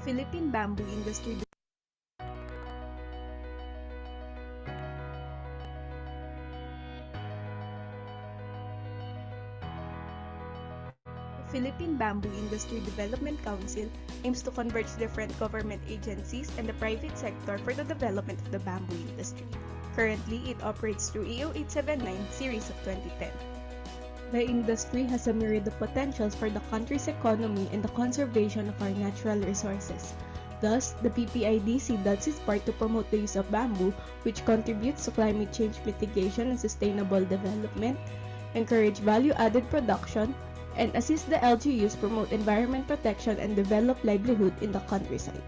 Philippine bamboo industry. The Philippine Bamboo Industry Development Council aims to converge different government agencies and the private sector for the development of the bamboo industry. Currently, it operates through EO 879 series of 2010. The industry has a myriad of potentials for the country's economy and the conservation of our natural resources. Thus, the PPIDC does its part to promote the use of bamboo, which contributes to climate change mitigation and sustainable development, encourage value-added production, and assist the LGUs promote environment protection and develop livelihood in the countryside.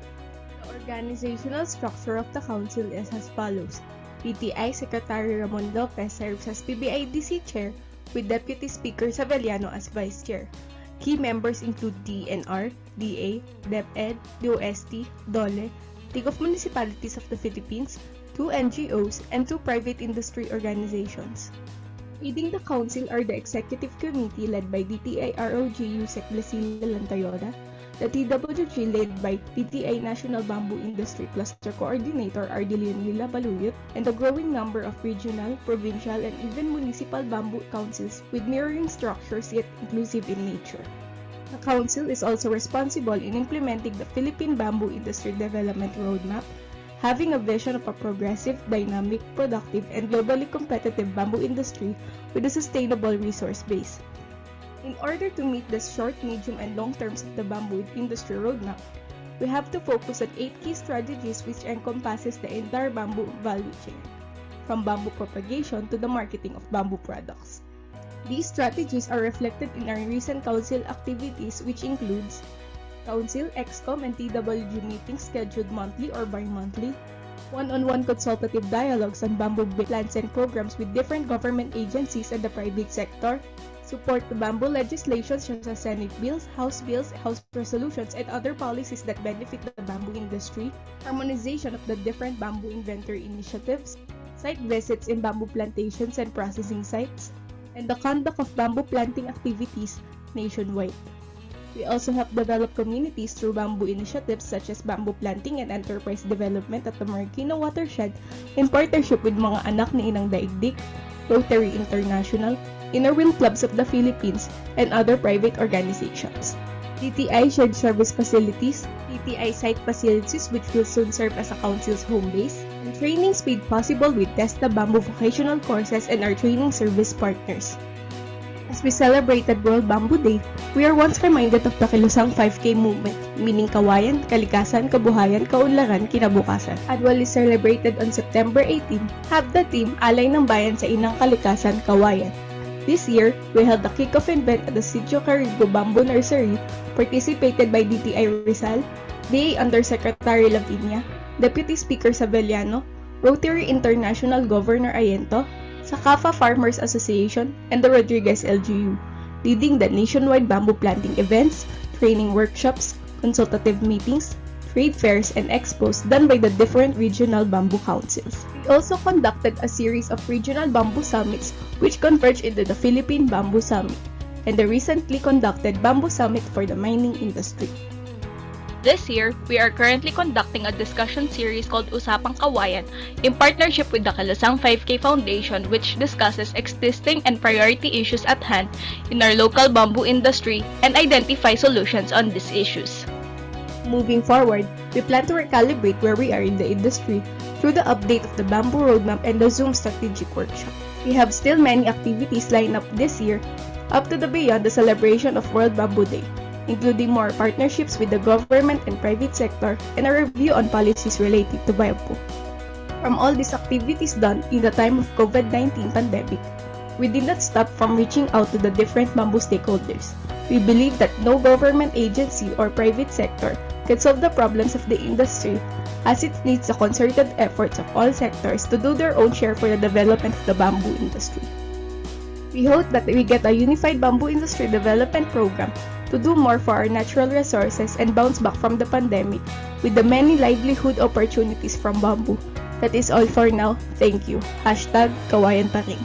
The organizational structure of the council is as follows. PTI Secretary Ramon Lopez serves as PBIDC Chair, with Deputy Speaker Saveliano as Vice Chair. Key members include DNR, DA, DepEd, DOST, DOLE, League of Municipalities of the Philippines, 2 NGOs, and 2 private industry organizations. Leading the council are the Executive Committee led by DTI ROG Yusek Blasila Lantayoda, the TWG led by PTI National Bamboo Industry Cluster Coordinator Ardilian Lila Baluyot, and a growing number of regional, provincial, and even municipal bamboo councils with mirroring structures yet inclusive in nature. The council is also responsible in implementing the Philippine Bamboo Industry Development Roadmap, having a vision of a progressive, dynamic, productive, and globally competitive bamboo industry with a sustainable resource base. In order to meet the short, medium, and long terms of the bamboo industry roadmap, we have to focus on 8 key strategies which encompasses the entire bamboo value chain, from bamboo propagation to the marketing of bamboo products. These strategies are reflected in our recent council activities, which includes Council, ExCom, and TWG meetings scheduled monthly or bi-monthly, one-on-one consultative dialogues on bamboo plans and programs with different government agencies and the private sector, support the bamboo legislation such as Senate bills, House resolutions, and other policies that benefit the bamboo industry, harmonization of the different bamboo inventory initiatives, site visits in bamboo plantations and processing sites, and the conduct of bamboo planting activities nationwide. We also help develop communities through bamboo initiatives such as bamboo planting and enterprise development at the Marikina watershed in partnership with mga anak ni Inang Daigdig, Rotary International, Inner Wheel Clubs of the Philippines, and other private organizations. DTI Shared Service Facilities, PTI Site Facilities which will soon serve as a council's home base, and trainings made possible with Testa Bamboo Vocational Courses and our training service partners. As we celebrated World Bamboo Day, we are once reminded of the Kilusang 5K movement, meaning kawayan, kalikasan, kabuhayan, kaunlaran, kinabukasan. Annually celebrated on September 18, have the team Alay ng Bayan sa Inang Kalikasan, Kawayan. This year, we held the kick-off event at the Sitio Carigo Bamboo Nursery, participated by DTI Rizal, DA Undersecretary Lavinia, Deputy Speaker Saveliano, Rotary International Governor Ayento, Sakafa Farmers Association, and the Rodriguez LGU, leading the nationwide bamboo planting events, training workshops, consultative meetings, trade fairs, and expos done by the different regional bamboo councils. We also conducted a series of regional bamboo summits which converged into the Philippine Bamboo Summit and the recently conducted Bamboo Summit for the mining industry. This year, we are currently conducting a discussion series called Usapang in partnership with the Kilusang 5K Foundation, which discusses existing and priority issues at hand in our local bamboo industry and identify solutions on these issues. Moving forward, we plan to recalibrate where we are in the industry through the update of the Bamboo Roadmap and the Zoom Strategic Workshop. We have still many activities lined up this year, up to the beyond the celebration of World Bamboo Day, including more partnerships with the government and private sector and a review on policies related to bamboo. From all these activities done in the time of COVID-19 pandemic, we did not stop from reaching out to the different bamboo stakeholders. We believe that no government agency or private sector can solve the problems of the industry, as it needs the concerted efforts of all sectors to do their own share for the development of the bamboo industry. We hope that we get a unified bamboo industry development program to do more for our natural resources and bounce back from the pandemic with the many livelihood opportunities from bamboo. That is all for now. Thank you. #Kawayan Taring.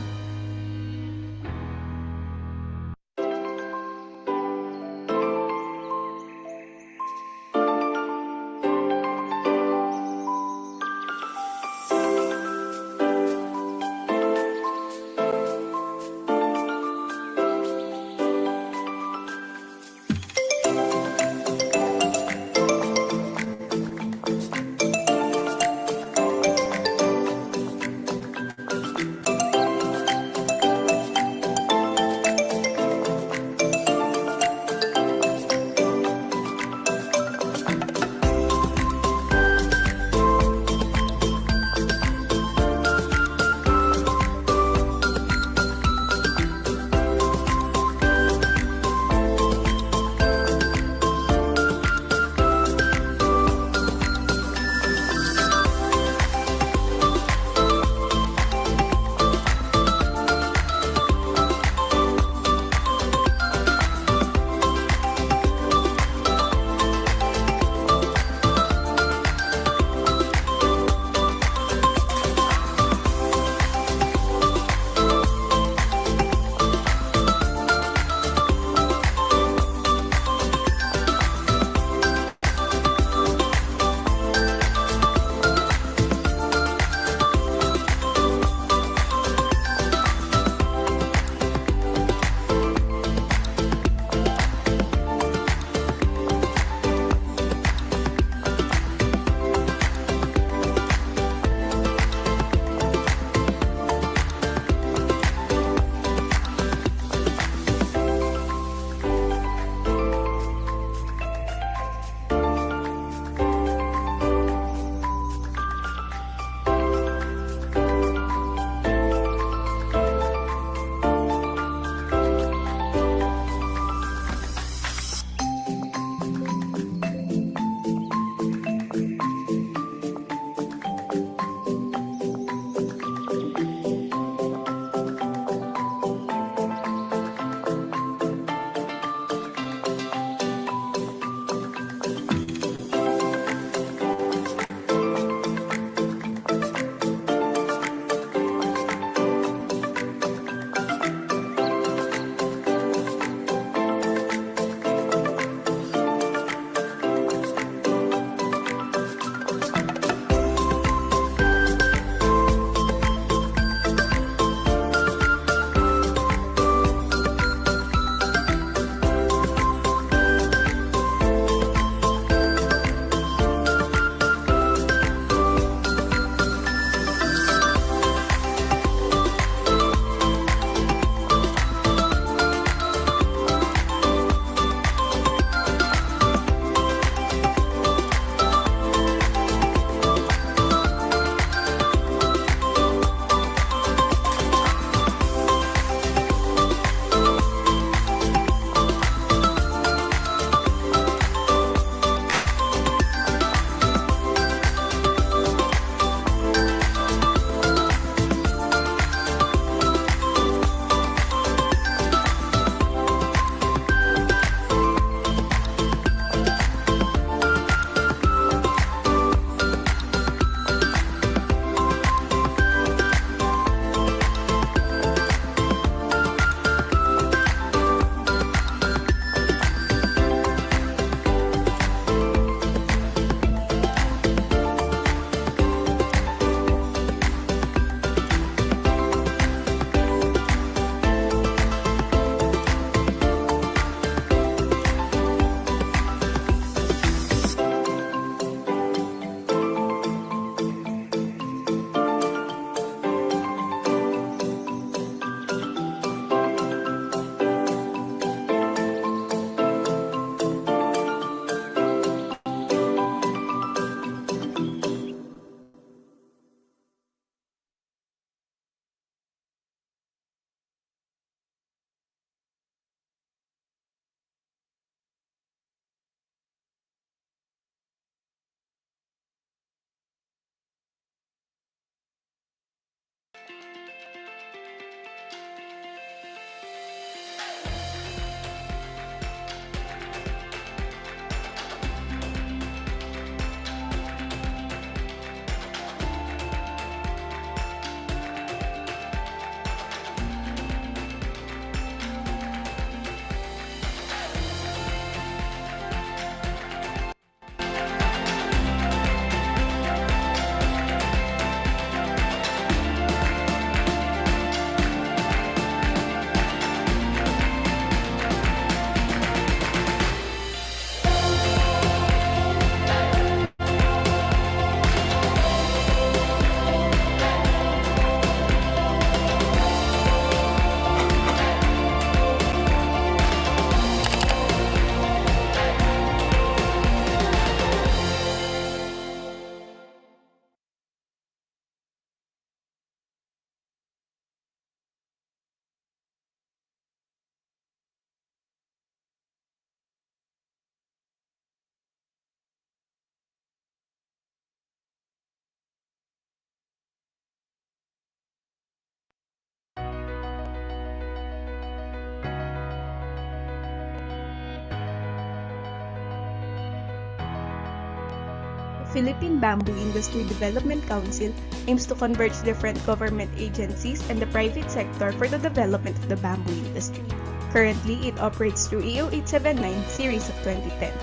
Philippine Bamboo Industry Development Council aims to converge different government agencies and the private sector for the development of the bamboo industry. Currently, it operates through EO 879 series of 2010.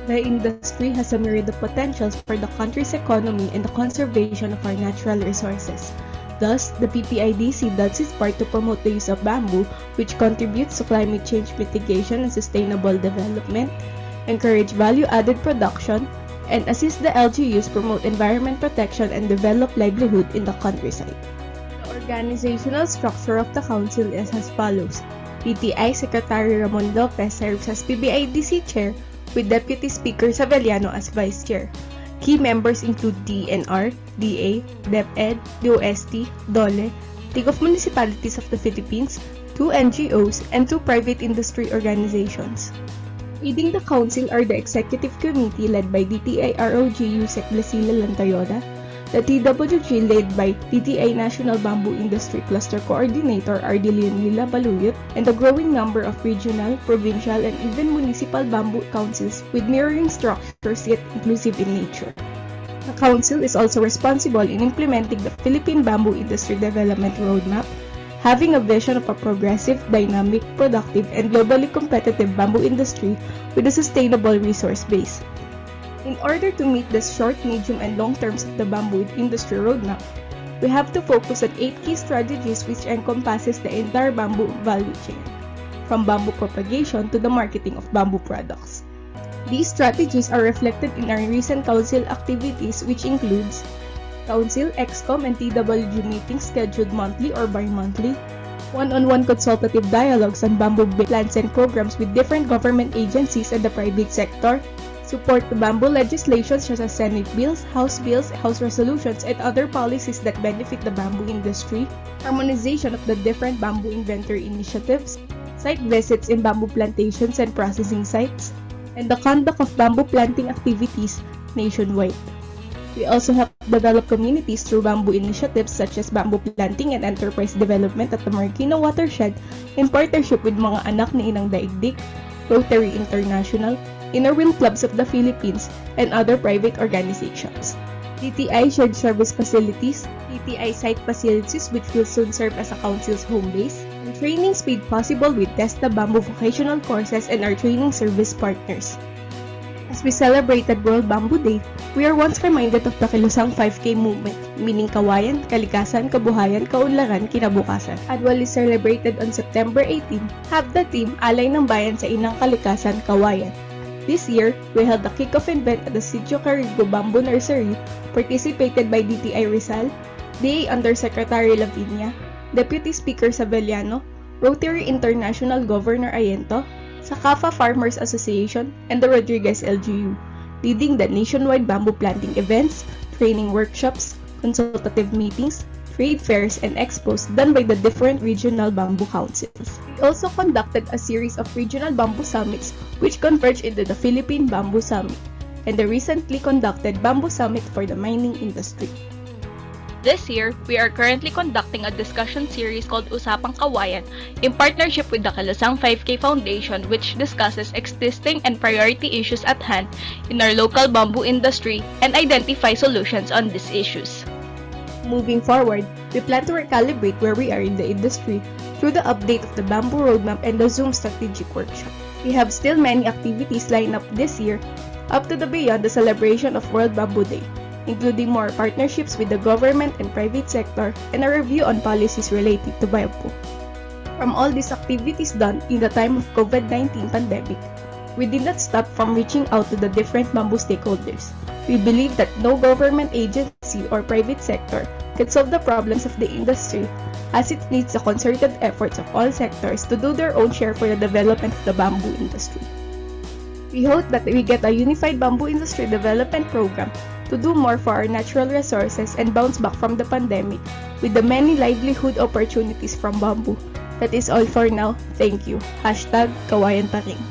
The industry has a myriad of potentials for the country's economy and the conservation of our natural resources. Thus, the PPIDC does its part to promote the use of bamboo, which contributes to climate change mitigation and sustainable development, encourage value-added production, and assist the LGUs promote environment protection and develop livelihood in the countryside. The organizational structure of the council is as follows. PTI Secretary Ramon Lopez serves as PBIDC Chair with Deputy Speaker Sabeliano as Vice Chair. Key members include DNR, DA, DepEd, DOST, DOLE, League of Municipalities of the Philippines, 2 NGOs, and 2 private industry organizations. Leading the council are the Executive Committee led by DTI ROG Yusek Blasila Lantayoda, the TWG led by DTI National Bamboo Industry Cluster Coordinator Ardilian Lila Baluyot, and a growing number of regional, provincial, and even municipal bamboo councils with mirroring structures yet inclusive in nature. The council is also responsible in implementing the Philippine Bamboo Industry Development Roadmap, having a vision of a progressive, dynamic, productive, and globally competitive bamboo industry with a sustainable resource base. In order to meet the short, medium, and long terms of the bamboo industry roadmap, we have to focus on 8 key strategies which encompasses the entire bamboo value chain, from bamboo propagation to the marketing of bamboo products. These strategies are reflected in our recent council activities, which includes Council, EXCOM, and TWG meetings scheduled monthly or bi-monthly, one-on-one consultative dialogues on bamboo plans and programs with different government agencies and the private sector, support to bamboo legislation such as Senate bills, House resolutions, and other policies that benefit the bamboo industry, harmonization of the different bamboo inventory initiatives, site visits in bamboo plantations and processing sites, and the conduct of bamboo planting activities nationwide. We also help develop communities through bamboo initiatives such as bamboo planting and enterprise development at the Marikina Watershed in partnership with mga anak ni Inang Daigdig, Rotary International, Inner Wheel Clubs of the Philippines, and other private organizations. DTI Shared Service Facilities, DTI Site Facilities which will soon serve as a council's home base, and trainings made possible with Testa Bamboo vocational courses and our training service partners. As we celebrated World Bamboo Day, we are once reminded of the Kilusang 5K movement, meaning kawayan, kalikasan, kabuhayan, kaunlaran, kinabukasan. Annually celebrated on September 18, have the team Alay ng Bayan sa Inang Kalikasan, Kawayan. This year, we held the kick-off event at the Sitio Carigo Bamboo Nursery, participated by DTI Rizal, DA Undersecretary Lavinia, Deputy Speaker Sabeliano, Rotary International Governor Ayento, Sakafa Farmers Association, and the Rodriguez LGU, leading the nationwide bamboo planting events, training workshops, consultative meetings, trade fairs, and expos done by the different regional bamboo councils. We also conducted a series of regional bamboo summits which converged into the Philippine Bamboo Summit and the recently conducted Bamboo Summit for the mining industry. This year, we are currently conducting a discussion series called Usapang Kawayan in partnership with the Kalasang 5K Foundation, which discusses existing and priority issues at hand in our local bamboo industry and identify solutions on these issues. Moving forward, we plan to recalibrate where we are in the industry through the update of the Bamboo Roadmap and the Zoom Strategic Workshop. We have still many activities lined up this year, up to the beyond the celebration of World Bamboo Day, including more partnerships with the government and private sector and a review on policies related to bamboo. From all these activities done in the time of COVID-19 pandemic, we did not stop from reaching out to the different bamboo stakeholders. We believe that no government agency or private sector can solve the problems of the industry, as it needs the concerted efforts of all sectors to do their own share for the development of the bamboo industry. We hope that we get a unified bamboo industry development program to do more for our natural resources and bounce back from the pandemic with the many livelihood opportunities from bamboo. That is all for now. Thank you. #Kawayan Taking.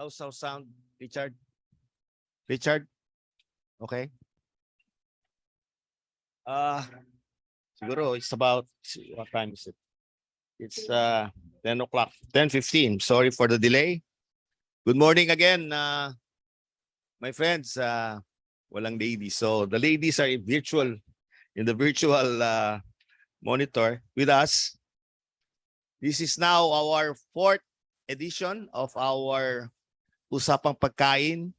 How's sound, Richard? Richard? Okay. Siguro it's about, what time is it? It's 10 o'clock, 10:15. Sorry for the delay. Good morning again, my friends. Walang ladies. So the ladies are in the virtual monitor with us. This is now our 4th edition of our Usapang Pagkain.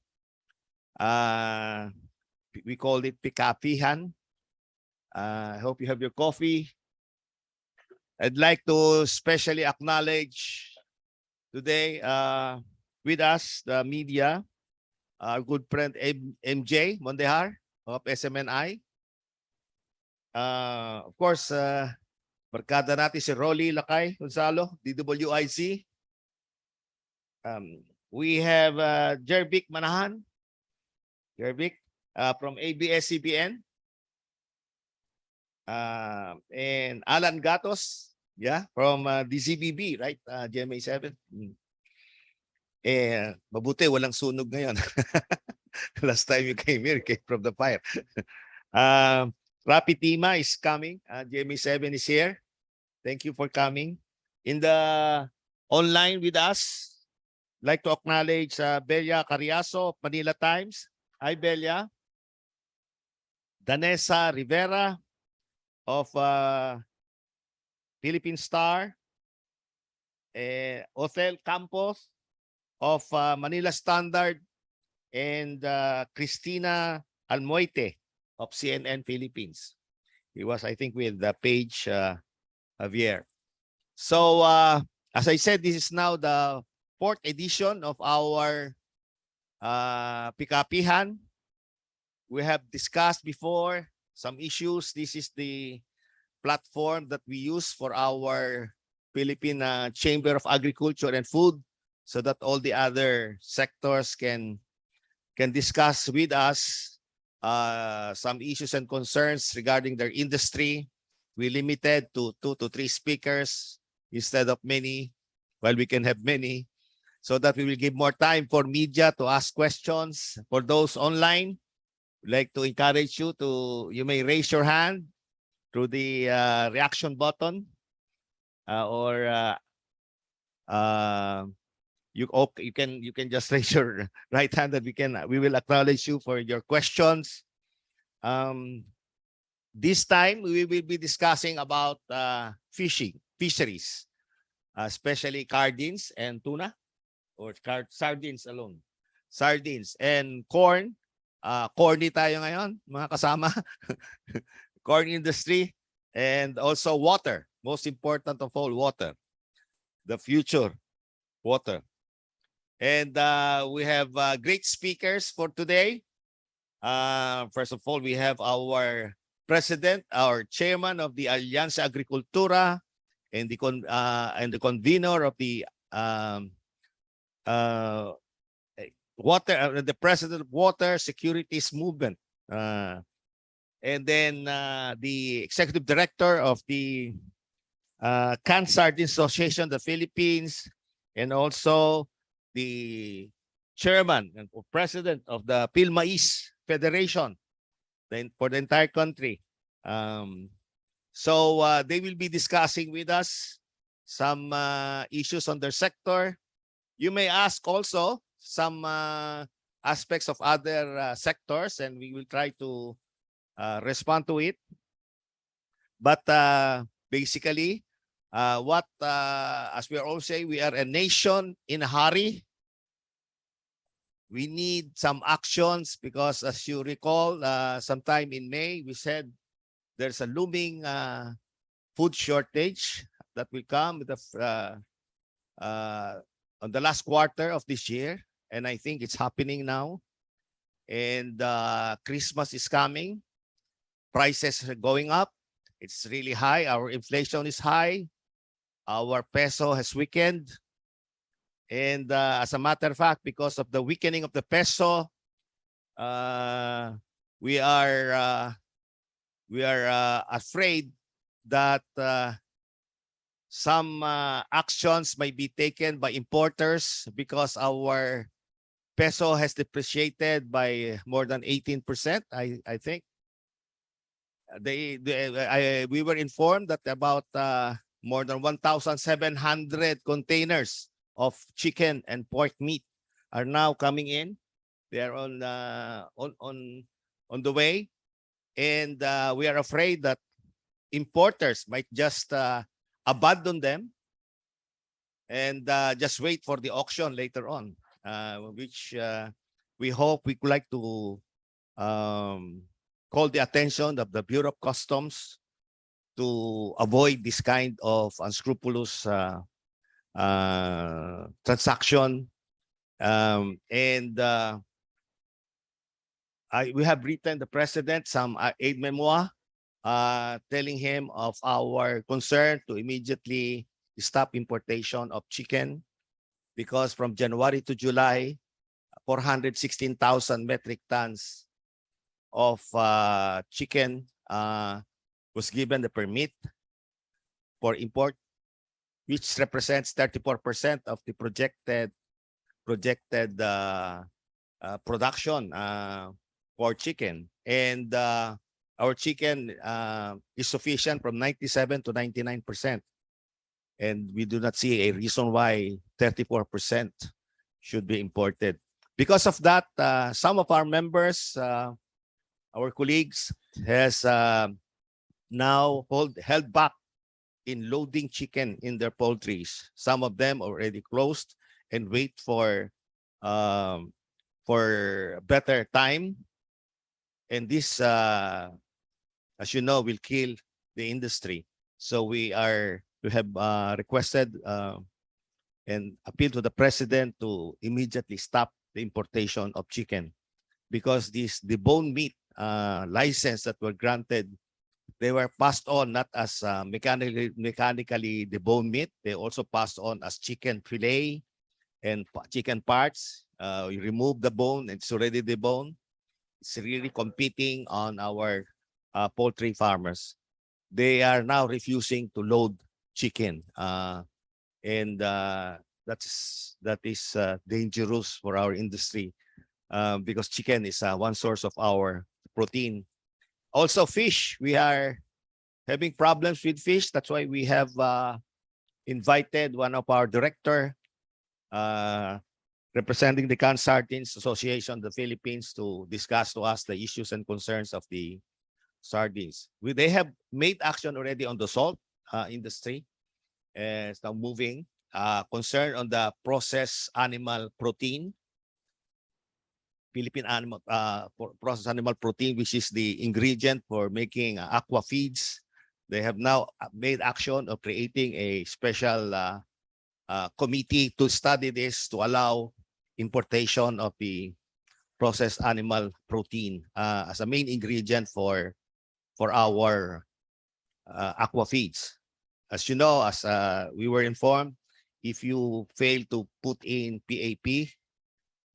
We call it PCAFI-han. I hope you have your coffee. I'd like to especially acknowledge today with us, the media, our good friend MJ Mondehar of SMNI. Of course, barkada natin si Rolly Lakay Gonzalo, DWIC. We have Jervic Manahan, Jervic from ABS-CBN. And Alan Gatos, yeah, from DCBB, right? GMA 7. Mabuti walang sunog ngayon. Last time you came here, came from the fire. Rapi Tima is coming. GMA 7 is here. Thank you for coming. In the online with us, like to acknowledge Belia Cariaso of Manila Times. Hi, Belia. Danessa Rivera of Philippine Star. Othel Campos of Manila Standard. And Cristina Almoite of CNN Philippines. He was, I think, with the page Javier. So, as I said, this is now the 4th edition of our PCAFI-han. We have discussed before some issues. This is the platform that we use for our Philippine Chamber of Agriculture and Food, so that all the other sectors can discuss with us some issues and concerns regarding their industry. We limited to 2 to 3 speakers instead of many. Well, we can have many, so that we will give more time for media to ask questions. For those online, we'd like to encourage you you may raise your hand through the reaction button, or you can just raise your right hand, that we will acknowledge you for your questions. This time we will be discussing about fisheries, especially sardines and tuna, or sardines alone. Sardines and corn. Corny tayo ngayon, mga kasama. Corn industry, and also water. Most important of all, water. The future, water. And we have great speakers for today. First of all, we have our president, our chairman of the Alianza Agricultura, and the convener of the the president of Water Securities Movement, and then the executive director of the Canned Sardines Association of the Philippines, and also the chairman and president of the Pilmais Federation for the entire country. So they will be discussing with us some issues on their sector. You may ask also some aspects of other sectors, and we will try to respond to it. But basically, as we are all saying, we are a nation in a hurry. We need some actions because, as you recall, sometime in May, we said there's a looming food shortage that will come with on the last quarter of this year. And I think it's happening now. And Christmas is coming. Prices are going up. It's really high. Our inflation is high. Our peso has weakened. And as a matter of fact, because of the weakening of the peso, we are afraid that some actions may be taken by importers, because our Peso has depreciated by more than 18%, I think. We were informed that about more than 1,700 containers of chicken and pork meat are now coming in. They are on the way, and we are afraid that importers might just abandon them and just wait for the auction later on, which we hope we could like to call the attention of the Bureau of Customs to avoid this kind of unscrupulous transaction. We have written the president some aid memoir telling him of our concern to immediately stop importation of chicken, because from January to July, 416,000 metric tons of chicken was given the permit for import, which represents 34% of the projected production for chicken. And our chicken is sufficient from 97 to 99%. And we do not see a reason why 34% should be imported. Because of that, some of our members, our colleagues, has now held back in loading chicken in their poultries. Some of them already closed and wait for better time. And this, as you know, will kill the industry. So we have requested and appeal to the president to immediately stop the importation of chicken, because the bone meat license that were granted, they were passed on not as mechanically deboned meat. They also passed on as chicken fillet and chicken parts. You remove the bone, it's already deboned. It's really competing on our poultry farmers. They are now refusing to load chicken, and that is dangerous for our industry, because chicken is one source of our protein. Also, fish. We are having problems with fish. That's why we have invited one of our director representing the Canned Sardines Association of the Philippines to discuss to us the issues and concerns of the sardines. They have made action already on the salt industry. It's now moving. Concern on the processed animal protein, Philippine animal processed animal protein, which is the ingredient for making aqua feeds. They have now made action of creating a special committee to study this, to allow importation of the processed animal protein as a main ingredient for our aqua feeds. As you know, as we were informed, if you fail to put in PAP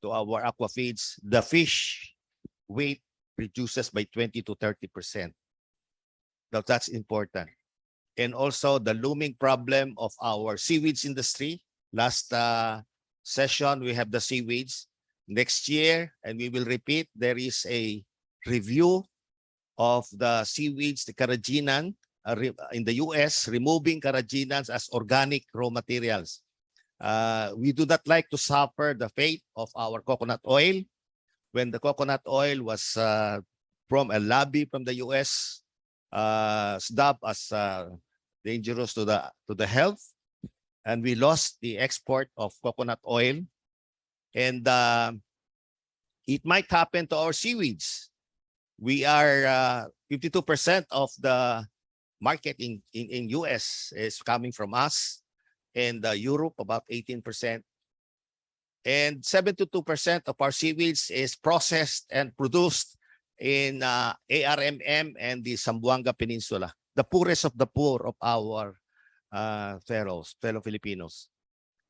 to our aqua feeds, the fish weight reduces by 20 to 30%. Now, that's important. And also the looming problem of our seaweeds industry. Last session, we have the seaweeds. Next year, and we will repeat, there is a review of the seaweeds, the carrageenan, in the US, removing carragenans as organic raw materials. We do not like to suffer the fate of our coconut oil. When the coconut oil was from a lobby from the US, dubbed as dangerous to the health, and we lost the export of coconut oil, and it might happen to our seaweeds. We are 52% of the market in US is coming from us, and Europe about 18%, and 72% of our seaweeds is processed and produced in ARMM and the Zamboanga Peninsula, the poorest of the poor of our fellow Filipinos.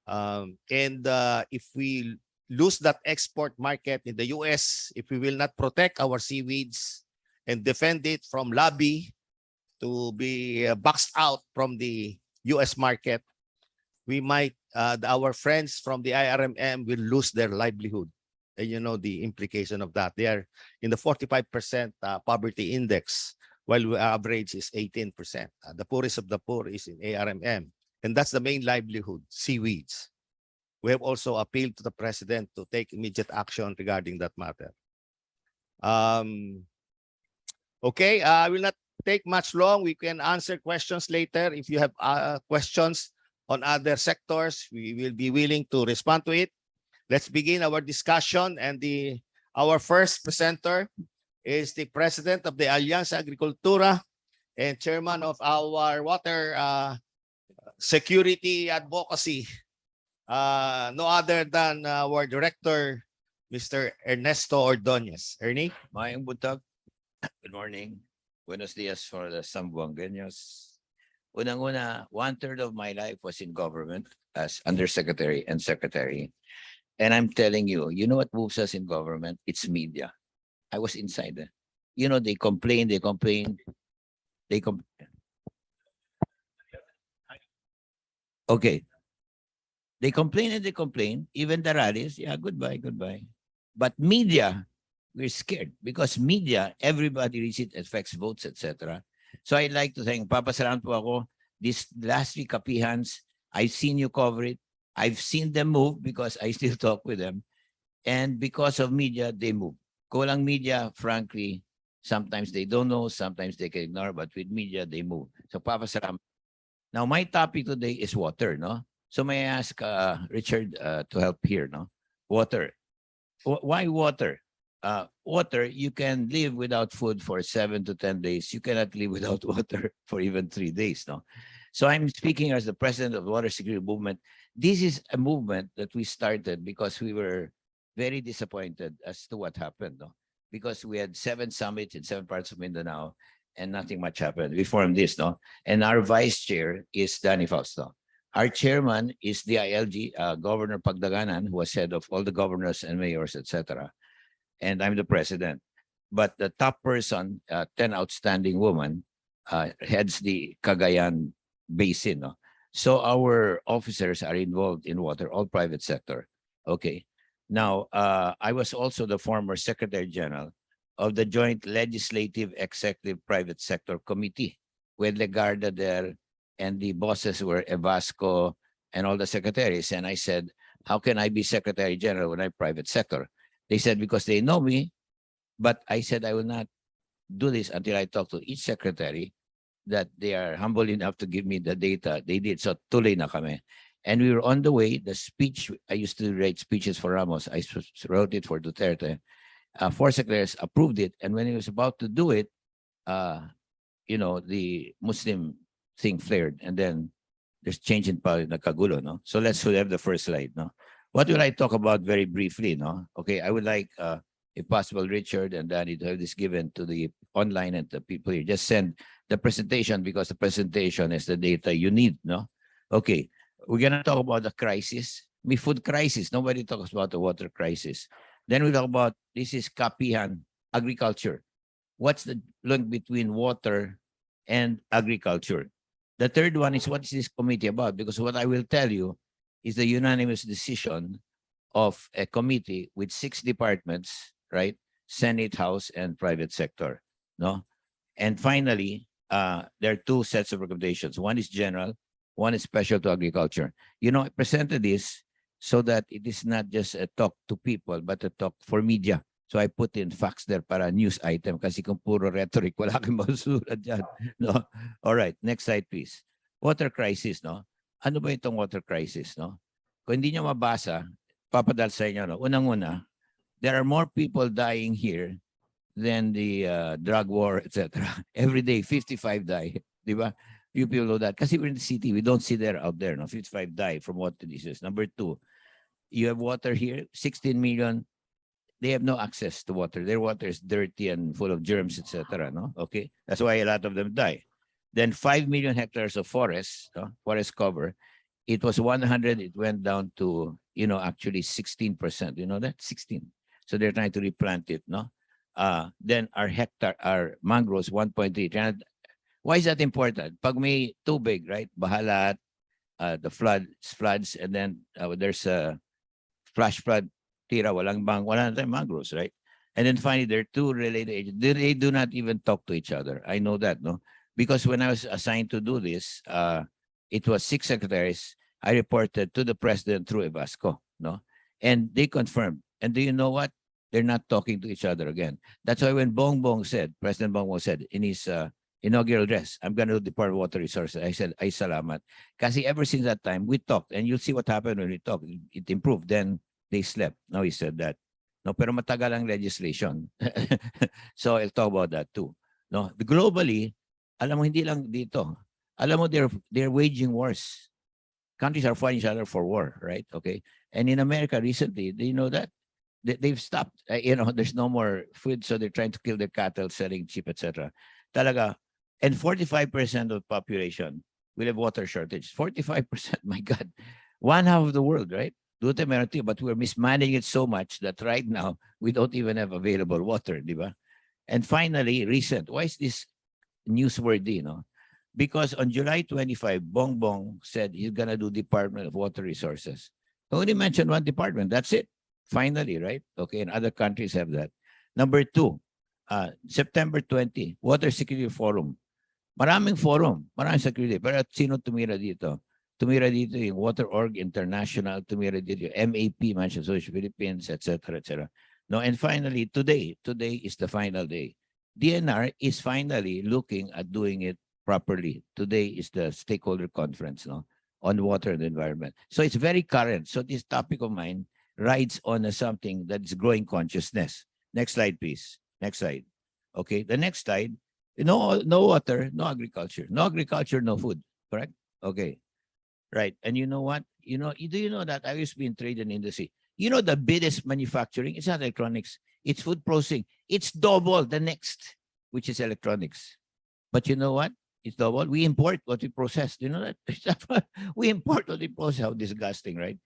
And if we lose that export market in the US, if we will not protect our seaweeds and defend it from lobby to be boxed out from the US market, we might, our friends from the IRMM will lose their livelihood. And you know the implication of that. They are in the 45% poverty index, while the average is 18%. The poorest of the poor is in ARMM. And that's the main livelihood, seaweeds. We have also appealed to the president to take immediate action regarding that matter. Okay, I will not take much long. We can answer questions later. If you have questions on other sectors, we will be willing to respond to it. Let's begin our discussion. And our first presenter is the president of the Alianza Agricultura and chairman of our water security advocacy. No other than our director, Mr. Ernesto Ordonez. Ernie? Mayang butag. Good morning. Buenos dias for the Sambuangueños. Unang-una, 1/3 of my life was in government as undersecretary and secretary. And I'm telling you, you know what moves us in government? It's media. I was inside there. You know, they complain. Okay. They complain. Even the rallies, yeah, goodbye. But media, we're scared because media, everybody reads it, affects votes, etc. So I'd like to thank Papasalamat po ako. This last week, PCAFI-hans, I've seen you cover it. I've seen them move because I still talk with them. And because of media, they move. Kulang media, frankly, sometimes they don't know, sometimes they can ignore, but with media, they move. So Papasalamat. Now, my topic today is water, no? So may I ask Richard to help here, no? Water. Why water? Water, you can live without food for 7 to 10 days. You cannot live without water for even 3 days, no? So I'm speaking as the president of the Water Security Movement. This is a movement that we started because we were very disappointed as to what happened, no? Because we had 7 summits in 7 parts of Mindanao and nothing much happened. We formed this, no? And our vice chair is Danny Fausto. Our chairman is the ILG, Governor Pagdaganan, who was head of all the governors and mayors, etc. And I'm the president. But the top person, 10 outstanding woman, heads the Cagayan Basin. No? So our officers are involved in water, all private sector. Okay. Now, I was also the former Secretary General of the Joint Legislative Executive Private Sector Committee with Legarda there, and the bosses were Evasco and all the secretaries. And I said, how can I be Secretary General when I'm private sector? They said, because they know me. But I said, I will not do this until I talk to each secretary that they are humble enough to give me the data. They did. So tuloy na kami. And we were on the way. The speech, I used to write speeches for Ramos. I wrote it for Duterte. 4 secretaries approved it. And when he was about to do it, you know, the Muslim thing flared, and then there's change in power, nagkagulo, no? So let's have the first slide, no? What will I talk about very briefly, no? Okay, I would like, if possible, Richard and Danny to have this given to the online and the people here. Just send the presentation because the presentation is the data you need, no? Okay, we're gonna talk about the crisis. May food crisis. Nobody talks about the water crisis. Then we talk about, this is PCAFI-han, agriculture. What's the link between water and agriculture? The third one is, what is this committee about? Because what I will tell you is the unanimous decision of a committee with 6 departments, right? Senate, House, and private sector, no? And finally, there are 2 sets of recommendations. One is general, one is special to agriculture. You know, I presented this so that it is not just a talk to people, but a talk for media. So I put in facts there para news item kasi kung puro rhetoric, wala kang masusulat dyan. No? All right, next slide please. Water crisis, no? Ano ba itong water crisis, no? Kung hindi nyo mabasa, papadal sa inyo, no? Unang-una, there are more people dying here than the drug war, etc. Every day, 55 die. Di ba? You people know that. Kasi we're in the city, we don't see there out there, no? 55 die from water disease. Number 2, you have water here, 16 million. They have no access to water. Their water is dirty and full of germs, etc. No, okay, that's why a lot of them die. Then 5 million hectares of forest, no? Forest cover. It was 100. It went down to, you know, actually 16%. You know that 16. So they're trying to replant it. No, then our mangroves 1.3. Why is that important? Pag may tubig, right? Bahalat, the floods, and then there's a flash flood. Tira, wala na tayong mangroves, right? And then finally, there are two related agents. They do not even talk to each other. I know that, no? Because when I was assigned to do this, it was 6 secretaries. I reported to the president through Ebasco, no? And they confirmed. And do you know what? They're not talking to each other again. That's why when President Bongbong said in his inaugural address, I'm going to do Department of Water Resources, I said, ay salamat. Kasi ever since that time, we talked. And you'll see what happened when we talked. It improved. Then they slept. Now he said that. No, pero matagal ang legislation. So I'll talk about that too. No, globally, alam mo hindi lang dito. Alam mo they're waging wars. Countries are fighting each other for war, right? Okay. And in America recently, do you know that? They've stopped. There's no more food, so they're trying to kill their cattle, selling cheap, etc. Talaga. And 45% of the population will have water shortage. 45%, my God. One half of the world, right? Dute meron tayo, but we're mismanaging it so much that right now, we don't even have available water, di ba? And finally, recent. Why is this newsworthy, no? Because on July 25, Bongbong said he's gonna do Department of Water Resources. He only mentioned one department. That's it. Finally, right? Okay, and other countries have that. Number 2, September 20, Water Security Forum. Maraming forum, maraming security. Pero sino tumira dito? Tumira dito yung Water Org International, tumira dito yung MAP, Mansion Social Philippines, etc., etc. No, and finally, today is the final day. DNR is finally looking at doing it properly. Today is the stakeholder conference, no, on water and the environment. So it's very current. So this topic of mine rides on something that is growing consciousness. Next slide, please. Next slide. Okay, the next slide. No water, no agriculture. No agriculture, no food. Correct? Okay. Right. And you know what? Do you know that I used to be in trade and industry? You know the biggest manufacturing, it's not electronics, it's food processing. It's double the next, which is electronics. But you know what? It's double. We import what we process. Do you know that? We import what we process. How disgusting, right?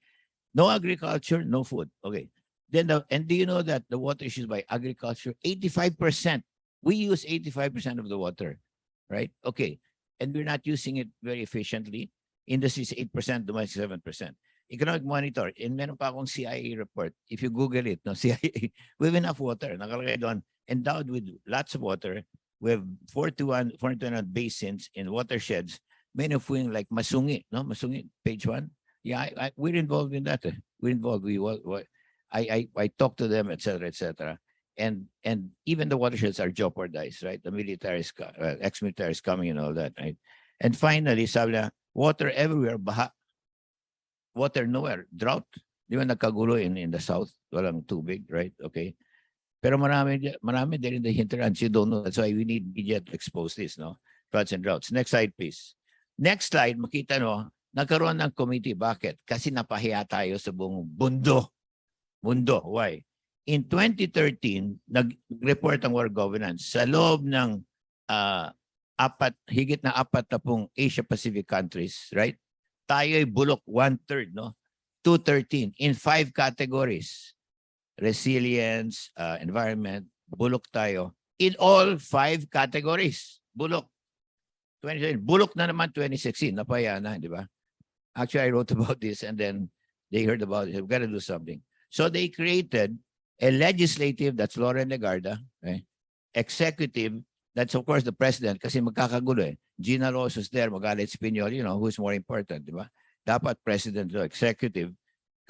No agriculture, no food. Okay. Then and do you know that the water issues by agriculture, 85%. We use 85% of the water, right? Okay. And we're not using it very efficiently. Industry is 8%, domestic 7%. Economic Monitor, and meron pa akong CIA report. If you Google it, no, CIA, we have enough water. Nakalagay doon, endowed with lots of water. We have 421 basins in watersheds, many of which like Masungi, no? Masungi, page 1. Yeah, we're involved in that. We're involved. I talk to them, etc., etc. And even the watersheds are jeopardized, right? The military is, ex-military is coming and all that, right? And finally, sabi na, water everywhere, baha. Water nowhere, drought. Di ba nagkagulo in the south? Walang tubig, right? Okay. Pero marami din in the hinterlands. You don't know. That's why we need media to expose this, no? Floods and droughts. Next slide, please. Next slide, makita no, nagkaroon ng committee. Bakit? Kasi napahiya tayo sa buong mundo. Why? In 2013, nag-report ang World Governance sa loob ng higit na 40 Asia-Pacific countries, right? Tayo ay bulok 1/3, no? 213 in 5 categories. Resilience, environment, bulok tayo. In all 5 categories, bulok. 2017, bulok na naman 2016, napaya na, di ba? Actually, I wrote about this and then they heard about it. We've got to do something. So they created a legislative, that's Lauren Legarda, right? Executive, that's of course the president, kasi magkakagulo eh. Gina Rosos there, Magalit Espinol, who's more important, di ba? Dapat president o executive.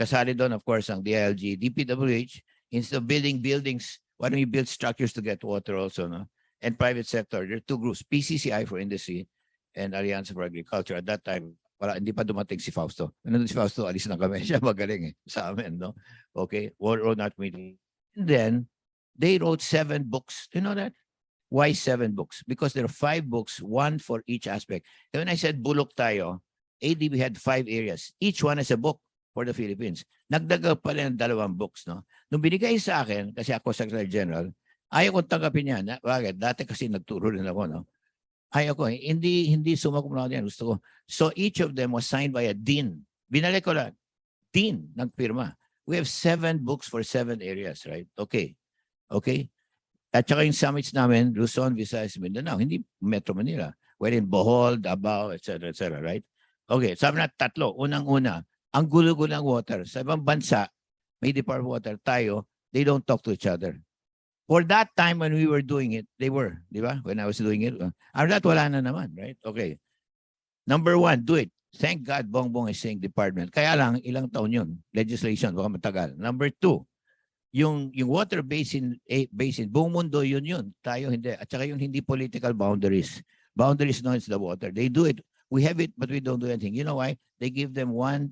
Kasali doon, of course, ang DILG, DPWH, instead of building buildings, why don't you build structures to get water also, no? And private sector, there are 2 groups, PCCI for industry and Alliance for Agriculture. At that time, hindi pa dumating si Fausto. Nandun si Fausto, alis na kami. Siya magaling eh, sa amin, no? Okay, wrote that meeting. And then, they wrote 7 books. Do you know that? Why 7 books? Because there are 5 books, 1 for each aspect. And when I said bulok tayo, ADB had 5 areas. Each one is a book for the Philippines. Nagdaga pala ng 2 books, no? Nung binigay sa akin, kasi ako Secretary General, ayaw kong tanggapin yan. Bakit? Dati kasi nagturo rin ako, no? Ayaw ko, hindi sumakumulado yan. Gusto ko. So each of them was signed by a dean. Binalik ko lang. Dean nagpirma. We have 7 books for 7 areas, right? Okay. Okay? At saka yung summits namin, Luzon, Visayas, Mindanao, hindi Metro Manila. We're in Bohol, Davao, etc., right? Okay, sabi na 3. Unang-una, ang gulo-gulo ng water. Sa ibang bansa, may Department of Water, tayo, they don't talk to each other. For that time when we were doing it, they were, di ba? When I was doing it. After that, wala na naman, right? Okay. Number one, do it. Thank God, Bongbong is saying department. Kaya lang, ilang taon yun. Legislation, baka matagal. Number two, yung water basin, buong mundo yun. Tayo hindi. At saka yung hindi political boundaries. Boundaries knows the water. They do it. We have it, but we don't do anything. You know why? They give them 1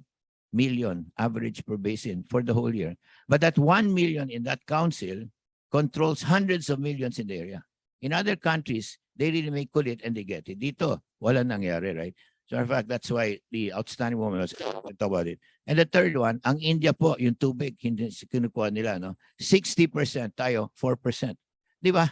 million average per basin for the whole year. But that 1 million in that council controls hundreds of millions in the area. In other countries, they really make kulit and they get it. Dito, wala nangyari, right? So in fact, that's why the outstanding woman was talking about it. And the third one, ang India po, yung tubig, hindi kinukuha nila, no? 60%, tayo, 4%. Di ba?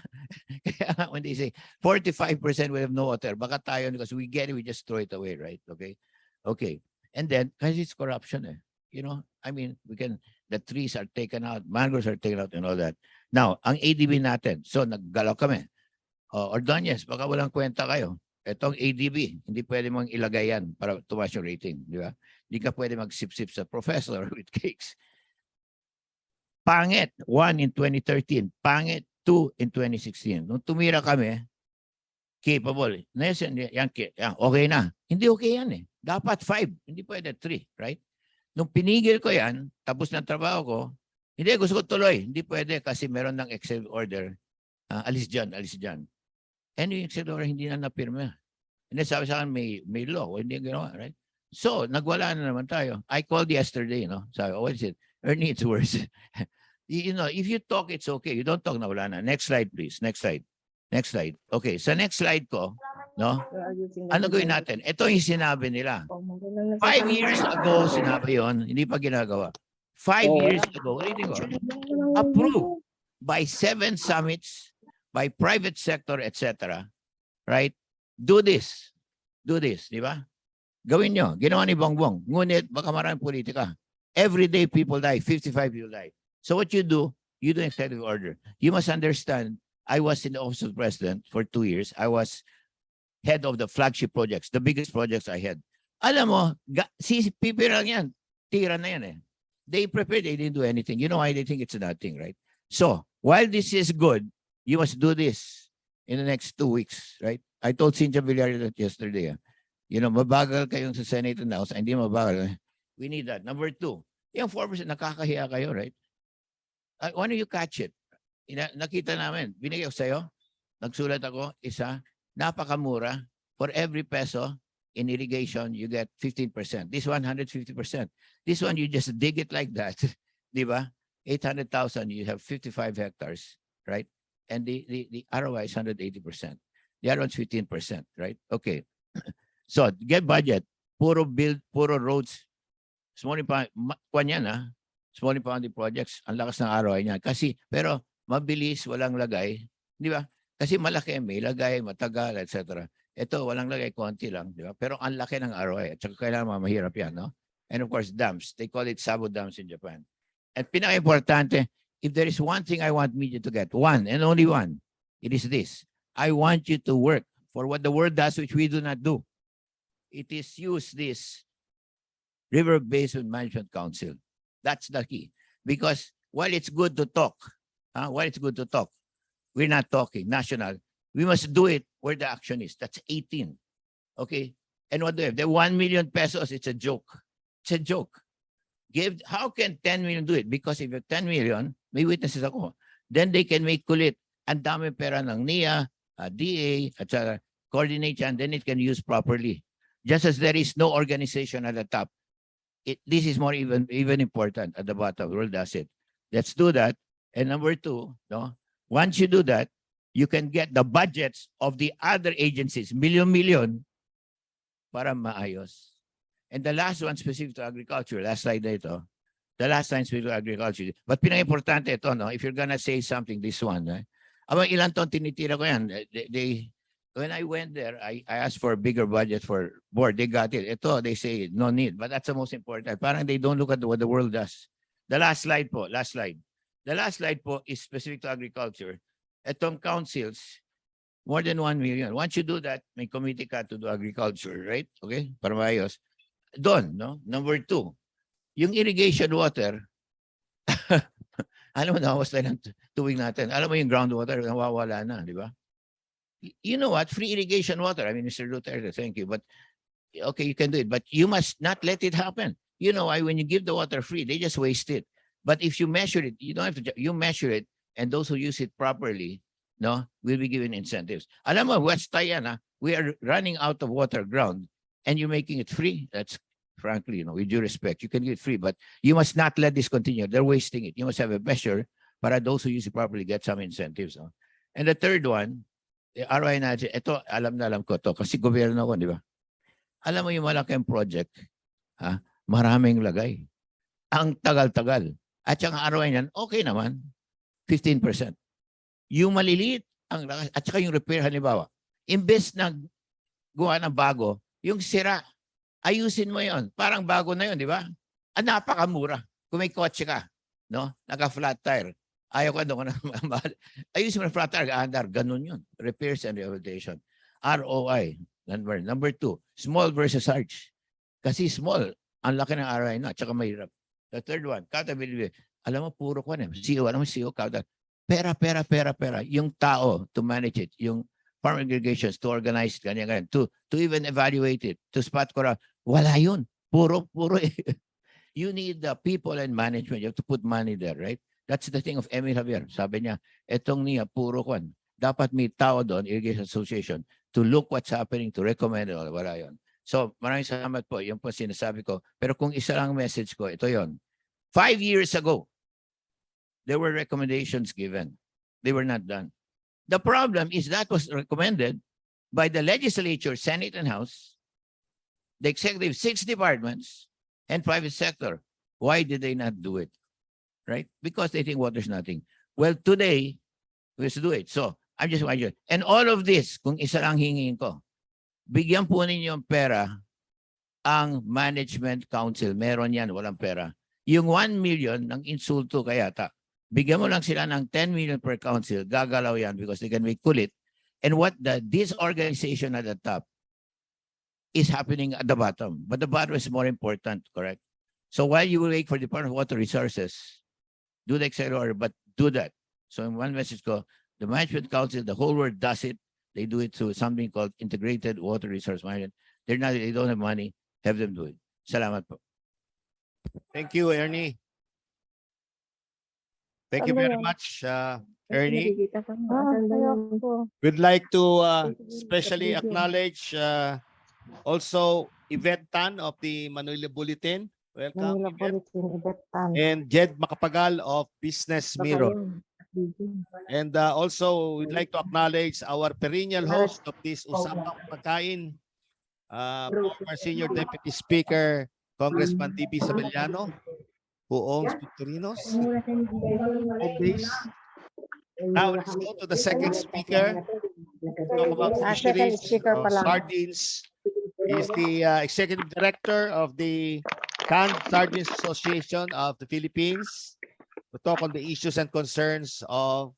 Kaya when they say 45% we have no water, baka tayo, because we get it, we just throw it away, right? Okay? Okay. And then, kasi it's corruption eh. You know, I mean, the trees are taken out, mangroves are taken out and all that. Now, ang ADB natin, so naggalaw kami. Ordonez, baka walang kwenta kayo. Itong ADB, hindi pwede mong ilagay yan para tumaas yung rating, di ba? Hindi ka pwede magsip-sip sa professor with cakes. Pangit, 1 in 2013. Pangit, 2 in 2016. Nung tumira kami, capable. Yan, okay na. Hindi okay yan eh. Dapat 5, hindi pwede 3, right? Nung pinigil ko yan, tapos na trabaho ko, hindi, gusto ko tuloy. Hindi pwede kasi meron ng executive order. Alis dyan, alis dyan. And yung executive order, hindi na napirma. Hindi, sabi sa akin, may law. Hindi ginawa, right? So, nagwala na naman tayo. I called yesterday, no? Sabi, what is it? Ernie, it's worse. You know, if you talk, it's okay. You don't talk, na wala na. Next slide, please. Next slide. Next slide. Okay, sa next slide ko, no? Ano gawin natin? Ito yung sinabi nila. 5 years ago, sinabi yon, hindi pa ginagawa. 5 years ago, what do you think? Approved by 7 summits, by private sector, etc. Right? Do this. Do this, di ba? Gawin nyo. Ginawa ni Bongbong. Ngunit, baka maraming politika. Every day, people die. 55 people die. So what you do executive order. You must understand, I was in the office of the president for 2 years. I was head of the flagship projects, the biggest projects I had. Alam mo, si PP lang yan. Tira na yan eh. They prepared, they didn't do anything. You know why they think it's nothing, right? So, while this is good, you must do this in the next 2 weeks, right? I told Cynthia Villarreal that yesterday. You know, mabagal kayong sa Senate and House. Hindi mabagal. We need that. Number 2, yung 4%, nakakahiya kayo, right? Why don't you catch it? Nakita namin, binigay ko sa'yo, nagsulat ako, isa, napakamura. For every peso in irrigation, you get 15%. This one, 150%. This one, you just dig it like that. Di ba? 800,000, you have 55 hectares, right? And the ROI is 180%. The other one's 15%, right? Okay. So, get budget. Puro build, puro roads. Small impounding projects, ang lakas ng ROI niya. Kasi, pero mabilis, walang lagay. Di ba? Kasi malaki, may lagay, matagal, etc. Ito, walang lagay, konti lang. Di ba? Pero ang laki ng ROI. At saka kailangan mahirap yan, no? And of course, dams. They call it sabo dams in Japan. At pinaka-importante, if there is one thing I want media to get, one and only one, it is this. I want you to work for what the world does, which we do not do. It is use this River Basin Management Council. That's the key. Because while it's good to talk, we're not talking national. We must do it where the action is. That's 18. Okay? And what do we have? The 1 million pesos, it's a joke. It's a joke. How can 10 million do it? Because if you have 10 million, may witnesses ako. Then they can make kulit. Ang dami pera ng NIA, DA, etc. Coordinate yan, then it can use properly. Just as there is no organization at the top. This is more even important at the bottom. The world does it. Let's do that. And number 2, no? Once you do that, you can get the budgets of the other agencies, million, para maayos. And the last one specific to agriculture, last slide na ito. The last time specific to agriculture. But pinaka-importante ito, no? If you're gonna say something, this one. Abang ilan taon tinitira ko yan. When I went there, I asked for a bigger budget for board. They got it. Ito, they say no need. But that's the most important. Parang they don't look at what the world does. The last slide po. Last slide. The last slide po is specific to agriculture. Itong councils, more than 1 million. Once you do that, may committee ka to do agriculture, right? Okay? Para maayos. Doon, no? Number 2, yung irrigation water, Alam mo, nawas tayo ng tubig natin. Alam mo yung groundwater, nawawala na, di ba? You know what? Free irrigation water. I mean, Mr. Duterte, thank you. But, okay, you can do it. But you must not let it happen. You know why? When you give the water free, they just waste it. But if you measure it, you don't have to, you measure it, and those who use it properly, no, will be given incentives. Alam mo, West Tayan, we are running out of water ground, and you're making it free. That's frankly, you know, with due respect, you can get it free, but you must not let this continue. They're wasting it. You must have a measure para those who use it properly get some incentives. No? And the third one, ROI natin, ito, alam ko to kasi gobyerno ko, di ba? Alam mo yung malaking project, maraming lagay. Ang tagal-tagal. At saka ROI niyan, okay naman, 15%. Yung maliliit, at saka yung repair, halimbawa, imbes na gawa ng bago, yung sira, ayusin mo yon. Parang bago na yon, di ba? Napakamura. Kung may kotse ka, no? Naka-flat tire. Ayaw ka doon na mahal. Ayusin mo na flat tire, andar. Ganun yun. Repairs and rehabilitation. ROI. Number 2, small versus large. Kasi small, ang laki ng ROI na, at saka mahirap. The third one, accountability. Alam mo, puro ko na. CEO, alam mo, CEO, pera. Yung tao to manage it, yung farm aggregations to organize it, ganyan. To even evaluate it, to spot corrupt. Wala yun. Puro. You need the people and management. You have to put money there, right? That's the thing of Emil Javier. Sabi niya, etong niya, puro kwan. Dapat may tao doon, Irrigation Association, to look what's happening, to recommend it. Wala yun. So, maraming salamat po. Yung po sinasabi ko. Pero kung isa lang message ko, ito yon. 5 years ago, there were recommendations given. They were not done. The problem is that was recommended by the legislature, Senate and House, the executive, 6 departments, and private sector. Why did they not do it? Right? Because they think water's nothing. Well, today, we have to do it. So, I'm just wondering. And all of this, kung isa lang hingin ko, bigyan po ninyo yung pera ang Management Council. Meron yan, walang pera. Yung 1 million ng insulto kayata, bigyan mo lang sila ng 10 million per council, gagalaw yan because they can make kulit. And what this organization at the top is happening at the bottom. But the bottom is more important, correct? So while you wait for Department of Water Resources, do the executive order, but do that. So in one message ko, the Management Council, the whole world does it. They do it through something called Integrated Water Resource Management. They don't have money, have them do it. Salamat po. Thank you, Ernie. Thank you very much, Ernie. We'd like to especially acknowledge also Yvette Tan of the Manila Bulletin. Welcome, Yvette. And Jed Macapagal of Business Mirror. And also, we'd like to acknowledge our perennial host of this Usapang Pagkain, former Senior Deputy Speaker, Congressman D.B. Sabellano, who owns Victorino's home base. Now, let's go to the second speaker. Talk about fisheries, sardines. He is the Executive Director of the Canned Sardines Association of the Philippines. To talk on the issues and concerns of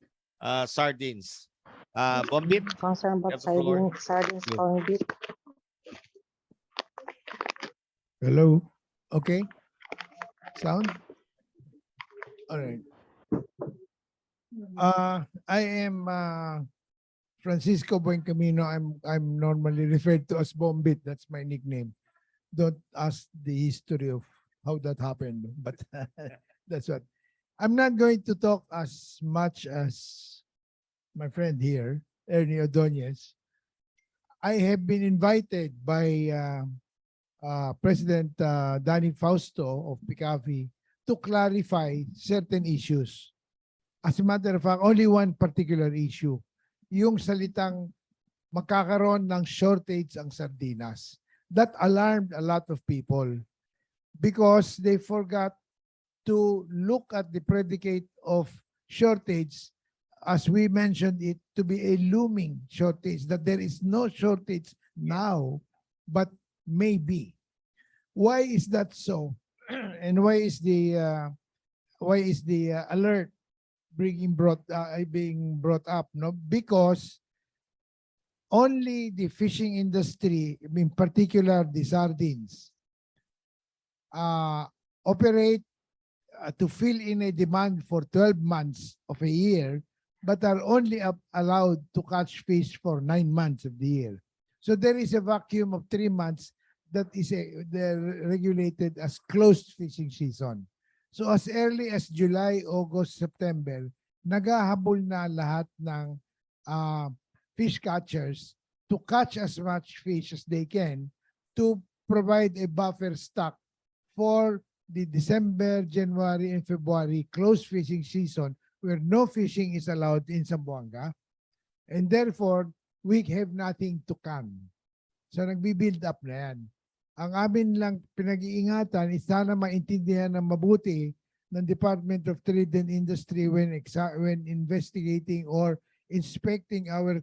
sardines. Bombit, Concern about sardines calling bit. Hello. Okay. Sound? All right. I am Francisco Buencamino. I'm normally referred to as Bombit. That's my nickname. Don't ask the history of how that happened, but that's what. I'm not going to talk as much as my friend here, Ernie Ordonez. I have been invited by President Danny Fausto of PCAFI to clarify certain issues. As a matter of fact, only one particular issue, yung salitang magkakaroon ng shortage ang sardinas. That alarmed a lot of people because they forgot to look at the predicate of shortage, as we mentioned it, to be a looming shortage, that there is no shortage now, but maybe. Why is that so? And why is the alert being brought up? No, because only the fishing industry, in particular the sardines, operate to fill in a demand for 12 months of a year, but are only allowed to catch fish for 9 months of the year. So there is a vacuum of 3 months that is they're regulated as closed fishing season. So as early as July, August, September, naghahabol na lahat ng fish catchers to catch as much fish as they can to provide a buffer stock for the December, January, and February closed fishing season where no fishing is allowed in Zamboanga. And therefore, we have nothing to come. So nagbi-build up na yan. Ang amin lang pinag-iingatan is sana maintindihan ng mabuti ng Department of Trade and Industry when investigating or inspecting our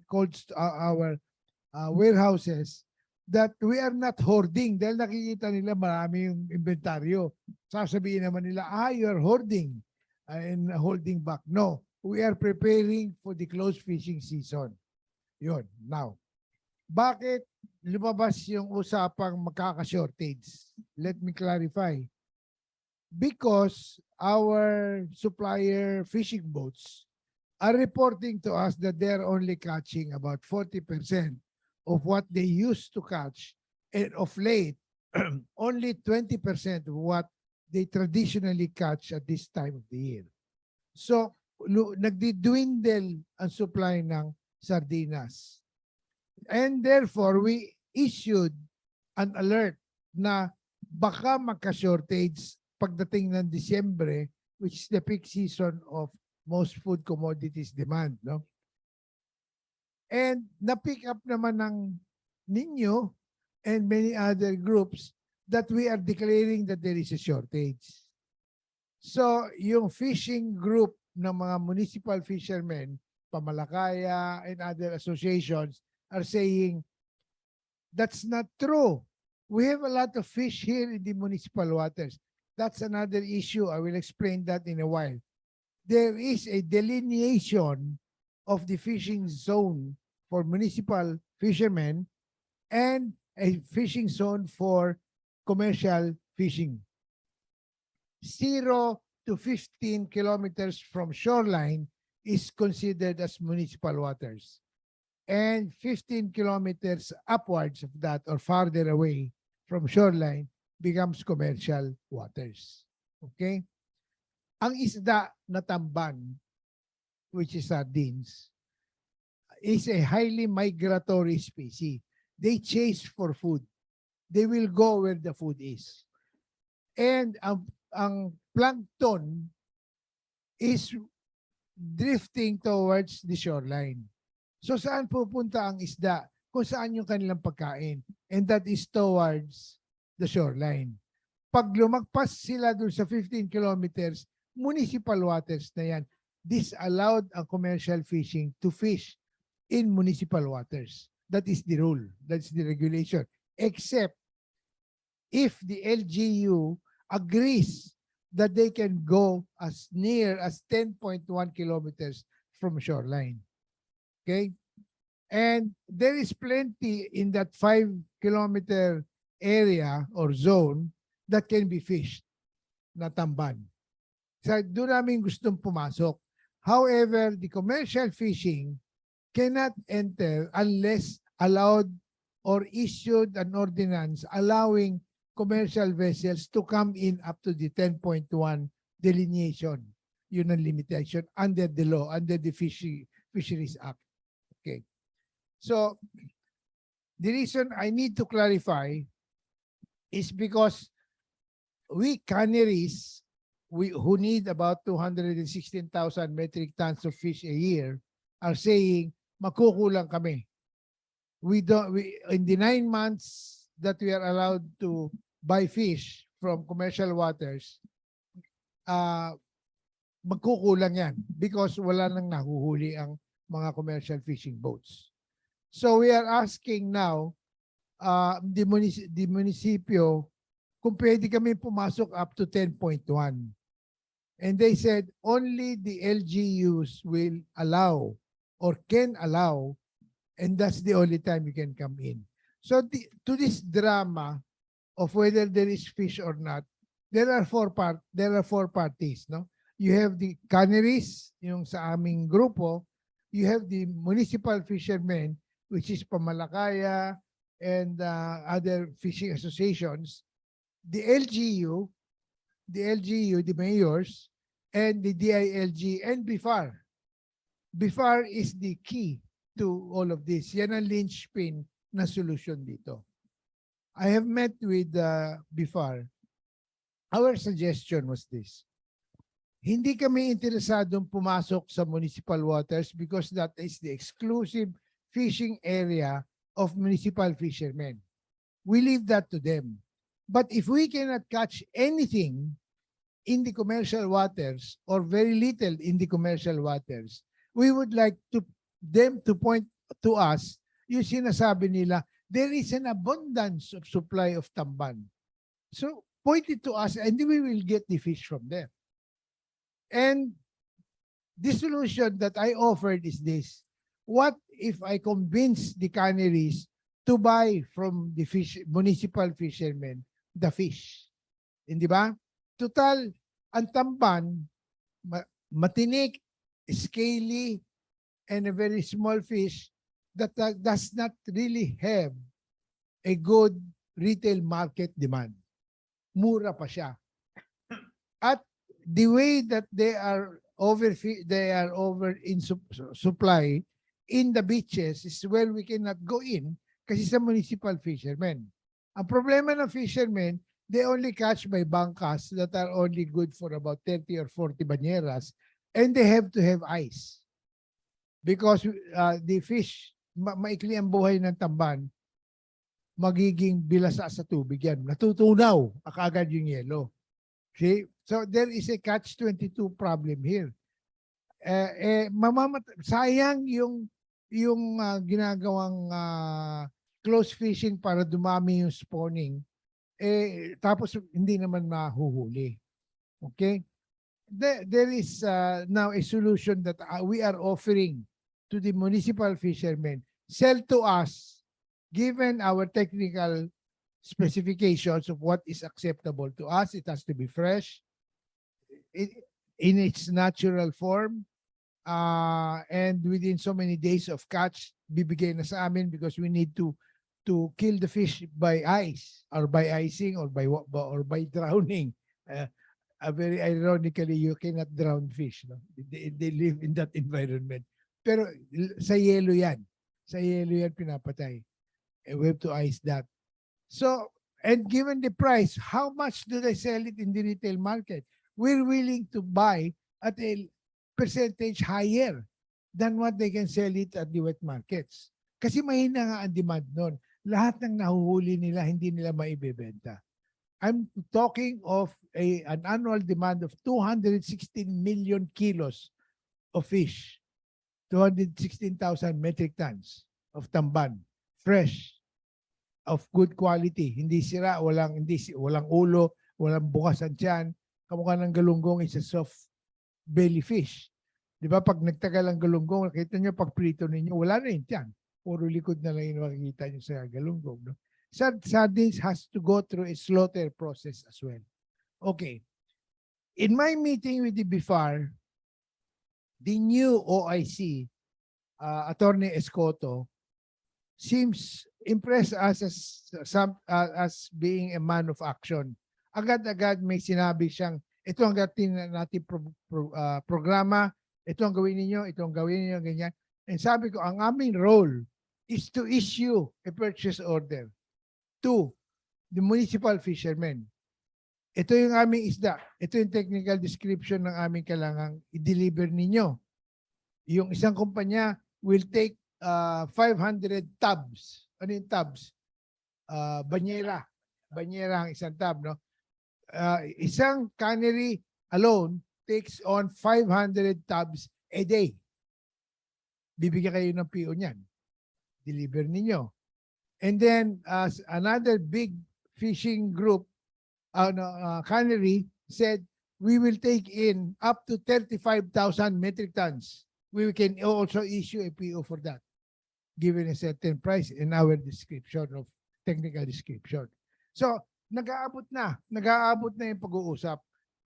warehouses that we are not hoarding dahil nakikita nila marami yung inventaryo. Sasabihin naman nila, you are hoarding and holding back. No, we are preparing for the closed fishing season. Yun. Now, bakit lumabas yung usapang magkaka-shortage? Let me clarify. Because our supplier fishing boats are reporting to us that they're only catching about 40% of what they used to catch, and of late, only 20% of what they traditionally catch at this time of the year. So, nagdi-dwindle ang supply ng sardinas. And therefore, we issued an alert na baka magka-shortage pagdating ng Disyembre, which is the peak season of most food commodities demand, no? And na-pick up naman ng ninyo and many other groups that we are declaring that there is a shortage. So, yung fishing group ng mga municipal fishermen, Pamalakaya and other associations are saying, that's not true. We have a lot of fish here in the municipal waters. That's another issue. I will explain that in a while. There is a delineation of the fishing zone for municipal fishermen and a fishing zone for commercial fishing. 0 to 15 kilometers from shoreline is considered as municipal waters. And 15 kilometers upwards of that or farther away from shoreline becomes commercial waters. Okay? Ang isda na tamban, which is sardines, is a highly migratory species. They chase for food. They will go where the food is. And ang plankton is drifting towards the shoreline. So saan pupunta ang isda? Kung saan yung kanilang pagkain. And that is towards the shoreline. Pag lumagpas sila dun sa 15 kilometers, municipal waters na yan. This allowed a commercial fishing to fish in municipal waters. That is the rule. That's the regulation. Except if the LGU agrees that they can go as near as 10.1 kilometers from shoreline. Okay? And there is plenty in that 5-kilometer area or zone that can be fished na tamban. So, doon namin gustong pumasok. However, the commercial fishing cannot enter unless allowed or issued an ordinance allowing commercial vessels to come in up to the 10.1 delineation. Yun ang limitation under the law, under the Fisheries Act. Okay. So, the reason I need to clarify is because we canneries, who need about 216,000 metric tons of fish a year, are saying, makukulang kami. In the 9 months that we are allowed to buy fish from commercial waters, magkukulang yan because wala nang nahuhuli ang mga commercial fishing boats. So we are asking now the munisipyo kung pwede kami pumasok up to 10.1. And they said only the LGUs will allow or can allow, and that's the only time you can come in. So to this drama of whether there is fish or not, there are four parties, no? You have the canneries, yung sa aming grupo. You have the municipal fishermen, which is Pamalakaya and other fishing associations. The LGU, the mayors, and the DILG and BIFAR. BIFAR is the key to all of this. Yan ang linchpin na solution dito. I have met with BIFAR. Our suggestion was this. Hindi kami interesadong pumasok sa municipal waters because that is the exclusive fishing area of municipal fishermen. We leave that to them. But if we cannot catch anything in the commercial waters or very little in the commercial waters, we would like them to point to us yung sinasabi nila, there is an abundance of supply of tamban. So point it to us and we will get the fish from there. And the solution that I offered is this. What if I convince the canneries to buy from the municipal fishermen the fish? Hindi ba? Total, ang tamban, matinik, scaly, and a very small fish that does not really have a good retail market demand. Mura pa siya. At the way that they are over in supply in the beaches is where we cannot go in kasi sa municipal fishermen. Ang problema ng fishermen, they only catch by bangkas that are only good for about 30 or 40 banyeras and they have to have ice. Because the fish, maikli ang buhay ng tamban, magiging bilasa sa tubig yan. Natutunaw agad yung yelo. See? So there is a catch-22 problem here. Sayang yung ginagawang close fishing para dumami yung spawning. Tapos hindi naman mahuhuli. Okay? There is now a solution that we are offering to the municipal fishermen. Sell to us, given our technical specifications of what is acceptable to us. It has to be fresh, in its natural form, and within so many days of catch, bibigay na sa amin because we need to kill the fish by ice or by icing or by drowning. Very ironically, you cannot drown fish. No? They live in that environment. Pero sa yelo yan. Sa yelo yan pinapatay. We have to ice that. So, and given the price, how much do they sell it in the retail market? We're willing to buy at a percentage higher than what they can sell it at the wet markets. Kasi mahina nga ang demand nun. Lahat ng nahuhuli nila, hindi nila maibebenta. I'm talking of an annual demand of 216 million kilos of fish. 216,000 metric tons of tamban. Fresh. Of good quality. Hindi sira, walang ulo, walang bukas ang tiyan. Kamukha ng galunggong is a soft belly fish. Di ba? Pag nagtagal ang galunggong, nakita nyo pag prito ninyo, wala na yung tiyan. Puro likod na lang yung makikita nyo sa galunggong. No? Sardines has to go through a slaughter process as well. Okay. In my meeting with the BIFAR, the new OIC, Attorney Escoto, seems impressed us as being a man of action. Agad-agad may sinabi siyang, ito ang natin programa, ito ang gawin ninyo, ganyan. And sabi ko, ang aming role is to issue a purchase order to the municipal fishermen. Ito yung aming isda. Ito yung technical description ng aming kailangang i-deliver ninyo. Yung isang kumpanya will take 500 tubs. Ano yung tubs? Banyera. Banyera ang isang tub, no? Isang cannery alone takes on 500 tubs a day. Bibigyan kayo ng PO niyan. Deliver ninyo. And then another big fishing group, cannery, said, we will take in up to 35,000 metric tons. We can also issue a PO for that, given a certain price in our description of technical description. So nag-aabot na yung pag-uusap.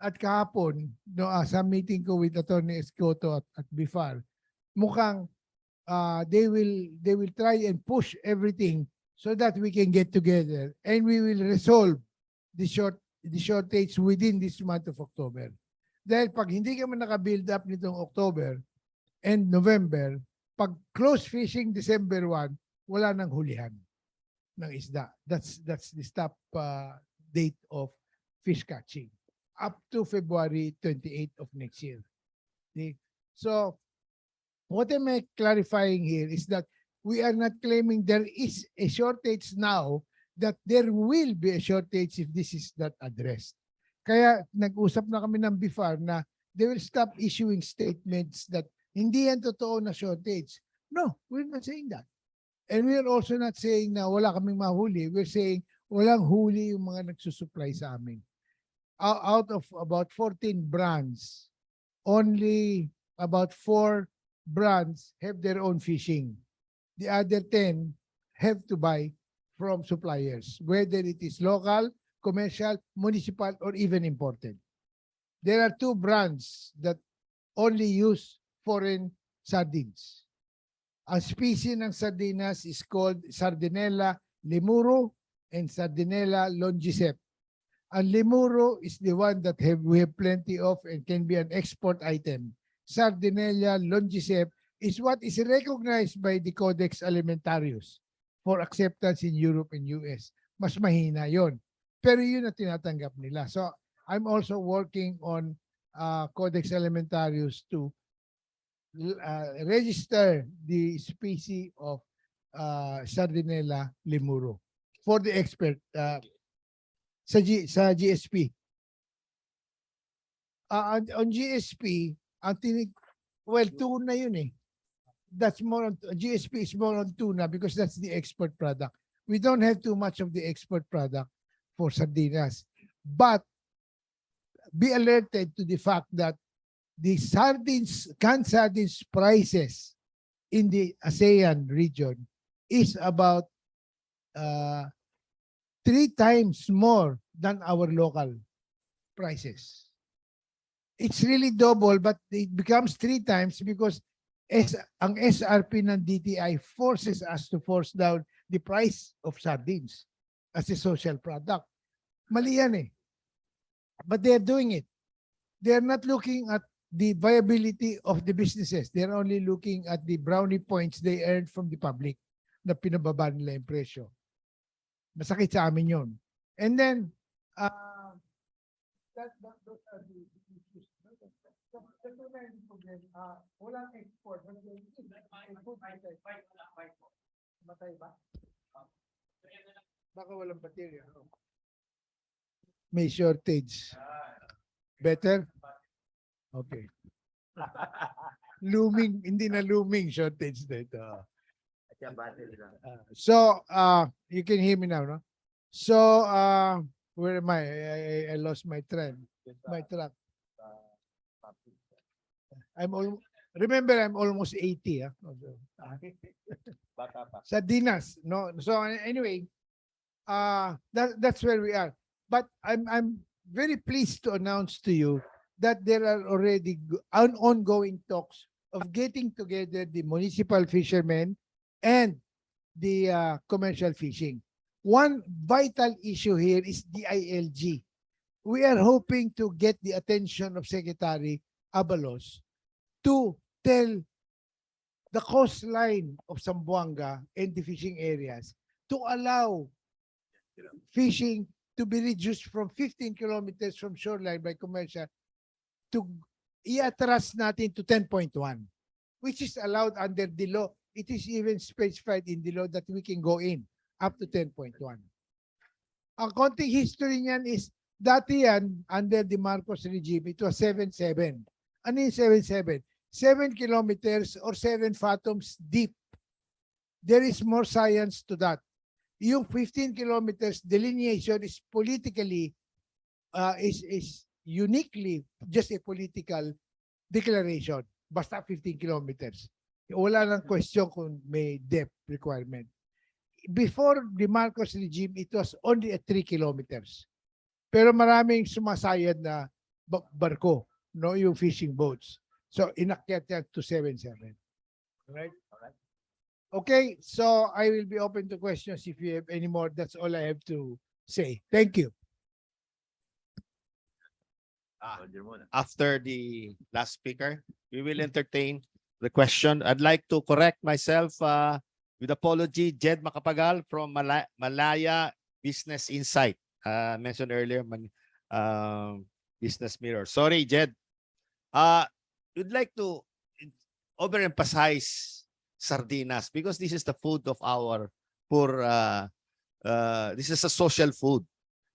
At kahapon, no, sa meeting ko with Attorney Escoto at BIFAR, mukhang they will try and push everything so that we can get together and we will resolve the shortage within this month of October. Dahil pag hindi ka man naka-build up nitong October and November, pag close fishing December 1, wala nang hulihan ng isda. That's the stop date of fish catching up to February 28 of next year. Okay? So, what am I clarifying here is that we are not claiming there is a shortage now, that there will be a shortage if this is not addressed. Kaya nag-usap na kami ng BIFAR na they will stop issuing statements that hindi yan totoo na shortage. No, we're not saying that. And we're also not saying na wala kaming mahuli. We're saying walang huli yung mga nagsusupply sa amin. Out of about 14 brands, only about 4 brands have their own fishing. The other 10 have to buy from suppliers, whether it is local, commercial, municipal, or even imported. There are 2 brands that only use foreign sardines. Ang species ng sardinas is called Sardinella lemuro and Sardinella longiceps. Ang lemuro is the one that we have plenty of and can be an export item. Sardinella longiceps is what is recognized by the Codex Alimentarius for acceptance in Europe and US. Mas mahina yon. Pero yun ang tinatanggap nila. So I'm also working on Codex Alimentarius to register the species of Sardinella lemuro for the expert sa GSP. On GSP, tuna yun eh. That's more on, GSP is more on tuna because that's the export product. We don't have too much of the export product for sardinas. But be alerted to the fact that the canned sardines prices in the ASEAN region is about 3 times more than our local prices. It's really double, but it becomes 3 times because ang SRP ng DTI forces us to force down the price of sardines as a social product. Mali yan eh. But they're doing it. They're not looking at the viability of the businesses. They're only looking at the brownie points they earned from the public na pinababa nila yung presyo. Masakit sa amin yun. And then, those are the issues. Walang export. Matay ba? Baka walang baterya. May shortage. Better? Okay. Looming, hindi na looming shortage na ito. So, you can hear me now, no? So, where am I? I lost my trend, my track. Remember, I'm almost 80. Sardinas, no? So anyway, that's where we are. But I'm very pleased to announce to you that there are already ongoing talks of getting together the municipal fishermen and the commercial fishing. One vital issue here is the ILG. We are hoping to get the attention of Secretary Abalos to tell the coastline of Zamboanga and the fishing areas to allow fishing to be reduced from 15 kilometers from shoreline by commercial to i-atras natin to 10.1, which is allowed under the law. It is even specified in the law that we can go in up to 10.1. Ang konting history niyan is dati yan under the Marcos regime, it was 7.7. Ano yung 7.7? 7 kilometers or 7 fathoms deep. There is more science to that. Yung 15 kilometers delineation is politically, is uniquely just a political declaration. Basta 15 kilometers. Wala nang question kung may depth requirement. before the Marcos regime, it was only at 3 kilometers. Pero maraming sumasayad na barko, no, yung fishing boats. So inakyat yan to 7-7. Right? Okay, so I will be open to questions if you have any more. That's all I have to say. Thank you. After the last speaker, we will entertain the question. I'd like to correct myself with apology. Jed Macapagal from Malaya Business Insight. Mentioned earlier, Business Mirror. Sorry, Jed. We'd like to overemphasize sardinas because this is the food of our poor. This is a social food.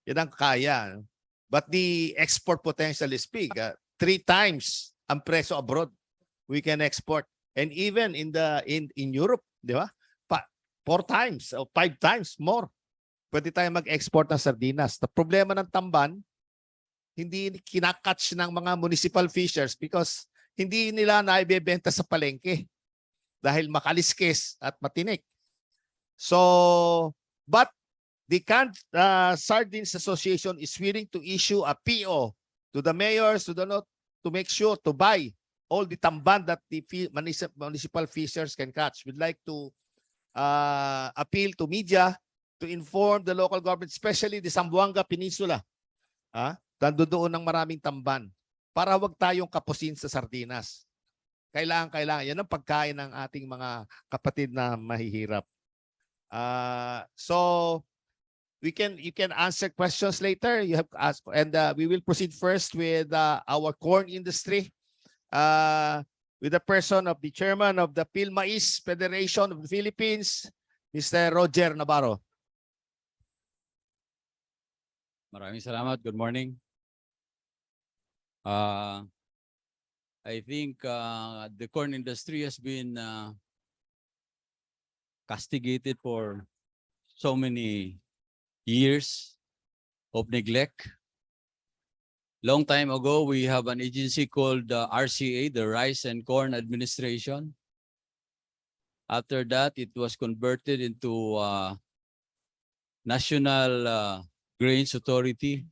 Yan ang kaya. But the export potential is big. 3 times ang preso abroad we can export. And even in Europe, di ba? 4 times o 5 times more. Pwede tayo mag-export ng sardinas. The problema ng tamban, hindi kinakatch ng mga municipal fishers because hindi nila naibebenta sa palengke dahil makaliskis at matinik. So, but the Canned Sardines Association is willing to issue a PO to the mayors to make sure to buy all the tamban that the municipal fishers can catch. We'd like to appeal to media to inform the local government, especially the Zamboanga Peninsula. Doon ng maraming tamban para wag tayong kapusin sa sardinas. Kailangan. Yan ang pagkain ng ating mga kapatid na mahihirap. So you can answer questions later. You have asked, and we will proceed first with our corn industry. With the person of the chairman of the Pilmais Federation of the Philippines, Mr. Roger Navarro. Maraming salamat. Good morning. I think the corn industry has been castigated for so many years of neglect. Long time ago, we have an agency called RCA, the Rice and Corn Administration. After that, it was converted into National Grains Authority.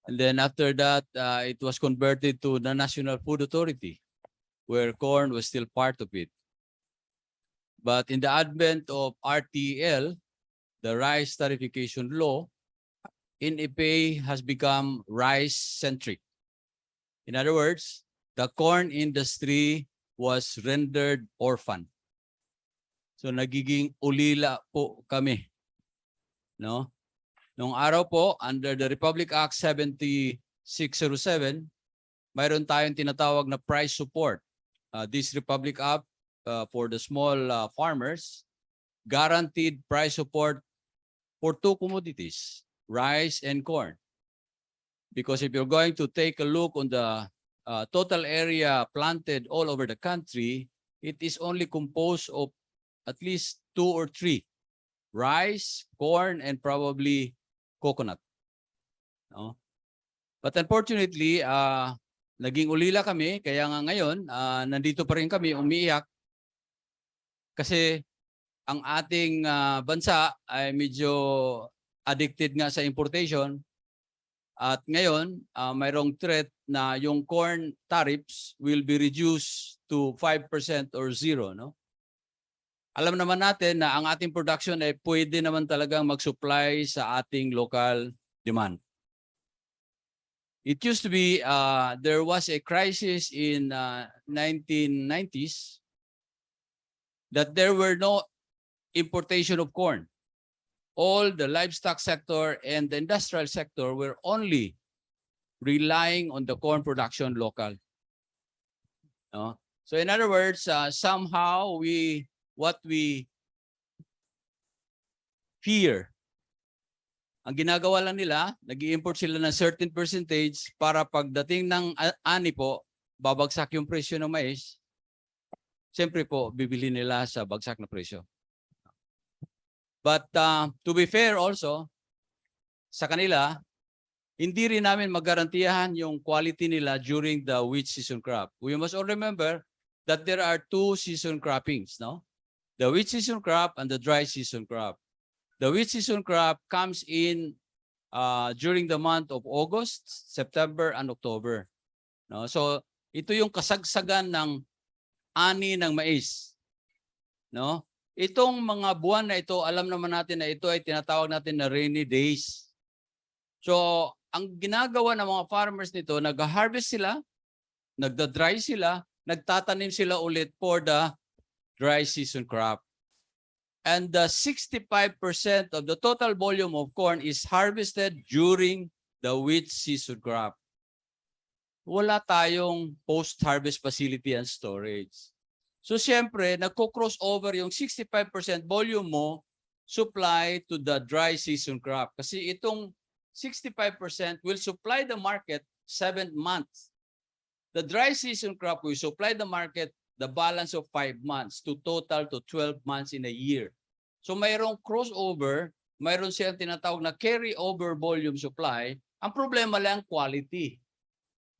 And then after that, it was converted to the National Food Authority, where corn was still part of it. But in the advent of RTL, the Rice Tariffication Law, NFA has become rice-centric. In other words, the corn industry was rendered orphan. So nagiging ulila po kami. No? Noong araw po, under the Republic Act 7607, mayroon tayong tinatawag na price support. This Republic Act for the small farmers guaranteed price support for 2 commodities, rice and corn. Because if you're going to take a look on the total area planted all over the country, it is only composed of at least 2 or 3. Rice, corn, and probably coconut. No? But unfortunately, naging ulila kami, kaya nga ngayon, nandito pa rin kami umiiyak kasi ang ating bansa ay medyo addicted nga sa importation at ngayon, mayroong threat na yung corn tariffs will be reduced to 5% or 0, no? Alam naman natin na ang ating production ay pwede naman talagang mag-supply sa ating local demand. It used to be, there was a crisis in 1990s that there were no importation of corn. All the livestock sector and the industrial sector were only relying on the corn production local. No? So in other words, somehow what we fear, ang ginagawa lang nila, nag-i-import sila ng certain percentage para pagdating ng ani po, babagsak yung presyo ng mais, siyempre po, bibili nila sa bagsak na presyo. But to be fair also, sa kanila, hindi rin namin magarantiyahan yung quality nila during the wheat season crop. We must all remember that there are 2 season croppings, no? the wheat season crop and the dry season crop. The wheat season crop comes in during the month of August, September, and October. No? So ito yung kasagsagan ng ani ng mais. No? Itong mga buwan na ito, alam naman natin na ito ay tinatawag natin na rainy days. So ang ginagawa ng mga farmers nito, nag-harvest sila, nagda-dry sila, nagtatanim sila ulit for the dry season crop. And 65% of the total volume of corn is harvested during the wheat season crop. Wala tayong post-harvest facility and storage. So siyempre, nagko-cross over yung 65% volume mo supply to the dry season crop. Kasi itong 65% will supply the market 7 months. The dry season crop will supply the market the balance of 5 months to total to 12 months in a year. So mayroong crossover, mayroon siyang tinatawag na carry-over volume supply. Ang problema lang quality.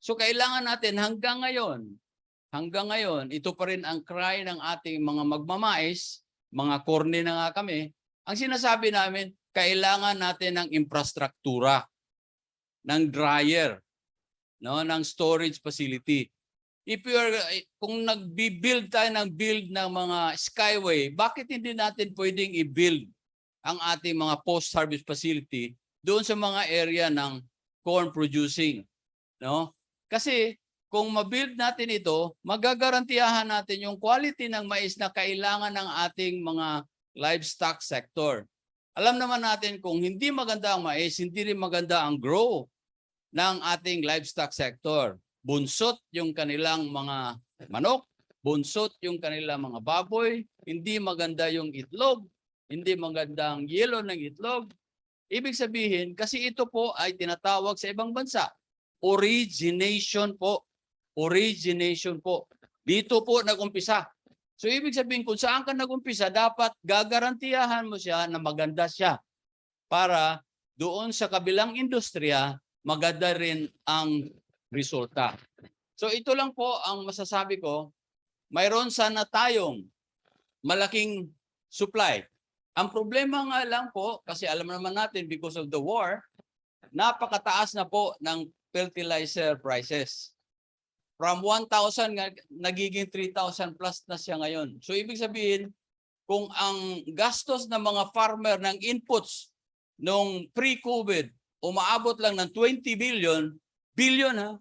So kailangan natin hanggang ngayon, ito pa rin ang cry ng ating mga magmamais, mga korne na nga kami. Ang sinasabi namin, kailangan natin ng infrastruktura, ng dryer, no, ng storage facility. Kung nagbi-build tayo ng mga skyway, bakit hindi natin pwedeng i-build ang ating mga post-harvest facility doon sa mga area ng corn producing, no? Kasi kung ma-build natin ito, magagarantiyahan natin yung quality ng mais na kailangan ng ating mga livestock sector. Alam naman natin kung hindi maganda ang mais, hindi rin maganda ang grow ng ating livestock sector. Bunsot yung kanilang mga manok, bunsot yung kanilang mga baboy, hindi maganda yung itlog, hindi maganda ang yelo ng itlog. Ibig sabihin, kasi ito po ay tinatawag sa ibang bansa, origination po. Origination po. Dito po nag-umpisa. So ibig sabihin, kung saan ka nag-umpisa, dapat gagarantiyahan mo siya na maganda siya para doon sa kabilang industriya, maganda rin ang resulta. So ito lang po ang masasabi ko. Mayroon sana tayong malaking supply. Ang problema nga lang po, kasi alam naman natin because of the war, napakataas na po ng fertilizer prices. From 1,000 nagiging 3,000 plus na siya ngayon. So ibig sabihin, kung ang gastos ng mga farmer ng inputs nung pre-COVID umaabot lang ng 20 billion ha.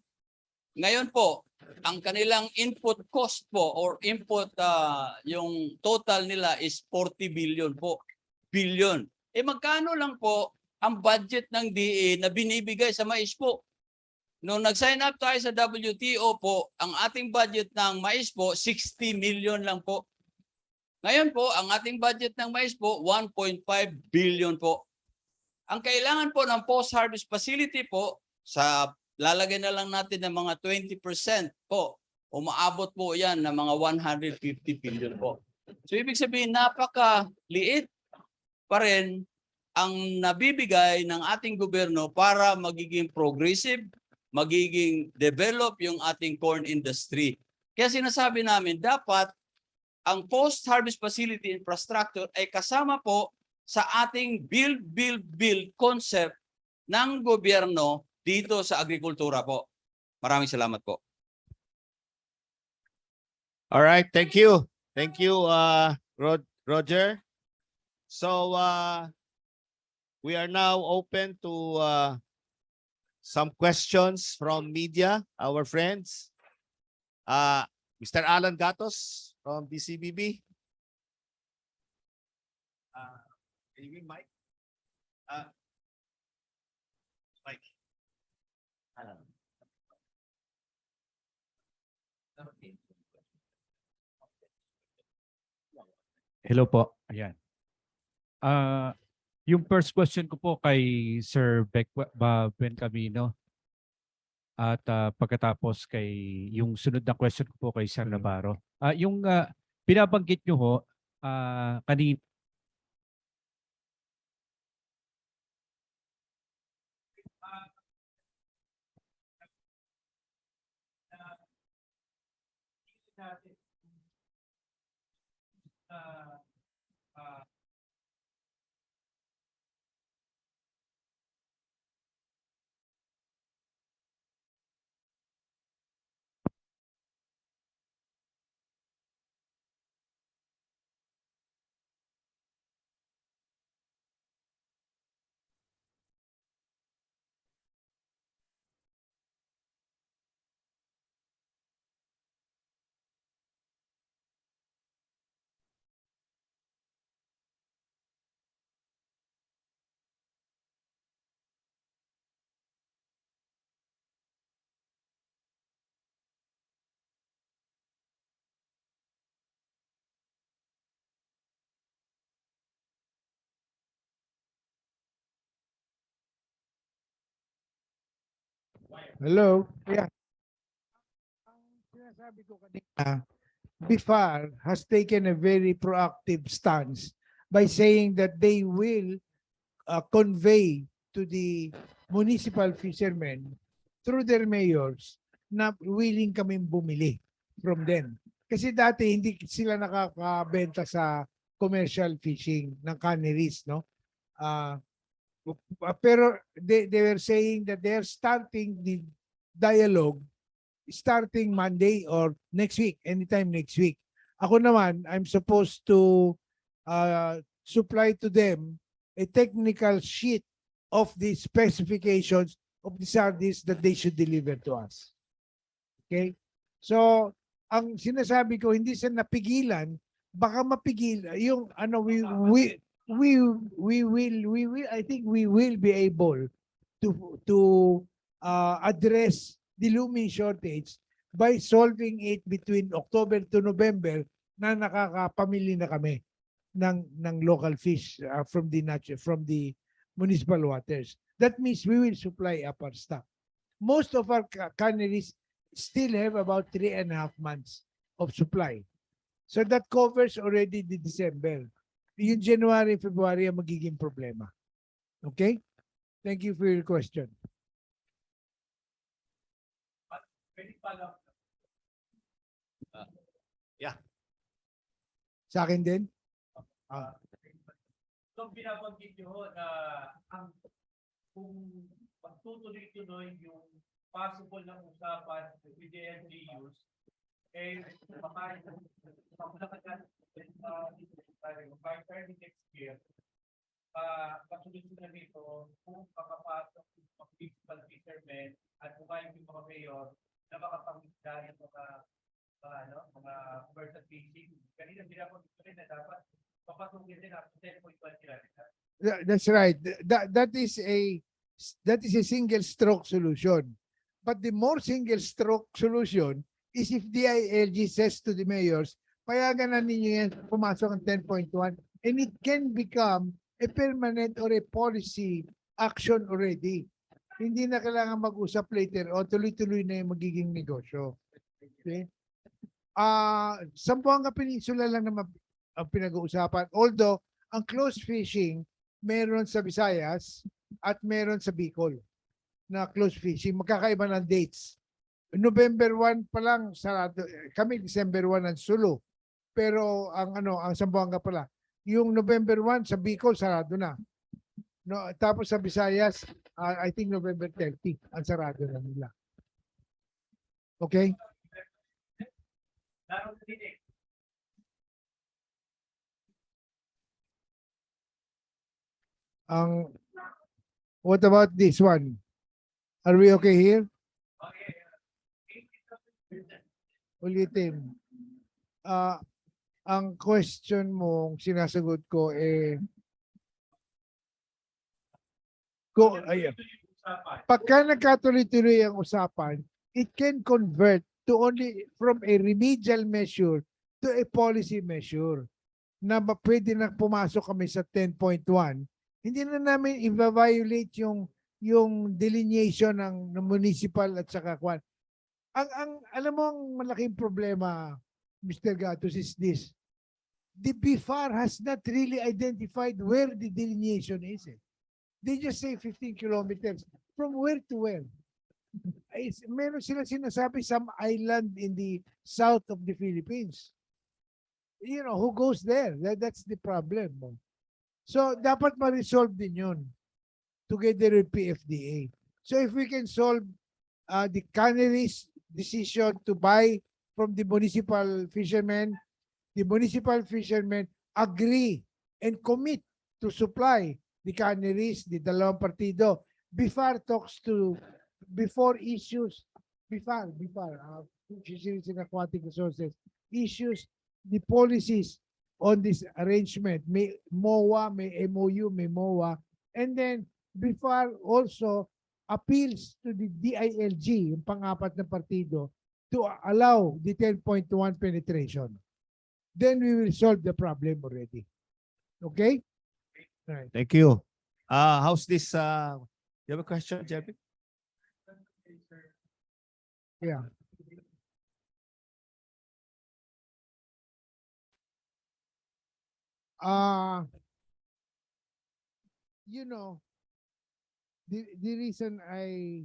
Ngayon po, ang kanilang input cost po or input yung total nila is 40 billion po. Billion. Magkano lang po ang budget ng DA na binibigay sa mais po? Nung nag-sign up tayo sa WTO po, ang ating budget ng mais po, 60 million lang po. Ngayon po, ang ating budget ng mais po, 1.5 billion po. Ang kailangan po ng post-harvest facility po, lalagay na lang natin ng mga 20% po. Umaabot po yan ng mga 150 billion po. So ibig sabihin, napakaliit pa rin ang nabibigay ng ating gobyerno para magiging progressive, magiging develop yung ating corn industry. Kaya sinasabi namin, dapat ang post-harvest facility infrastructure ay kasama po sa ating build concept ng gobyerno dito sa agrikultura po. Maraming salamat po. All right, thank you. Thank you, Roger. So we are now open to some questions from media, our friends. Mr. Alan Gatos from DCBB. Can you bring mic? Mic. Alan. Hello po. Ayan. Yung first question ko po kay Sir Ben Camino at pagkatapos kay yung sunod na question ko po kay Sir Navarro. Yung binabanggit nyo ho kanina Hello? Yeah. Ang sinasabi ko kanina, BIFAR has taken a very proactive stance by saying that they will convey to the municipal fishermen through their mayors na willing kaming bumili from them. Kasi dati hindi sila nakakabenta sa commercial fishing ng canneries, no? Pero they were saying that they are starting the dialogue starting Monday or next week, anytime next week. Ako naman, I'm supposed to supply to them a technical sheet of the specifications of the sardines that they should deliver to us. Okay? So, ang sinasabi ko, hindi sa napigilan, baka mapigil, yung ano, we will, I think we will be able to address the looming shortage by solving it between October to November na nakakapamili na kami ng local fish from the municipal waters. That means we will supply up our stock. Most of our canneries still have about 3.5 months of supply. So that covers already the December. Yung January, February ang magiging problema. Okay? Thank you for your question. Yeah. Sa akin din? So binabanggit nyo na kung pagtutuloy-tuloy yung possible na usapan with the LGUs, eh, baka by early next year, kasunod-sunod nito kung makapasok yung mga municipal fishermen at kumain yung mga mayor na makapanggisda yung mga commercial fishing. Kanina binabanggit ko rin na dapat papasukin din ako 10.1 kilometers. That's right. That is a single stroke solution. But the more single stroke solution is if DILG says to the mayors, payagan na ninyo yan, pumasok ang 10.1 and it can become a permanent or a policy action already. Hindi na kailangan mag-usap later o tuloy-tuloy na yung magiging negosyo. Okay? Zamboanga Peninsula lang naman ang pinag-uusapan. Although, ang close fishing, meron sa Visayas at meron sa Bicol na close fishing. Magkakaiba ng dates. November 1 pa lang sarado. Kami December 1 ang Sulu. Pero ang Zamboanga pala. Yung November 1 sa Bicol sarado na. No, tapos sa Visayas, I think November 30 ang sarado na nila. Okay? What about this one? Are we okay here? Ulitin. Ang question mo, sinasagot ko pagka nagkatuloy-tuloy ang usapan, it can convert to only from a remedial measure to a policy measure na pwede na pumasok kami sa 10.1. Hindi na namin i-violate yung delineation ng municipal at saka kwan. Alam mo ang malaking problema, Mr. Gatos, is this. The BIFAR has not really identified where the delineation is. They just say 15 kilometers. From where to where? Meron sila sinasabi some island in the south of the Philippines. You know, who goes there? That's the problem. So, dapat ma-resolve din yun together with PFDA. So, if we can solve the canneries decision to buy from the municipal fishermen agree and commit to supply the canneries, the dalawang partido. BIFAR talks to, before issues, Fisheries and Aquatic Resources, issues the policies on this arrangement. May MOA, may MOU, may MOA. And then, BIFAR also appeals to the DILG, yung pang-apat na partido, to allow the 10.1 penetration. Then we will solve the problem already. Okay? Right. Thank you. How's this? You have a question, Jeffrey? Yeah. Uh, you know, the reason I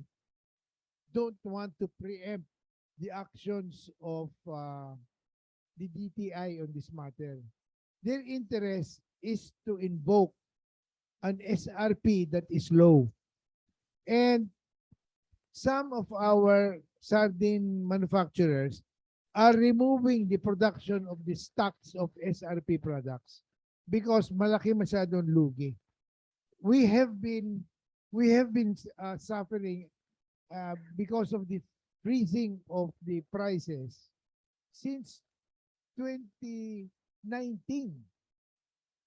don't want to preempt the actions of the DTI on this matter. Their interest is to invoke an SRP that is low. And some of our sardine manufacturers are removing the production of the stocks of SRP products because malaki masyadong lugi. We have been suffering because of the freezing of the prices since 2019.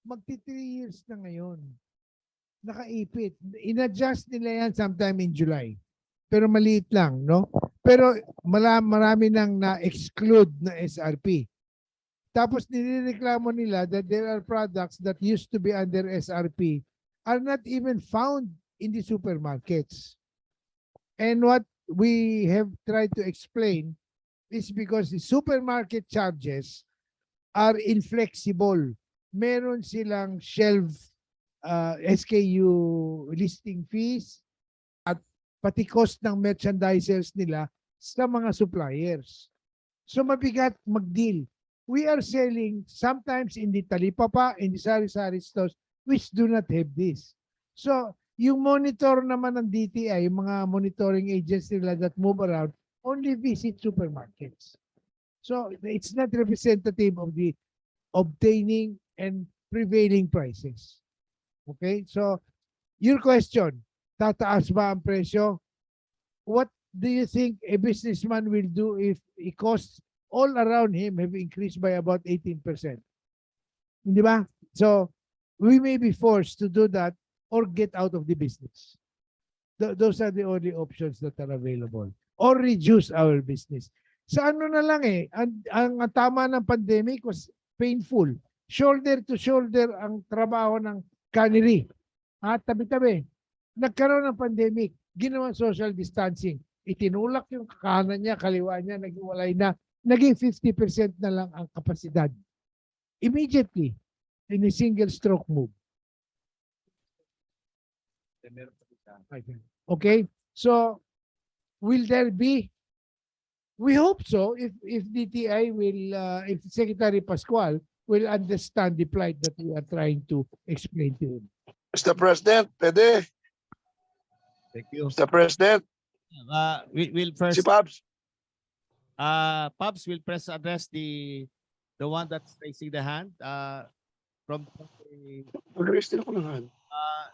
Magti 3 years na ngayon. Nakaipit. In-adjust nila yan sometime in July. Pero maliit lang, no? Pero marami nang na-exclude na SRP. Tapos nireklamo nila that there are products that used to be under SRP are not even found in the supermarkets. And what we have tried to explain is because the supermarket charges are inflexible. Meron silang shelf SKU listing fees at pati cost ng merchandisers nila sa mga suppliers. So mabigat mag-deal. We are selling sometimes in the talipapa, in the sari-sari stores, which do not have this. So yung monitor naman ng DTI, yung mga monitoring agents nila that move around, only visit supermarkets. So it's not representative of the obtaining and prevailing prices. Okay? So your question, tataas ba ang presyo? What do you think a businessman will do if the costs all around him have increased by about 18%? Di ba? So we may be forced to do that or get out of the business. Those are the only options that are available. Or reduce our business. Sa ano na lang ang tama ng pandemic was painful. Shoulder to shoulder ang trabaho ng cannery. Tabi-tabi. Nagkaroon ng pandemic, ginawa social distancing. Itinulak yung kanan niya, kaliwa niya, naghiwalay na. Naging 50% na lang ang kapasidad. Immediately, in a single stroke move. Okay? So, will there be? We hope so if DTI will, if Secretary Pascual will understand the plight that we are trying to explain to him. Mr. President, pwede. Thank you. Mr. President, We'll first, si Pabs. Pops will press address the one that's raising the hand. From the, Mag-raise din ako ng hand. uh,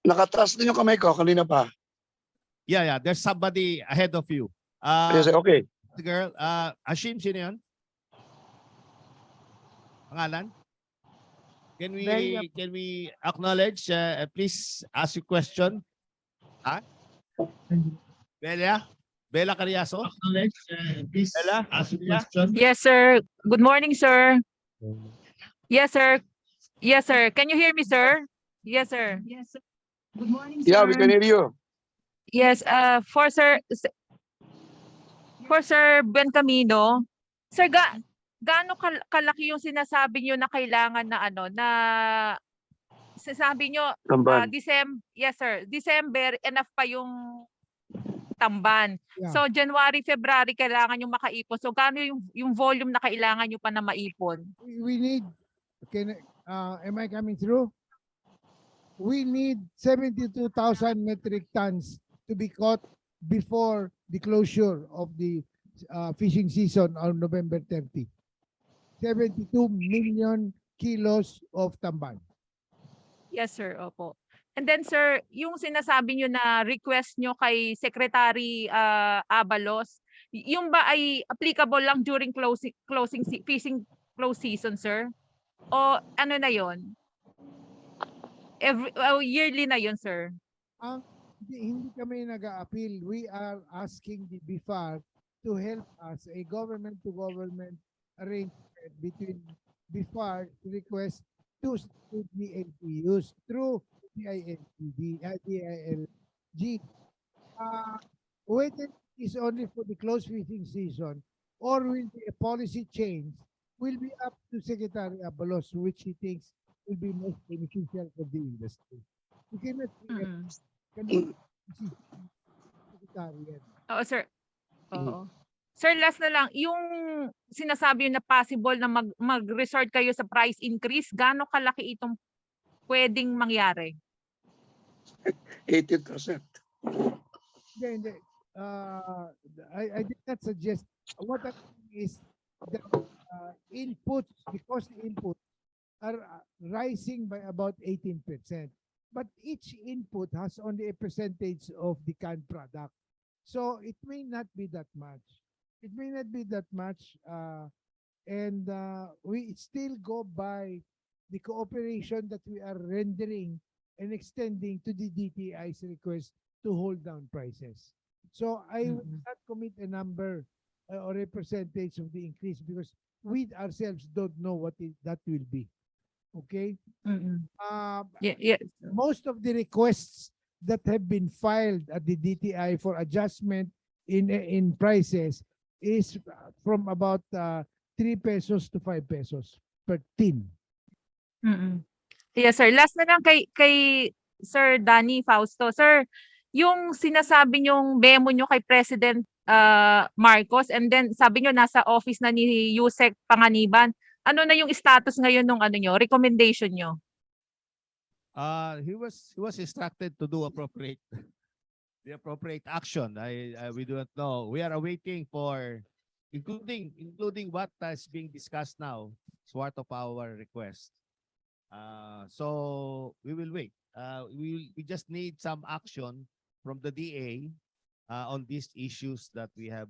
Nakataas din yung kamay ko kanina pa. yeah, there's somebody ahead of you. Yes, okay. The girl, Hashim, sino yun? Pangalan? Can we acknowledge, please ask your question? Bella Cariaso? Acknowledge, please Bella, ask your Bella? question. Yes, sir. Good morning, sir. Yes, sir. Yes, sir. Can you hear me, sir? Yes, sir. Yes, sir. Good morning, sir. Yeah, we can hear you. Yes, for Sir Ben Camino. Sir, gaano kalaki yung sinasabi niyo na kailangan na na sinasabi niyo Tamban. yes, sir. December enough pa yung tamban. Yeah. So January, February kailangan yung makaipon. So gaano yung volume na kailangan niyo pa na maipon? We need, am I coming through? We need 72,000 metric tons to be caught before the closure of the fishing season on November 30. 72 million kilos of tamban. Yes, sir. Opo. And then, sir, yung sinasabi nyo na request nyo kay Secretary Abalos, yung ba ay applicable lang during fishing close season, sir? O ano na yon? Yearly na yon, sir? Hindi kami nag-a-appeal. We are asking the BIFAR to help us, a government-to-government arrangement between BIFAR request to the LPUs through DILG. Wait and is only for the close fishing season or will be a policy change will be up to Secretary Abalos, which he thinks will be most beneficial for the industry. We cannot Mm-mm. cannot si Secretary yan. Oo, sir. Oo. Sir, last na lang, yung sinasabi yun na possible na mag-resort kayo sa price increase, gaano kalaki itong pwedeng mangyari? 18%. Hindi. I did not suggest. What I'm saying is that inputs, because inputs are rising by about 18%. But each input has only a percentage of the canned product. So it may not be that much. It may not be that much. And we still go by the cooperation that we are rendering and extending to the DTI's request to hold down prices. So I will not commit a number or a percentage of the increase because we ourselves don't know what that will be. Okay? Yeah. Most of the requests that have been filed at the DTI for adjustment in prices is from about 3 pesos to 5 pesos per tin. Yes, sir. Last na lang kay Sir Danny Fausto. Sir, yung sinasabi niyong memo niyo kay President Marcos and then sabi niyo nasa office na ni Yusek Panganiban. Ano na yung status ngayon ng ano niyo, recommendation niyo? He was instructed to do the appropriate action. We do not know. We are awaiting for including what is being discussed now as part of our request. So we will wait. We just need some action from the DA on these issues that we have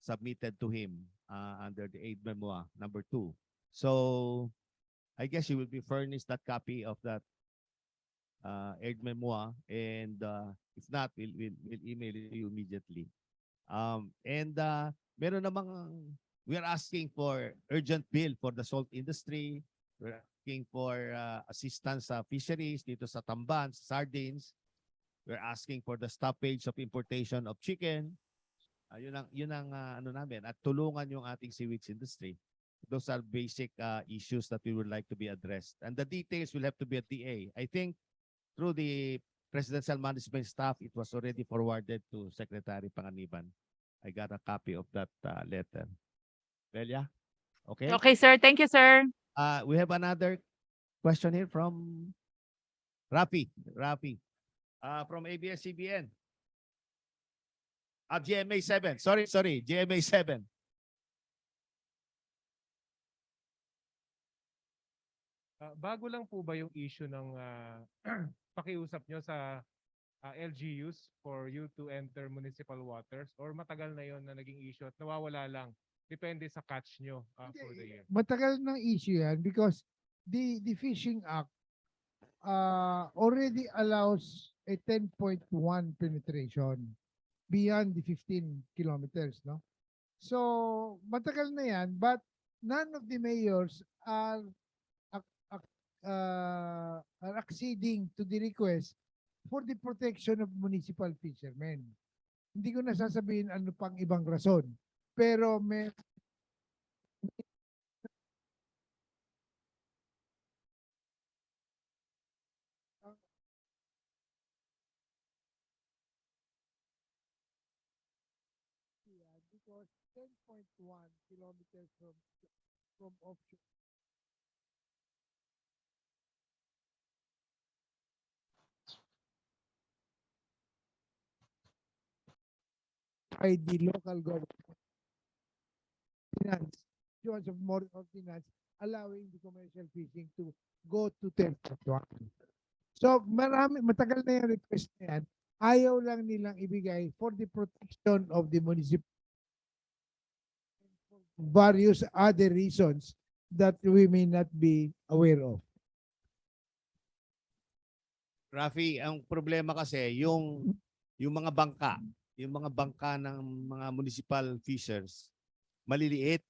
submitted to him under the aid memo number 2. So I guess you will be furnished that copy of that aid memo, and if not, we'll email you immediately. Meron namang, we are asking for urgent bill for the salt industry. We're asking for assistance sa fisheries dito sa Tamban, sa sardines. We're asking for the stoppage of importation of chicken. Yun ang ano namin, at tulungan yung ating seaweed industry. Those are basic issues that we would like to be addressed. And the details will have to be at DA. I think through the presidential management staff, it was already forwarded to Secretary Panganiban. I got a copy of that letter. Belia? Okay? Okay, sir. Thank you, sir. We have another question here from Rafi. From ABS-CBN. GMA 7. Sorry, GMA 7. Bago lang po ba yung issue ng pakiusap nyo sa LGUs for you to enter municipal waters, or matagal na yon na naging issue at nawawala lang? Depende sa catch nyo for the year. Matagal ng issue yan because the Fishing Act already allows a 10.1 penetration beyond the 15 kilometers, no? So, matagal na yan, but none of the mayors are acceding to the request for the protection of municipal fishermen. Hindi ko nasasabihin ano pang ibang rason, pero may because 10.1 kilometers from offshore. By the local government finance, issuance of more ordinance allowing the commercial fishing to go to 10.1. So matagal na yung request na yan. Ayaw lang nilang ibigay for the protection of the municipal, various other reasons that we may not be aware of. Rafi, ang problema kasi yung mga bangka ng mga municipal fishers maliliit.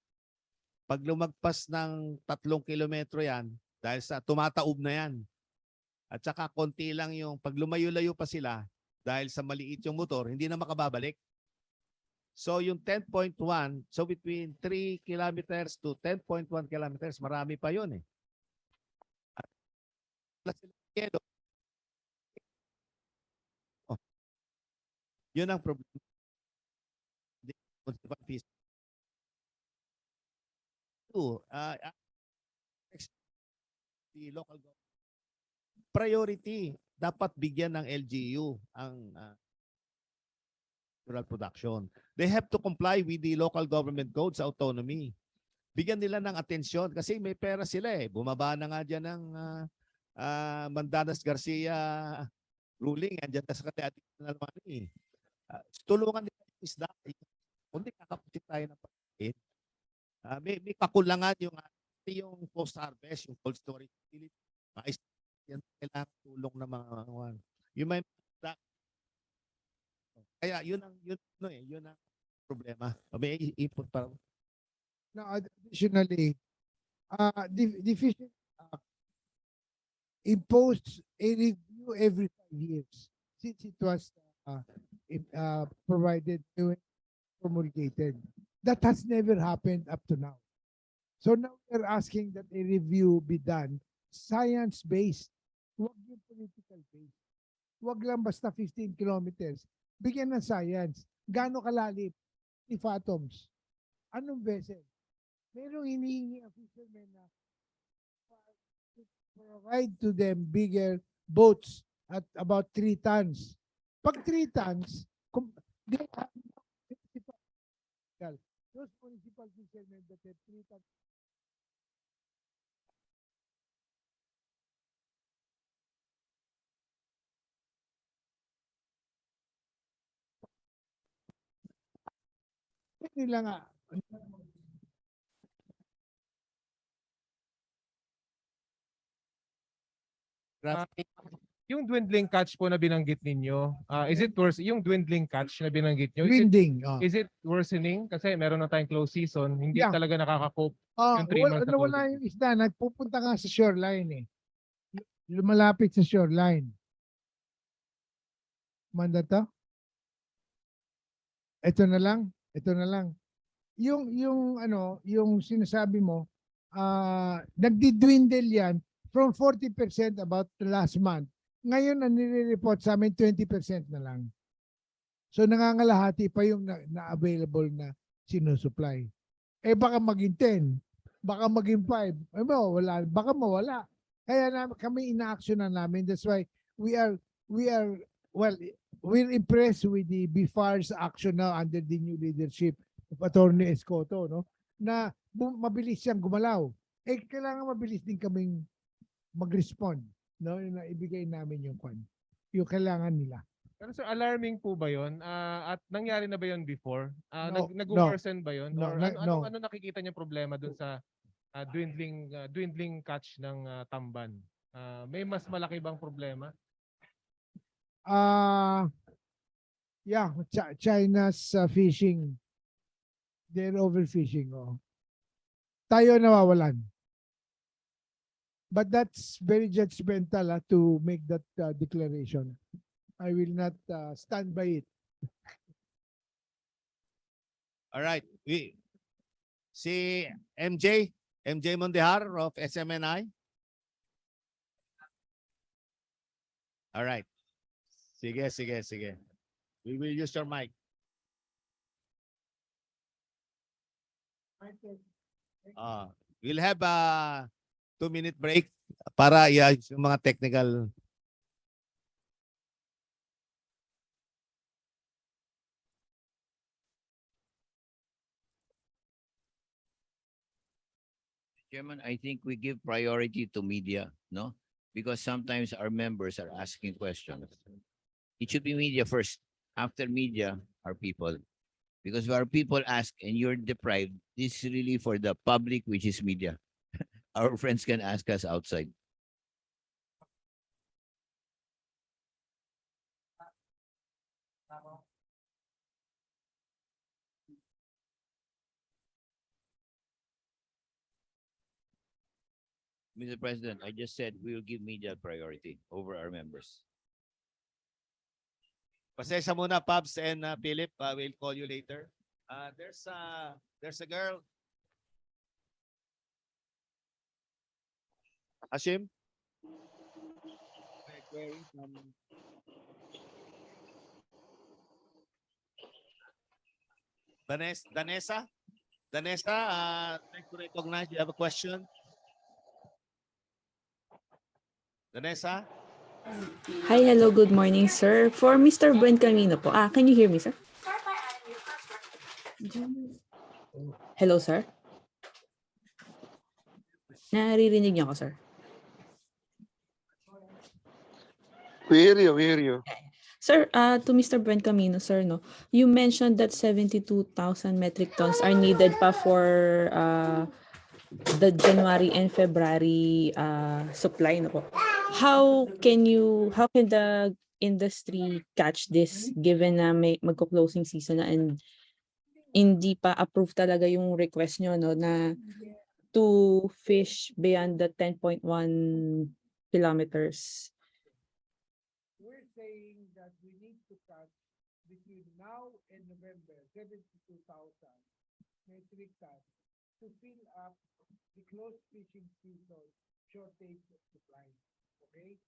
Pag lumagpas ng 3 kilometro yan, dahil sa tumataob na yan. At saka konti lang yung pag lumayo-layo pa sila dahil sa maliit yung motor, hindi na makababalik. So yung 10.1, so between 3 kilometers to 10.1 kilometers, marami pa yun eh. At plus sila yelo. Oh, yun ang problema. Hindi, municipal fees. Two, the local government. Priority, dapat bigyan ng LGU ang rural production. They have to comply with the local government code sa autonomy. Bigyan nila ng atensyon kasi may pera sila eh. Bumaba na nga dyan ng Mandanas Garcia ruling. Andyan na sa additional money. Tulungan nila yung isda. Kundi kakapusin tayo ng pagkain. May kakulangan yung post-harvest, yung cold storage facility. Yan kailangan tulong ng mga yung may kaya yun ang problema. May input pa. Now, additionally, deficient imposed a review every 5 years since it was provided to promulgated. That has never happened up to now. So now we're asking that a review be done science-based. Huwag yung political based. Huwag lang basta 15 kilometers. Bigyan ng science. Gaano kalalim? 50 fathoms. Anong vessel? Merong hinihingi ang fishermen na provide to them bigger boats at about 3 tons. Pag 3 tons, they have those municipal fishermen that have 3 tons. Nila nga. Yung dwindling catch po na binanggit ninyo, is it worse? Yung dwindling catch na binanggit nyo, Winding. is it worsening? Kasi meron na tayong close season, hindi Yeah. talaga nakaka-cope yung 3 months na nawala closing. yung isda. Nagpupunta nga sa shoreline eh. Lumalapit sa shoreline. Manda to? Ito na lang. Ito na lang. Yung sinasabi mo, nagdi-dwindle yan from 40% about last month. Ngayon, ang nire-report sa amin, 20% na lang. So, nangangalahati pa yung na-available na sinusupply. Eh, baka maging 10, baka maging 5. Eh, mawala, baka mawala. Kaya kami ina-action na namin. That's why we're impressed with the BFAR's action now under the new leadership of Attorney Escoto, no? Na mabilis siyang gumalaw. Eh, kailangan mabilis din kaming mag-respond, no? Na ibigay namin yung kailangan nila. Pero sir, alarming po ba yun? At nangyari na ba yun before? No, Nag-worsen ba yun? No, Or no. ano nakikita niyo problema dun sa dwindling catch ng tamban? May mas malaki bang problema? Yeah, China's fishing. They're overfishing. Oh. Tayo nawawalan. But that's very judgmental to make that declaration. I will not stand by it. All right. Si MJ Mondehar of SMNI. All right. Sige. We will use your mic. We'll have a 2-minute break para i-ayos yung mga technical. Chairman, I think we give priority to media, no? Because sometimes our members are asking questions. It should be media first. After media, our people. Because if our people ask and you're deprived, this is really for the public, which is media. Our friends can ask us outside. Mr. President, I just said we will give media priority over our members. Pasensya muna, Pabs and Philip. We'll call you later. There's a girl. Hashim? Wearing some... Danessa? Danessa, like to recognize, you have a question? Danessa? Hi, hello, good morning, sir. For Mr. Buen Camino po. Can you hear me, sir? Hello, sir. Naririnig niyo ako, sir. We hear you, we hear you. Sir, to Mr. Buen Camino, sir, no, you mentioned that 72,000 metric tons are needed pa for the January and February supply, no po. How can the industry catch this given na may magko-closing season na and hindi pa approved talaga yung request nyo, no, na to fish beyond the 10.1 kilometers? We're saying that we need to catch between now and November 72,000 metric tons to fill up the close fishing season shortage of supply. Okay?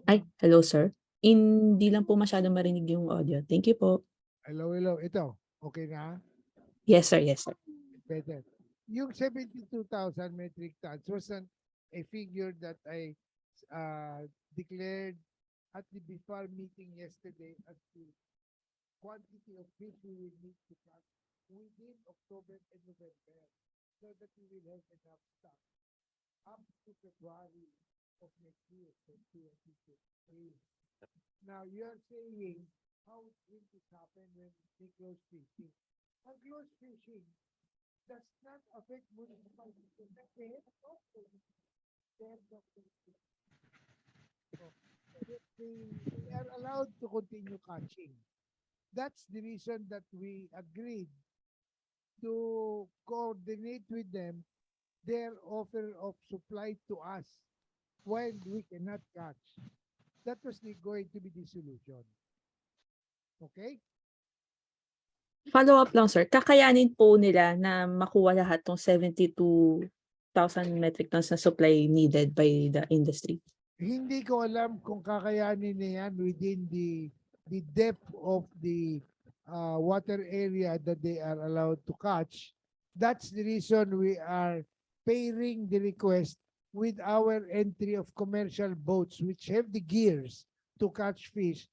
Ay, hello, sir. Hindi lang po masyado marinig yung audio. Thank you po. Hello, hello. Ito, okay na? Yes, sir. Yes, sir. Better. Yung 72,000 metric tons was a figure that I declared at the BIFAR meeting yesterday as the quantity of fish we will need to catch within October and November so that we will have enough stock up to February of next year, 2023. Now, you are saying how will this happen when we close fishing? Ang close fishing does not affect municipalities. They have no close. They have no close. They are allowed to continue catching. That's the reason that we agreed to coordinate with them their offer of supply to us when we cannot catch. That was going to be the solution. Okay? Follow up lang, sir. Kakayanin po nila na makuha lahat ng 72,000 metric tons na supply needed by the industry? Hindi ko alam kung kakayanin na yan within the depth of the water area that they are allowed to catch. That's the reason we are pairing the request with our entry of commercial boats which have the gears to catch fish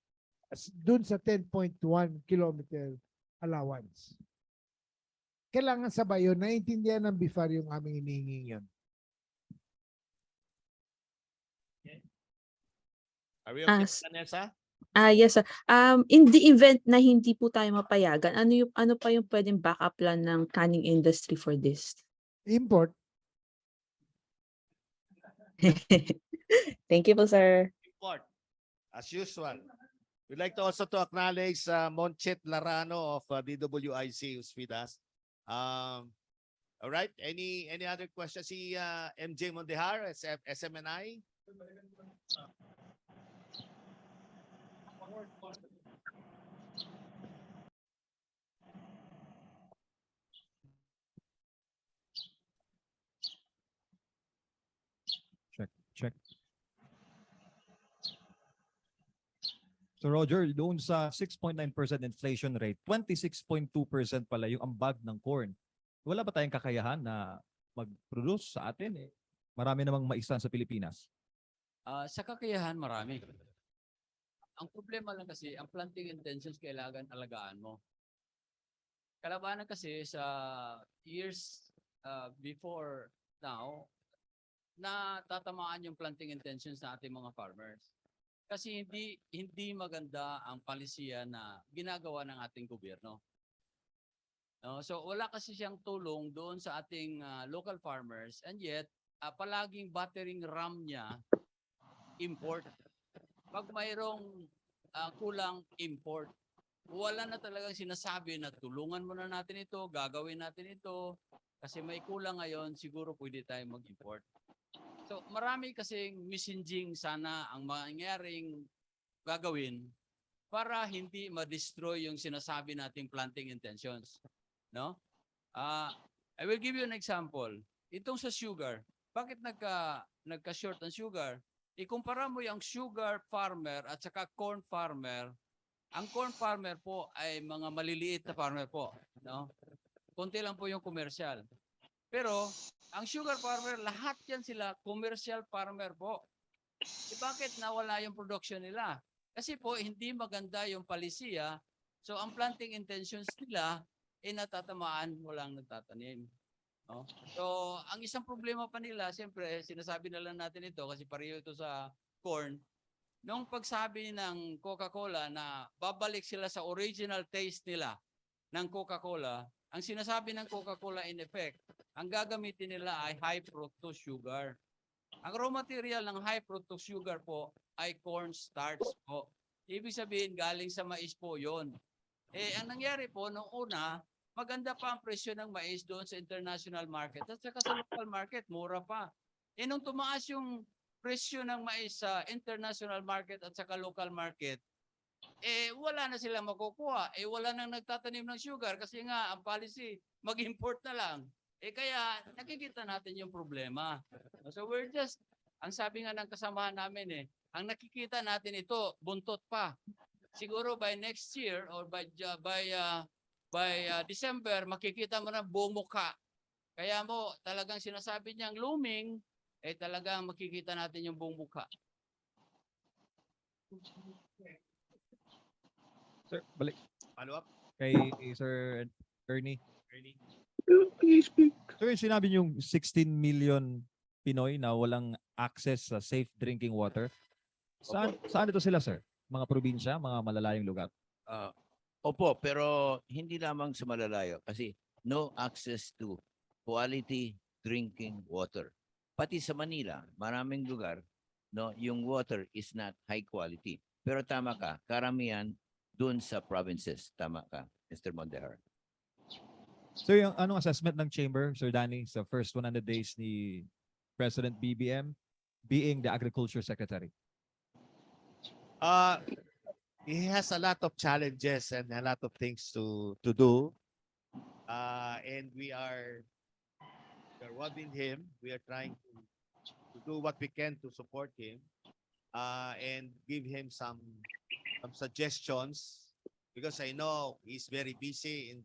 dun sa 10.1 kilometer allowance. Kailangan sabay yun. Naintindihan ng BIFAR yung aming hinihinging yun. Are we okay, Vanessa? Yes, sir. In the event na hindi po tayo mapayagan, ano pa yung pwedeng backup plan ng canning industry for this? Import. Thank you po, sir. Import, as usual. We'd like to also to acknowledge Monchet Larano of DWIC who's with us. All right, any other questions? Si MJ Mondehar, SMNI? Check. So Roger, doon sa 6.9% inflation rate, 26.2% pala yung ambag ng corn. Wala ba tayong kakayahan na mag-produce sa atin? Marami namang maisan sa Pilipinas. Sa kakayahan, marami. Ang problema lang kasi, ang planting intentions kailangan alagaan mo. Kalabanan kasi sa years before now, na tatamaan yung planting intentions ng ating mga farmers. Kasi hindi maganda ang palisiya na ginagawa ng ating gobyerno. So wala kasi siyang tulong doon sa ating local farmers, and yet palaging battering ram niya import. Pag mayroong kulang import, wala na talagang sinasabi na tulungan muna natin ito, gagawin natin ito, kasi may kulang ngayon, siguro pwede tayong mag-import. So marami kasing messaging sana ang mangyaring gagawin para hindi ma-destroy yung sinasabi nating planting intentions. no? I will give you an example. Itong sa sugar, bakit nagka-short ang sugar? Ikumpara mo yung sugar farmer at saka corn farmer. Ang corn farmer po ay mga maliliit na farmer po, no? Konti lang po yung commercial. Pero ang sugar farmer, lahat yan sila commercial farmer po. Bakit nawala yung production nila? Kasi po hindi maganda yung palisiya. So ang planting intentions nila natatamaan, walang nagtatanim. No? So ang isang problema pa nila, siyempre sinasabi na lang natin ito kasi pareho ito sa corn. Nung pagsabi ng Coca-Cola na babalik sila sa original taste nila ng Coca-Cola, ang sinasabi ng Coca-Cola in effect, ang gagamitin nila ay high fructose sugar. Ang raw material ng high fructose sugar po ay corn starch po. Ibig sabihin, galing sa mais po yon. Ang nangyari po, noong una, maganda pa ang presyo ng mais doon sa international market at saka sa local market, mura pa. Nung tumaas yung presyo ng mais sa international market at saka local market, wala na silang makukuha. Wala nang nagtatanim ng sugar kasi nga ang policy, mag-import na lang. Kaya nakikita natin yung problema. So we're just, ang sabi nga ng kasamahan namin ang nakikita natin ito, buntot pa. Siguro by next year or by December, makikita mo na buong mukha. Kaya mo talagang sinasabi niyang looming, talagang makikita natin yung buong mukha. Sir, balik Follow up? kay Sir Ernie. Please speak. Sir, sinabi niyong 16 million Pinoy na walang access sa safe drinking water. Saan ito sila, sir? Mga probinsya, mga malalayong lugar? Opo, pero hindi lamang sa malalayo kasi no access to quality drinking water. Pati sa Manila, maraming lugar, no, yung water is not high quality. Pero tama ka, karamihan doon sa provinces. Tama ka, Mr. Mondejar. So yung anong assessment ng chamber, Sir Danny, sa first 100 days ni President BBM being the Agriculture Secretary? He has a lot of challenges and a lot of things to do. And we are rewarding him. We are trying to do what we can to support him and give him some suggestions because I know he's very busy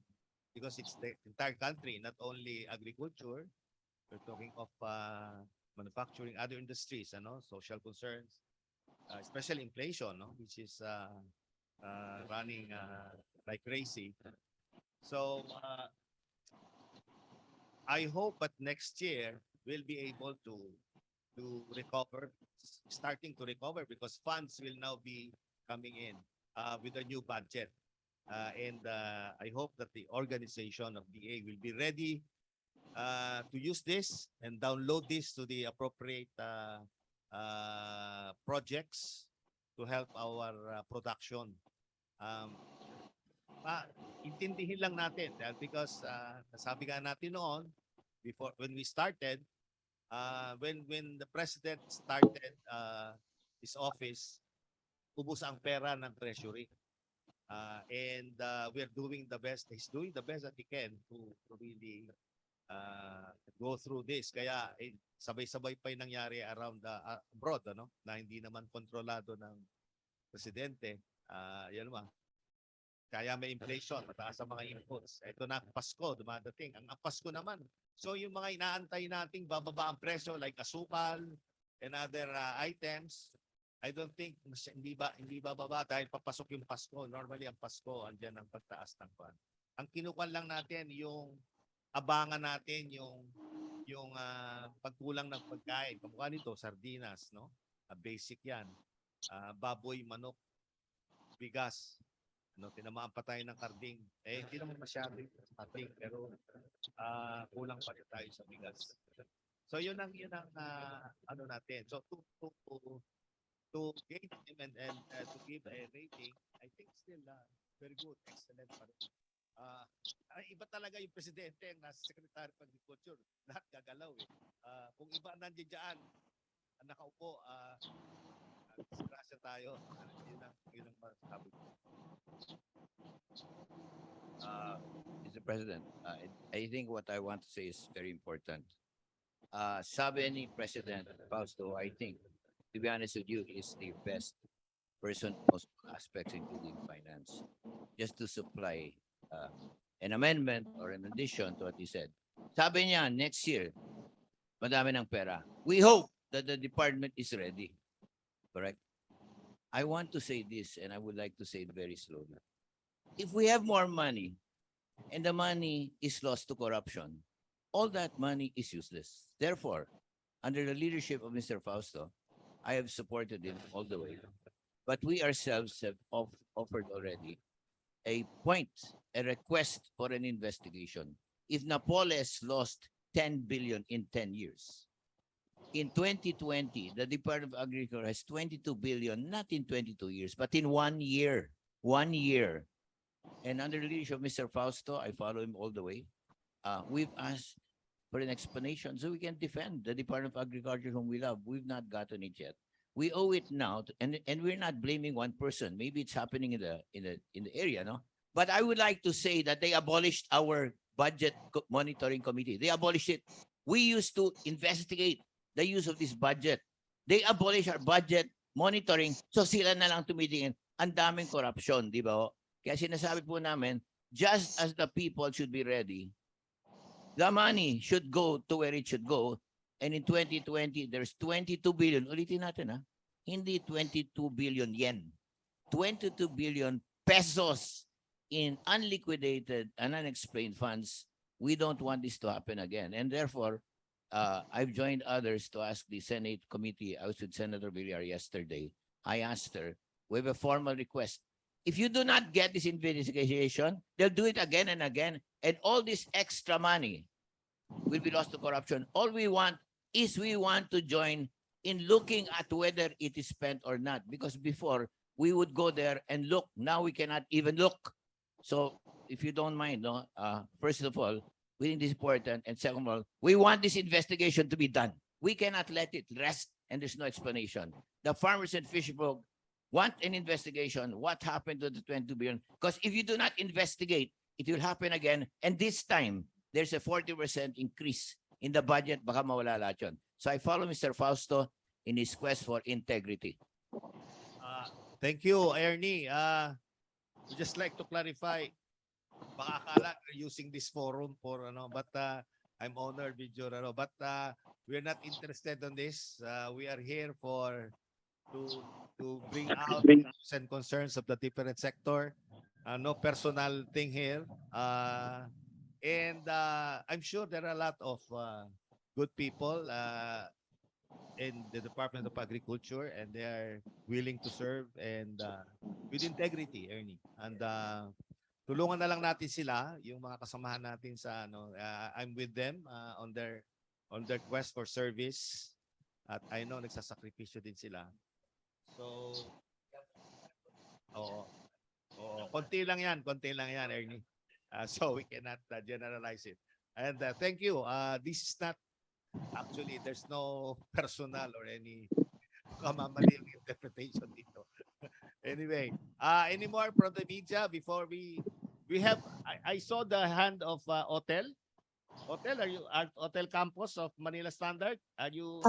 because it's the entire country, not only agriculture. We're talking of manufacturing, other industries, social concerns, especially inflation, which is running like crazy. So I hope that next year we'll be able to recover, starting to recover because funds will now be coming in with a new budget. And I hope that the organization of DA will be ready to use this and download this to the appropriate projects to help our production. Intindihin lang natin because nasabi nga natin noon before when we started when the president started his office, ubos ang pera ng treasury. And we're doing the best. He's doing the best that he can to really go through this. Kaya sabay-sabay pa yung nangyari around abroad, na hindi naman kontrolado ng presidente. Yan naman. Kaya may inflation, mataas ang mga inputs. Ito na, Pasko, dumadating. Ang Pasko naman. So yung mga inaantay nating bababa ang presyo like asukal and other items, I don't think hindi bababa dahil papasok yung Pasko. Normally ang Pasko, andyan ang pagtaas ng kwan. Ang kinukuha lang natin yung abangan natin yung pagkulang ng pagkain. Kamukha nito, sardinas, no? Basic yan. Baboy, manok, bigas. Tinamaan pa tayo ng karding. Hindi naman masyadong karding, pero kulang pa rin tayo sa bigas. So yun ang ano natin. So to gauge him and to give a rating, I think still very good, excellent pa rin. Iba talaga yung presidente ang nasa Secretary of Agriculture. Lahat gagalaw kung iba nandiyan dyan, nakaupo, disgrasya tayo. Yun ang masasabi ko. Mr. President, I think what I want to say is very important. Sabi ni President Fausto, I think, to be honest with you, is the best person in most aspects, including finance, just to supply an amendment or an addition to what he said. Sabi niya, next year, madami ng pera. We hope that the department is ready. Correct? I want to say this, and I would like to say it very slowly. If we have more money, and the money is lost to corruption, all that money is useless. Therefore, under the leadership of Mr. Fausto, I have supported him all the way. But we ourselves have offered already a request for an investigation. If Napoles lost 10 billion in 10 years, in 2020, the Department of Agriculture has 22 billion, not in 22 years, but in 1 year. 1 year. And under the leadership of Mr. Fausto, I follow him all the way. We've asked for an explanation so we can defend the Department of Agriculture whom we love. We've not gotten it yet. We owe it now, and we're not blaming one person. Maybe it's happening in the area, no? But I would like to say that they abolished our budget monitoring committee. They abolished it. We used to investigate the use of this budget. They abolished our budget monitoring, so sila na lang tumitingin. Ang daming corruption, di ba? Kaya sinasabi po namin, just as the people should be ready, the money should go to where it should go. And in 2020, there's 22 billion. Ulitin natin, ha? Hindi 22 billion yen. 22 billion pesos in unliquidated and unexplained funds. We don't want this to happen again. And therefore, I've joined others to ask the Senate committee. I was with Senator Villar yesterday. I asked her, we have a formal request. If you do not get this investigation, they'll do it again and again. And all this extra money will be lost to corruption. All we want is we want to join in looking at whether it is spent or not. Because before, we would go there and look. Now we cannot even look. So if you don't mind, no, first of all, we think this is important. And second of all, we want this investigation to be done. We cannot let it rest and there's no explanation. The farmers and fisher folk want an investigation. What happened to the 22 billion? Because if you do not investigate, it will happen again. And this time, there's a 40% increase in the budget. Baka mawala lahat yun. So I follow Mr. Fausto in his quest for integrity. Thank you, Ernie. We just like to clarify. Baka akala we're using this forum for but I'm honored with your but we're not interested on this. We are here to bring out the views and concerns of the different sector. No personal thing here. And I'm sure there are a lot of good people in the Department of Agriculture, and they are willing to serve and with integrity, Ernie. And tulungan na lang natin sila, yung mga kasamahan natin sa I'm with them on their quest for service. At I know nagsasakripisyo din sila. So konti lang yan, Ernie. So we cannot generalize it. And thank you. This is not actually, there's no personal or any kamamaliang interpretation dito. Anyway, any more from the media before we have, I saw the hand of Otel. Otel, are you at Otel Campus of Manila Standard? Are you?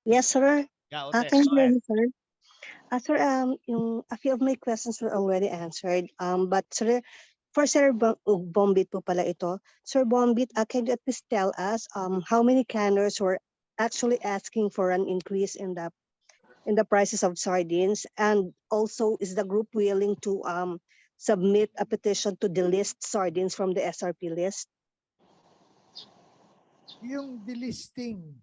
Yes, sir. Yeah, Otel. Thank Go you, ahead. sir. Sir, a few of my questions were already answered. But sir, for Sir Bombit po pala ito. Sir Bombit, can you at least tell us how many canners were actually asking for an increase in the prices of sardines? And also, is the group willing to submit a petition to delist sardines from the SRP list? Yung delisting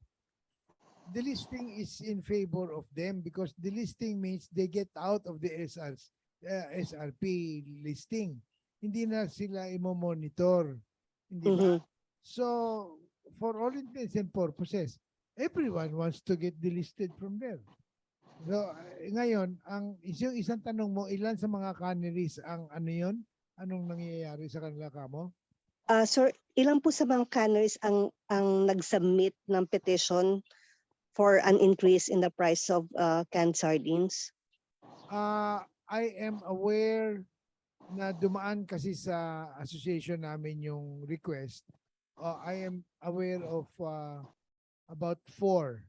is in favor of them because delisting means they get out of the SRP listing. Hindi na sila i-monitor. Hindi ba? So, for all intents and purposes, everyone wants to get delisted from there. So, ngayon, yung isang tanong mo, ilan sa mga canneries ang yun? Anong nangyayari sa kanila kamo? Sir, ilan po sa mga canneries ang nag-submit ng petition for an increase in the price of canned sardines? I am aware na dumaan kasi sa association namin yung request. I am aware of about four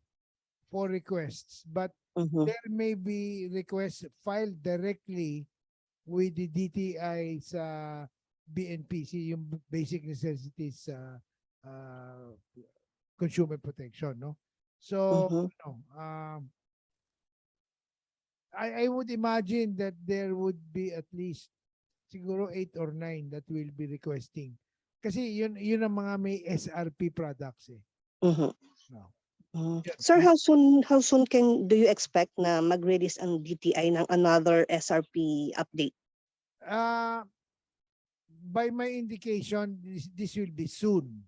requests, but Mhm. there may be requests filed directly with the DTI sa BNPC, yung basic necessities consumer protection, no? So, Mhm. I would imagine that there would be at least siguro 8 or 9 that will be requesting. Kasi yun ang mga may SRP products eh. Mhm. No. Sir, how soon do you expect na mag-release ang DTI ng another SRP update? By my indication, this will be soon.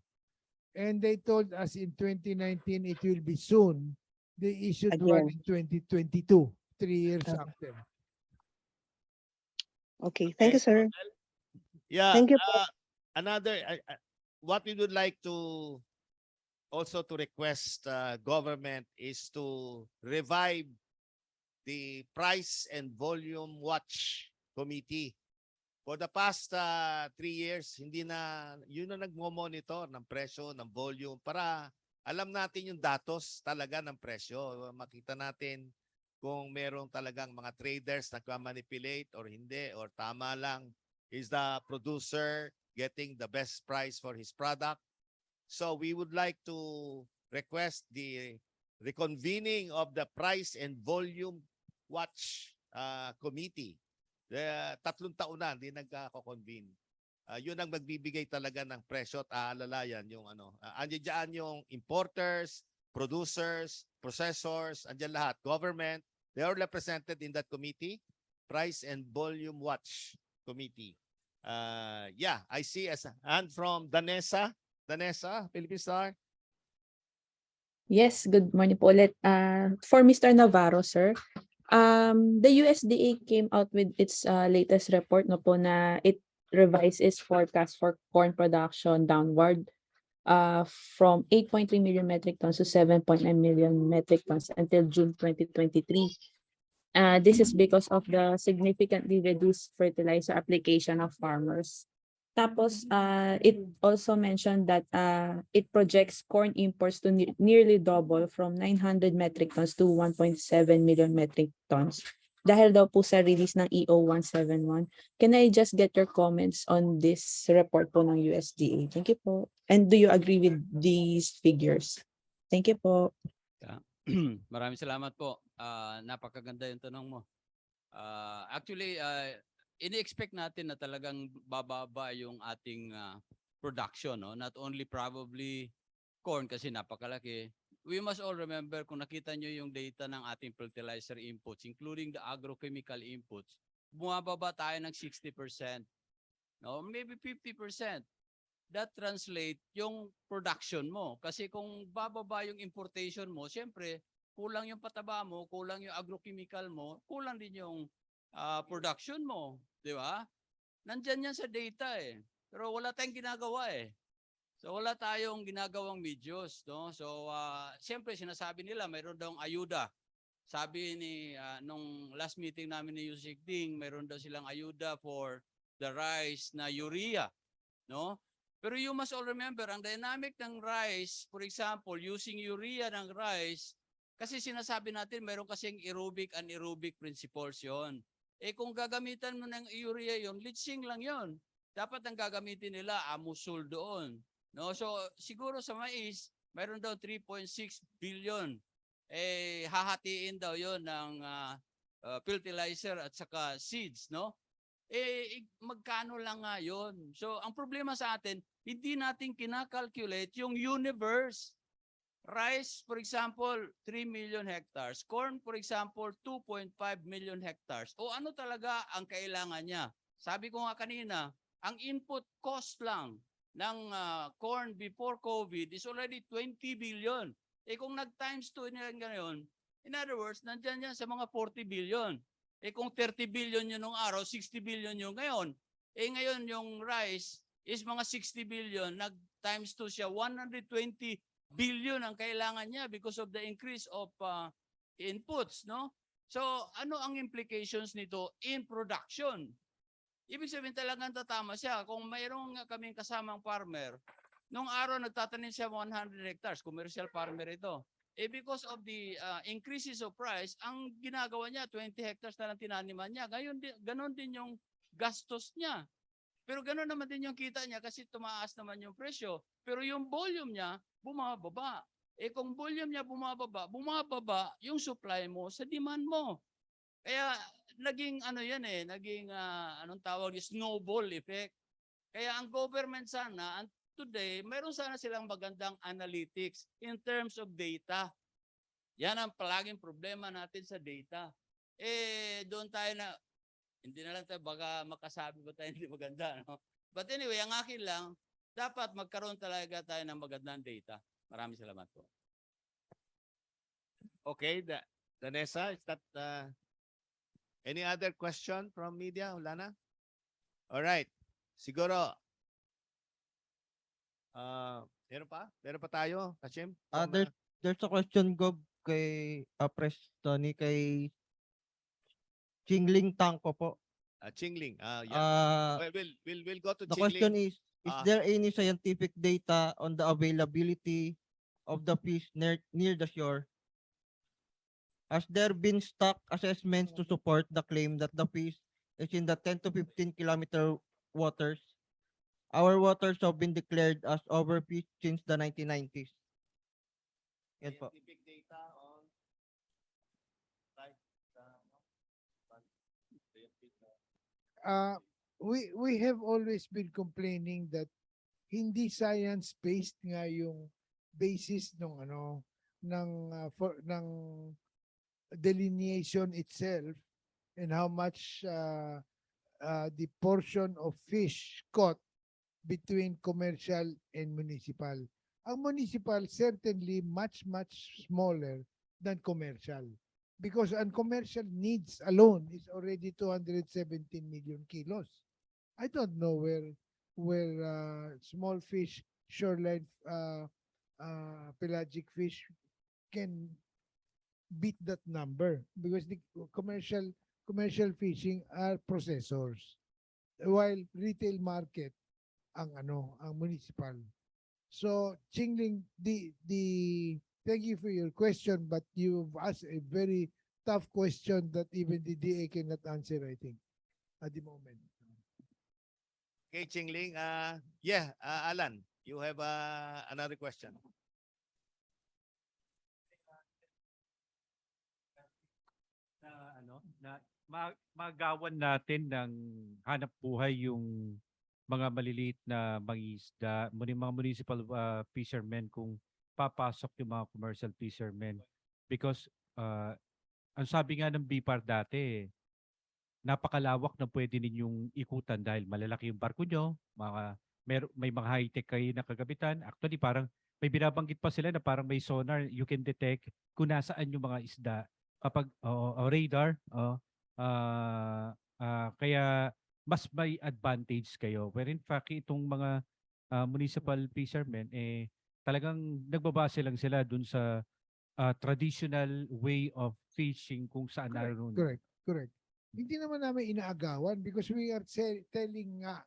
And they told us in 2019 it will be soon. They issued one in 2022, 3 years Okay. after. Okay, thank you, sir. Yeah. Thank you po. Another, what we would like to also to request government is to revive the price and volume watch committee. For the past 3 years, hindi na, yun na nagmo-monitor ng presyo, ng volume, para alam natin yung datos talaga ng presyo. Makita natin kung merong talagang mga traders na manipulate or hindi, or tama lang. Is the producer getting the best price for his product? So we would like to request the reconvening of the price and volume watch committee. 3 taon na hindi nagko-convene. Yun ang magbibigay talaga ng presyo at aalalayan yung ano. Andiyan yung importers, producers, processors, andiyan lahat, government, they are represented in that committee, price and volume watch committee. Yeah, I see a hand from Danessa, Philippine Star. Yes, good morning po ulit. For Mr. Navarro, sir, the USDA came out with its latest report no po na it revised its forecast for corn production downward from 8.3 million metric tons to 7.9 million metric tons until June 2023. This is because of the significantly reduced fertilizer application of farmers. Tapos, it also mentioned that it projects corn imports to nearly double from 900 metric tons to 1.7 million metric tons. Dahil daw po sa release ng EO 171. Can I just get your comments on this report po ng USDA? Thank you po. And do you agree with these figures? Thank you po. Maraming salamat po. Napakaganda yung tanong mo. Actually, ini-expect natin na talagang bababa yung ating production, no? Not only probably corn kasi napakalaki. We must all remember, kung nakita nyo yung data ng ating fertilizer inputs, including the agrochemical inputs, bumababa tayo ng 60%, no? Maybe 50%. That translate yung production mo. Kasi kung bababa yung importation mo, siyempre, kulang yung pataba mo, kulang yung agrochemical mo, kulang din yung production mo. Di ba? Nandyan yan sa data eh. Pero wala tayong ginagawa eh. So wala tayong ginagawang videos, no? So siyempre sinasabi nila mayroon daw ayuda. Sabi ni nung last meeting namin ni Yusik Ding, mayroon daw silang ayuda for the rice na urea, no? Pero you must all remember, ang dynamic ng rice, for example, using urea ng rice, kasi sinasabi natin mayroon kasing aerobic and anaerobic principles yon. Eh kung gagamitan mo ng urea yon, leaching lang yon. Dapat ang gagamitin nila amusol doon. No, so siguro sa mais, mayroon daw 3.6 billion. Eh hahatiin daw 'yon ng fertilizer at saka seeds, no? Eh magkano lang nga 'yon. So ang problema sa atin, hindi natin kina-calculate yung universe. Rice, for example, 3 million hectares. Corn, for example, 2.5 million hectares. O ano talaga ang kailangan niya? Sabi ko nga kanina, ang input cost lang ng corn before COVID is already 20 billion. Eh kung nag-times 2 nila ngayon, in other words, nandyan yan sa mga 40 billion. Eh kung 30 billion yun nung araw, 60 billion yun ngayon. Eh ngayon yung rice is mga 60 billion, nag-times 2 siya, 120 billion ang kailangan niya because of the increase of inputs, no? So ano ang implications nito in production? Ibig sabihin talagang tatama siya. Kung mayroong kaming kasamang farmer, nung araw nagtatanim siya 100 hectares, commercial farmer ito. Because of the increases of price, ang ginagawa niya, 20 hectares na lang tinaniman niya. Ganon din yung gastos niya. Pero ganon naman din yung kita niya kasi tumaas naman yung presyo. Pero yung volume niya, bumababa. Kung volume niya bumababa yung supply mo sa demand mo. Kaya naging naging anong tawag, snowball effect. Kaya ang government sana, today, mayroon sana silang magandang analytics in terms of data. Yan ang palaging problema natin sa data. Doon tayo na, hindi na lang tayo baka makasabi ba tayo hindi maganda. No? But anyway, ang akin lang, dapat magkaroon talaga tayo ng magandang data. Maraming salamat po. Okay, Danessa, is that any other question from media? Wala na? All right. Siguro, meron pa tayo, Kachim? There's a question go kay Pres Tony kay Chingling Tangko po. Chingling. Yeah. We'll go to The Chingling. question is Ah. there any scientific data on the availability of the fish near the shore? Has there been stock assessments to support the claim that the fish is in the 10 to 15 kilometer waters? Our waters have been declared as overfished since the 1990s. Yan po. Scientific data on We have always been complaining that hindi science-based nga yung basis ng delineation itself and how much the portion of fish caught between commercial and municipal. Ang municipal certainly much smaller than commercial because ang commercial needs alone is already 217 million kilos. I don't know where small fish, shoreline pelagic fish can beat that number because the commercial fishing are processors while retail market ang municipal. So Chingling, thank you for your question, but you've asked a very tough question that even the DA cannot answer, I think, at the moment. Okay, Chingling. Alan, you have another question. Magawan natin ng hanap buhay yung mga maliliit na mangisda, mga municipal fishermen kung papasok yung mga commercial fishermen. Because ang sabi nga ng BIPAR dati, napakalawak na pwede ninyong ikutan dahil malalaki yung barko nyo, may mga high-tech kayo na kagabitan. Actually, parang may binabanggit pa sila na parang may sonar, you can detect kung nasaan yung mga isda. Kapag radar, kaya mas may advantage kayo. Where in fact, itong mga municipal fishermen, talagang nagbabase lang sila dun sa traditional way of fishing kung saan naroon. Correct. Hindi naman namin inaagawan because we are telling nga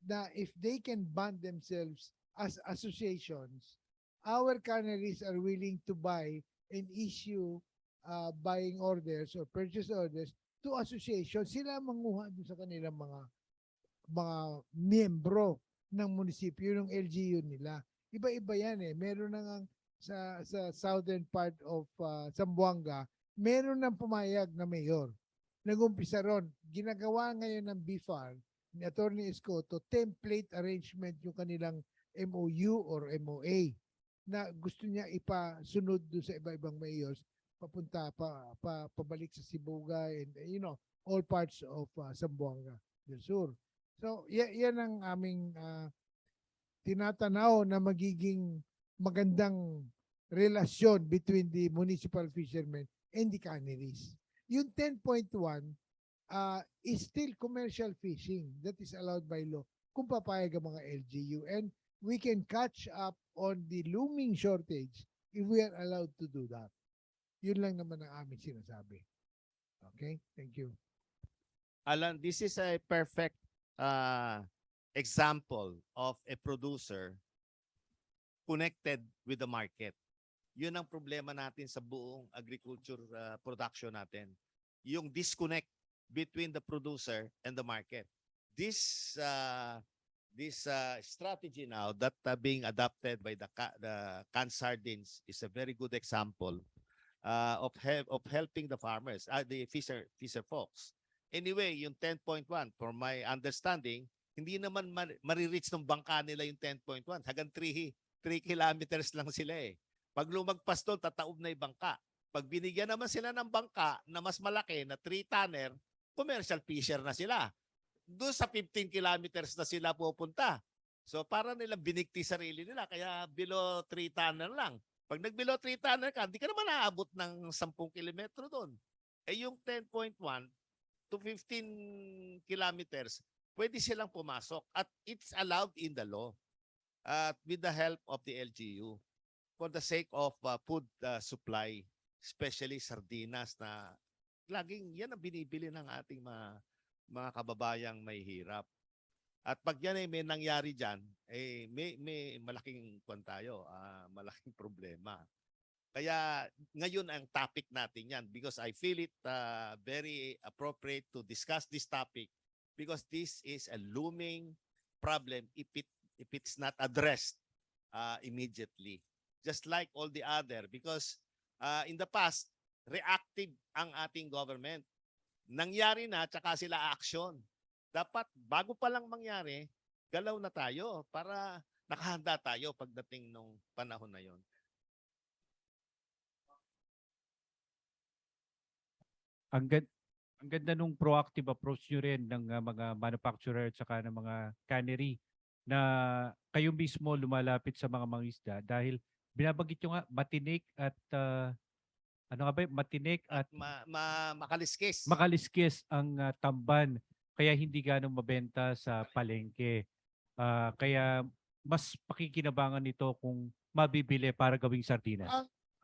na if they can bond themselves as associations, our canneries are willing to buy and issue buying orders or purchase orders to associations. Sila manguha doon sa kanilang mga miyembro ng munisipyo, ng LGU nila. Iba-iba yan Meron na nga sa southern part of Zamboanga, meron ng pumayag na mayor. Nag-umpisa ron. Ginagawa ngayon ng BIFAR, ni Attorney Escoto, template arrangement yung kanilang MOU or MOA na gusto niya ipasunod doon sa iba-ibang mayors papunta pabalik sa Sibuga and all parts of Zamboanga del Sur. So yan ang aming tinatanaw na magiging magandang relasyon between the municipal fishermen and the canneries. Yung 10.1 is still commercial fishing that is allowed by law kung papayag ang mga LGU, and we can catch up on the looming shortage if we are allowed to do that. Yun lang naman ang aming sinasabi. Okay? Thank you. Alan, this is a perfect example of a producer connected with the market. Yun ang problema natin sa buong agriculture production natin. Yung disconnect between the producer and the market. This strategy now that being adopted by the canned sardines is a very good example of helping the farmers, the fisher folks. Anyway, yung 10.1, for my understanding, hindi naman marireach ng bangka nila yung 10.1. Hanggang 3 kilometers lang sila eh. Pag lumagpas doon, tataob na yung bangka. Pag binigyan naman sila ng bangka na mas malaki, na 3-tonner, commercial fisher na sila. Doon sa 15 kilometers na sila pupunta. So para nilang binigti sarili nila, kaya below 3-tonner lang. Pag nag-below 3-tonner ka, hindi ka naman naabot ng 10 kilometro doon. Eh yung 10.1 to 15 kilometers, pwede silang pumasok at it's allowed in the law with the help of the LGU for the sake of food supply, especially sardinas na laging yan ang binibili ng ating mga kababayang may hirap. At pag yan ay may nangyari dyan, eh, may malaking kwan tayo, malaking problema. Kaya ngayon ang topic natin yan because I feel it very appropriate to discuss this topic because this is a looming problem if it's not addressed immediately. Just like all the other because in the past, reactive ang ating government. Nangyari na, tsaka sila action. Dapat bago pa lang mangyari, galaw na tayo para nakahanda tayo pagdating nung panahon na yon. Ang ganda nung proactive approach nyo rin ng mga manufacturer at saka ng mga cannery na kayo mismo lumalapit sa mga mangisda dahil binabanggit nyo nga matinik at matinik at makaliskis. Makaliskis ang tamban kaya hindi ganong mabenta sa palengke. Kaya mas pakikinabangan ito kung mabibili para gawing sardinas.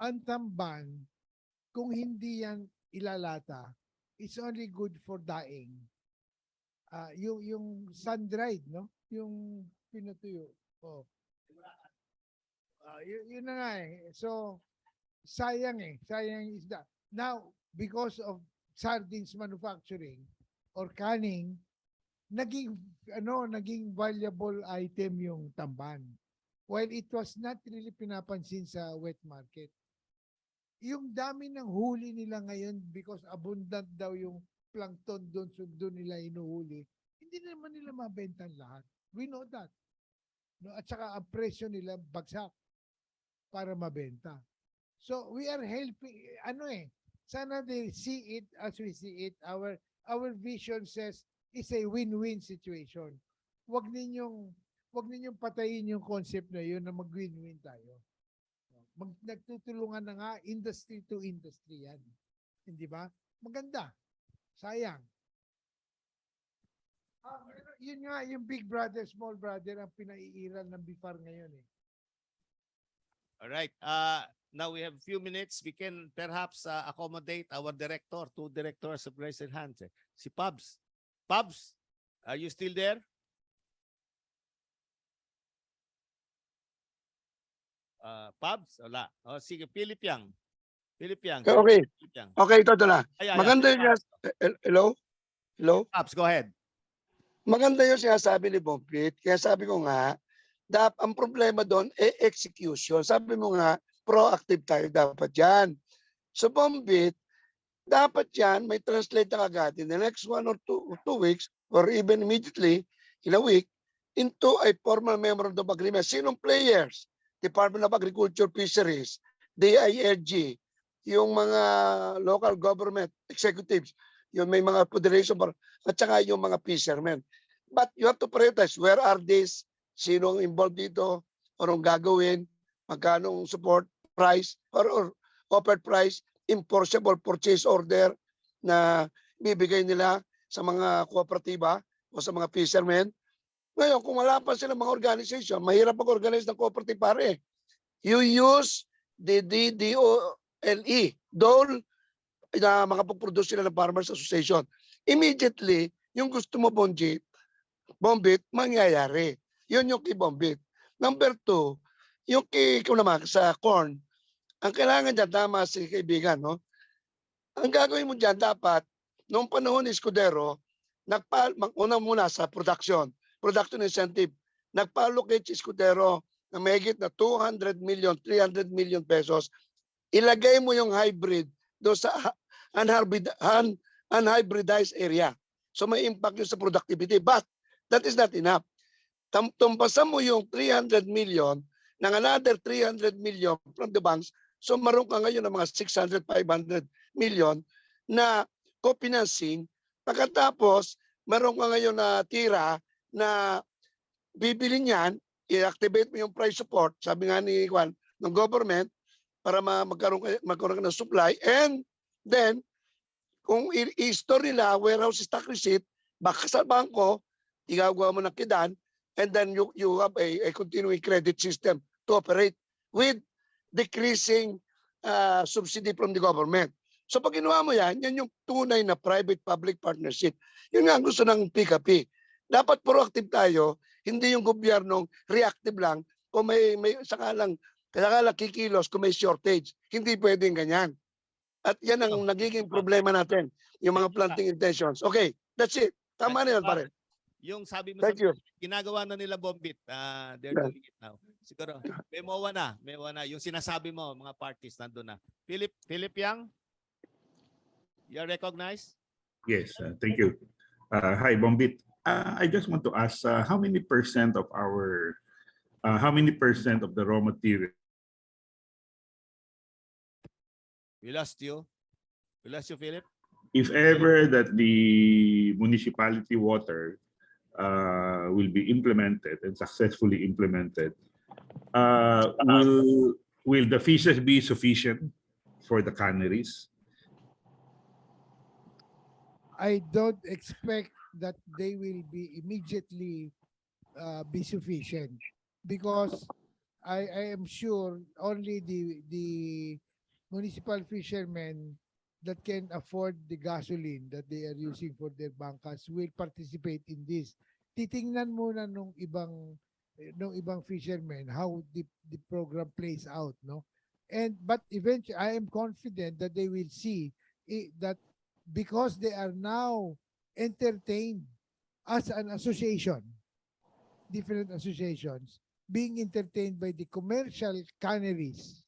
Ang tamban, kung hindi yan ilalata, it's only good for dyeing. Yung sun-dried, no? Yung pinutuyo. Oh. Yun na nga eh. So, sayang yung isda. Now, because of sardines manufacturing or canning, naging valuable item yung tamban. While it was not really pinapansin sa wet market. Yung dami ng huli nila ngayon because abundant daw yung plankton doon, so doon nila inuhuli, hindi naman nila mabenta lahat. We know that. No? At saka ang presyo nila bagsak para mabenta. So we are helping, sana they see it as we see it. Our vision says it's a win-win situation. Wag ninyong patayin yung concept na yun na mag-win-win tayo. Nagtutulungan na nga industry to industry yan. Hindi ba? Maganda. Sayang. Yun nga, yung big brother, small brother ang pinaiiral ng BIFAR ngayon eh. All right. Now we have a few minutes. We can perhaps accommodate our director, 2 directors of raise their hands. Si Pabs. Pabs, are you still there? Pabs? Wala. O, sige, Philippine. Okay. Okay, ito na. Maganda yung hello? Hello? Pabs, go ahead. Maganda yung sinasabi ni Bompit. Kaya sabi ko nga, ang problema doon execution. Sabi mo nga, proactive tayo dapat yan. So Bompit, dapat yan, may translate na agad in the next 1 or 2 weeks or even immediately in a week into a formal memorandum of agreement. Sinong players? Department of Agriculture, Fisheries, DILG, yung mga local government executives, yung may mga federation, at saka yung mga fishermen. But you have to prioritize, where are these? Sinong involved dito? Anong gagawin? Magkano support price or offered price, enforceable purchase order na bibigay nila sa mga kooperatiba o sa mga fishermen. Ngayon, kung wala pa sila mga organization, mahirap mag-organize ng cooperative pare. You use the DOLE, na makapag-produce sila ng Farmers Association. Immediately, yung gusto mo, Bonji, bombit, mangyayari. Yun yung kay bombit. Number 2, yung kay kung naman sa corn, ang kailangan dyan, tama si kaibigan, no? Ang gagawin mo dyan, dapat, noong panahon ni Escudero, una muna sa production incentive, nagpa-allocate si Escudero na mahigit na 200 million, 300 million pesos. Ilagay mo yung hybrid do sa unhybridized area. So may impact yun sa productivity. But that is not enough. Tumpasan mo yung 300 million ng another 300 million from the banks. So maroon ka ngayon ng mga 600, 500 million na co-financing. Pagkatapos, maroon ka ngayon na tira na bibili niyan, i-activate mo yung price support, sabi nga ni Juan, ng government, para magkaroon ka ng supply. And then, kung i-store nila, warehouse stock receipt, baka sa bangko, igagawa mo ng kidan, and then you have a continuing credit system to operate with decreasing subsidy from the government. So pag ginawa mo yan, yan yung tunay na private-public partnership. Yun nga ang gusto ng PCAFI. Dapat proactive tayo, hindi yung gobyernong reactive lang kung may sakalang kikilos kung may shortage. Hindi pwedeng ganyan. At yan ang nagiging problema natin, yung mga planting intentions. Okay, that's it. Tama na yan, pare. Yung sabi mo Thank you. ginagawa na nila bombit, they're Yeah. doing it now. Siguro, may MOA na. Yung sinasabi mo, mga parties, nandun na. Philip Yang, you're recognized? Yes, thank you. Hi, Bombit. I just want to ask, how many percent of the raw material? We lost you. Philip. If ever that the municipality water will be implemented and successfully implemented, will the fishes be sufficient for the canneries? I don't expect that they will be immediately be sufficient, because I am sure only the municipal fishermen that can afford the gasoline that they are using for their bangkas will participate in this. Titingnan muna nung ibang fishermen how the program plays out, no? But eventually I am confident that they will see that because they are now entertained as an association, different associations, being entertained by the commercial canneries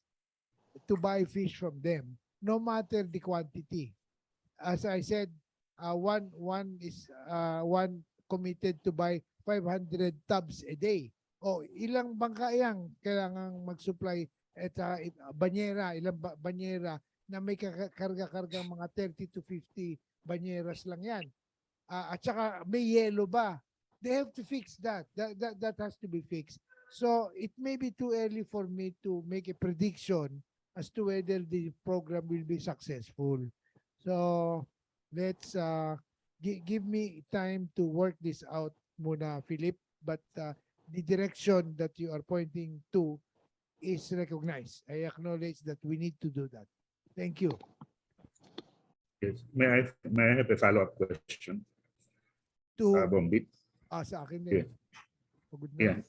to buy fish from them, no matter the quantity. As I said, one committed to buy 500 tubs a day. O ilang bangka yan kailangang mag-supply at banyera, ilang banyera na may karga-kargang mga 30 to 50 banyeras lang yan. At saka may yellow ba? They have to fix that. That has to be fixed. So it may be too early for me to make a prediction as to whether the program will be successful. So let's give me time to work this out muna, Philip. But the direction that you are pointing to is recognized. I acknowledge that we need to do that. Thank you. Yes. May I have a follow-up question? To Bombit. sa akin din. Yeah. Pagod na. Yeah.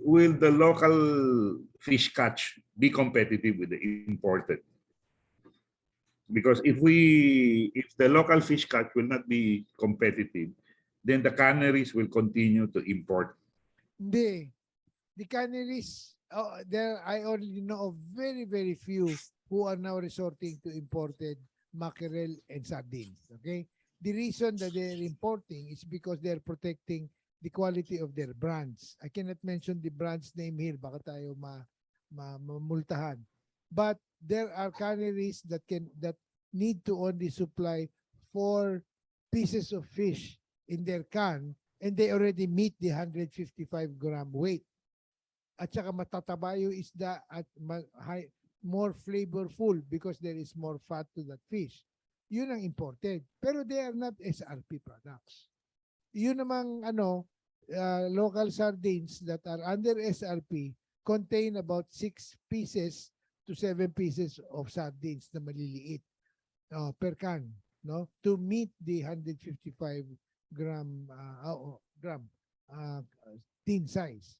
Will the local fish catch be competitive with the imported? Because if the local fish catch will not be competitive, then the canneries will continue to import. Hindi. The canneries, I only know of very, very few who are now resorting to imported mackerel and sardines. Okay? The reason that they're importing is because they're protecting the quality of their brands. I cannot mention the brand's name here, baka tayo mamultahan. But there are canneries that need to only supply 4 pieces of fish in their can, and they already meet the 155-gram weight. At saka matataba yung isda at more flavorful because there is more fat to that fish. Yun ang imported. Pero they are not SRP products. Yun namang local sardines that are under SRP contain about 6 pieces to 7 pieces of sardines na maliliit per can, no, to meet the 155 gram tin size.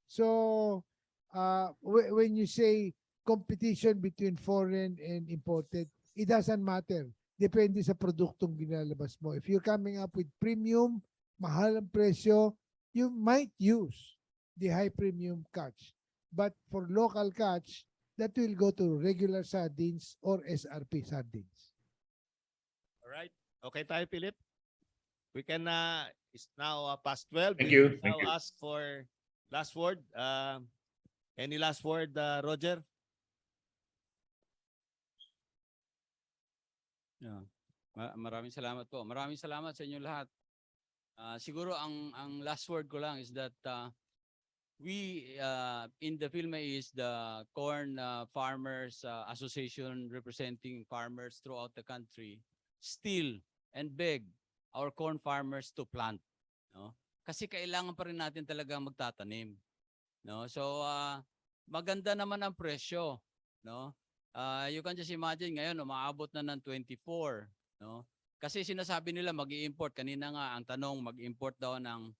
So when you say competition between foreign and imported, it doesn't matter. Depende sa produktong ginalabas mo. If you're coming up with premium, mahal ang presyo, you might use the high premium catch. But for local catch, that will go to regular sardines or SRP sardines. All right. Okay tayo, Philip? We can, it's now past 12. Thank We you. will Thank now you. ask for last word. Any last word, Roger? Yeah. Maraming salamat po. Maraming salamat sa inyo lahat. Siguro ang last word ko lang is that we in the Philippine is the Corn Farmers Association representing farmers throughout the country still and beg our corn farmers to plant, no? Kasi kailangan pa rin natin talaga magtatanim, no? So maganda naman ang presyo, no? You can just imagine ngayon umaabot na ng 24, no? Kasi sinasabi nila mag-i-import, kanina nga ang tanong mag-import daw ng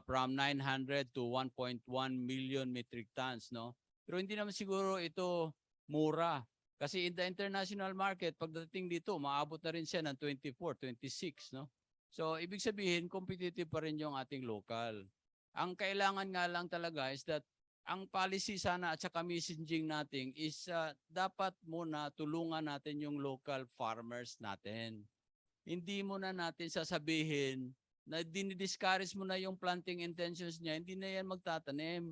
from 900 to 1.1 million metric tons, no? Pero hindi naman siguro ito mura. Kasi in the international market, pagdating dito, maabot na rin siya ng 24, 26, no? So, ibig sabihin, competitive pa rin yung ating local. Ang kailangan nga lang talaga is that ang policy sana at saka messaging natin is dapat muna tulungan natin yung local farmers natin. Hindi muna natin sasabihin na dinidiscourage mo na yung planting intentions niya, hindi na yan magtatanim.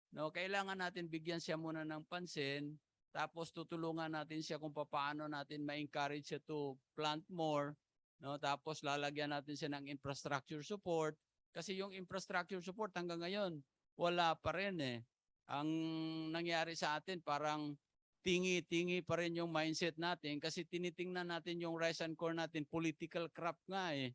No, kailangan natin bigyan siya muna ng pansin, tapos tutulungan natin siya kung paano natin ma-encourage siya to plant more, no? Tapos lalagyan natin siya ng infrastructure support kasi yung infrastructure support hanggang ngayon wala pa rin eh. Ang nangyari sa atin parang tingi-tingi pa rin yung mindset natin kasi tinitingnan natin yung rice and corn natin political crop nga eh.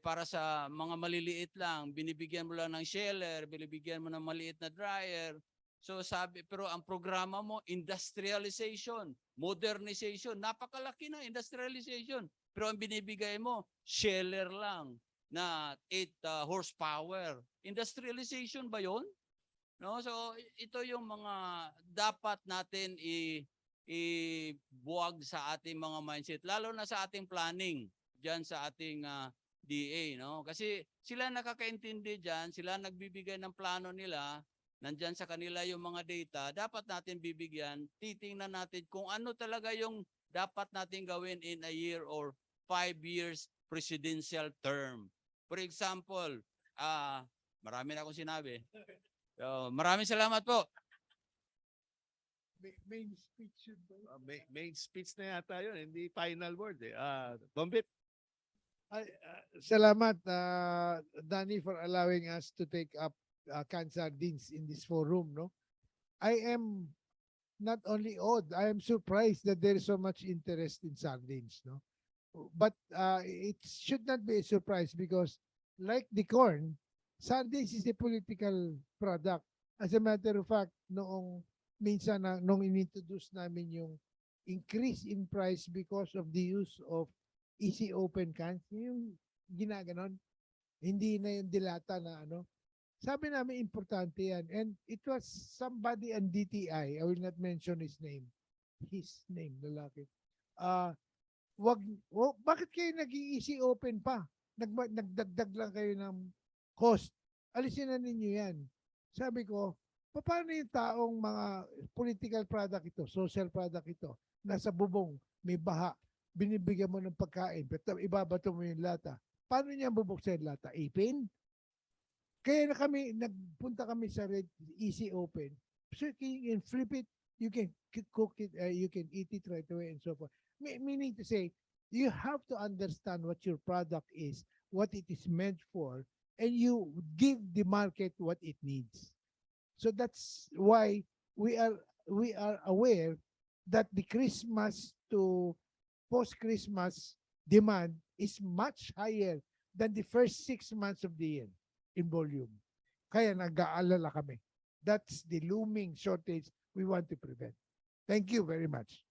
Para sa mga maliliit lang, binibigyan mo lang ng sheller, binibigyan mo ng maliit na dryer. So pero ang programa mo, industrialization, modernization, napakalaki na industrialization. Pero ang binibigay mo, sheller lang na 8 horsepower. Industrialization ba yon? No, so ito yung mga dapat natin ibuwag sa ating mga mindset, lalo na sa ating planning diyan sa ating DA, no? Kasi sila nakakaintindi diyan, sila nagbibigay ng plano nila, nandiyan sa kanila yung mga data, dapat natin bibigyan, titingnan natin kung ano talaga yung dapat natin gawin in a year or 5 years presidential term. For example, marami na akong sinabi. So, maraming salamat po. Main speech yun ba? Main speech na yata yun, hindi final word eh. Bombit. Salamat, Danny, for allowing us to take up canned sardines in this forum. No, I am not only awed, I am surprised that there is so much interest in sardines. No, but it should not be a surprise because, like the corn, sardines is a political product. As a matter of fact, noong minsan nung inintroduce namin yung increase in price because of the use of easy open cans, yung ginaganon, hindi na yung dilata na ano. Sabi namin importante yan. And it was somebody on DTI, I will not mention his name, lalaki. Bakit kayo nag-easy open pa? Nagdagdag lang kayo ng cost. Alisin na ninyo yan. Sabi ko, paano yung taong mga political product ito, social product ito, nasa bubong, may baha, binibigyan mo ng pagkain, ibabato mo yung lata. Paano niya bubuksan yung lata? Ipin? Kaya nagpunta kami sa easy open. So you can flip it, you can cook it, you can eat it right away and so forth. Meaning to say, you have to understand what your product is, what it is meant for, and you give the market what it needs. So that's why we are aware that the Christmas to post-Christmas demand is much higher than the first 6 months of the year in volume. Kaya nag-aalala kami. That's the looming shortage we want to prevent. Thank you very much.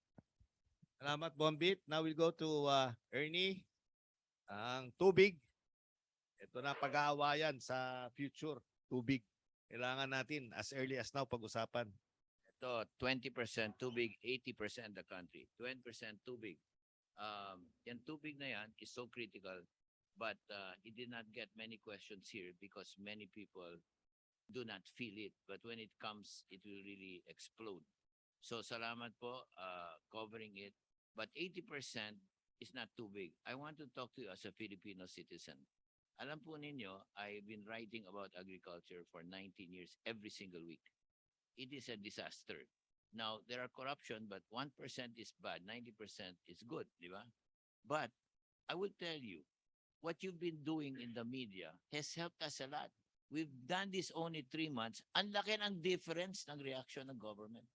Salamat, Bombit. Now we'll go to Ernie. Ang tubig Ito na pag-aawayan sa future, tubig. Kailangan natin as early as now pag-usapan. Ito, 20% tubig, 80% the country. 20% tubig. Yan tubig na yan is so critical, but it did not get many questions here because many people do not feel it. But when it comes, it will really explode. So salamat po covering it. But 80% is not too big. I want to talk to you as a Filipino citizen. Alam po ninyo, I've been writing about agriculture for 19 years every single week. It is a disaster. Now, there are corruption, but 1% is bad, 90% is good, di ba? But I will tell you, what you've been doing in the media has helped us a lot. We've done this only 3 months. Ang laki ng difference ng reaction ng government.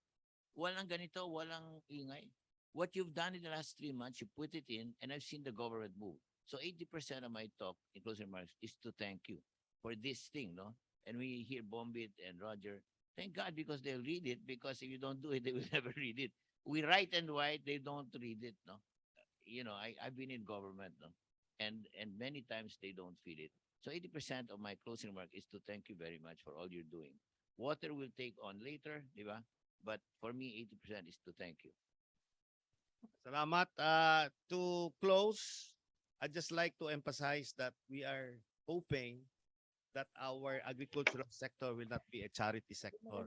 Walang ganito, walang ingay. What you've done in the last 3 months, you put it in, and I've seen the government move. So 80% of my talk in closing remarks is to thank you for this thing, no? And we hear Bombit and Roger, thank God because they'll read it, because if you don't do it, they will never read it. We write and write, they don't read it, no? You know, I've been in government, no? And many times they don't feel it. So 80% of my closing remark is to thank you very much for all you're doing. Water will take on later, di ba? But for me, 80% is to thank you. Salamat. To close, I'd just like to emphasize that we are hoping that our agricultural sector will not be a charity sector.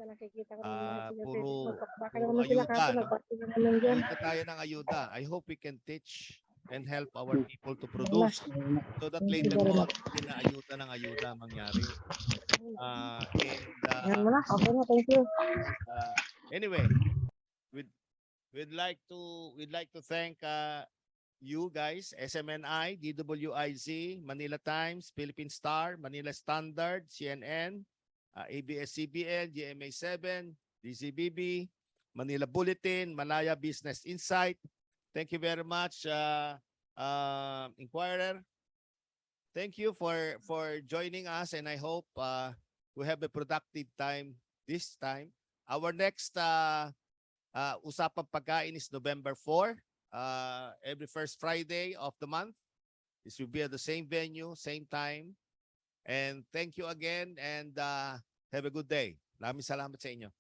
Puro ayuda, no? Ayuda tayo ng ayuda. I hope we can teach and help our people to produce so that later on, hindi na ayuda ng ayuda mangyari. Anyway, we'd like to thank you guys, SMNI, DWIZ, Manila Times, Philippine Star, Manila Standard, CNN, ABS-CBN, GMA7, DZBB, Manila Bulletin, Malaya Business Insight. Thank you very much, Inquirer. Thank you for joining us, and I hope we have a productive time this time. Our next Usapang Pagkain is November 4. Every first Friday of the month. This will be at the same venue, same time. And thank you again, and have a good day. Maraming salamat sa inyo.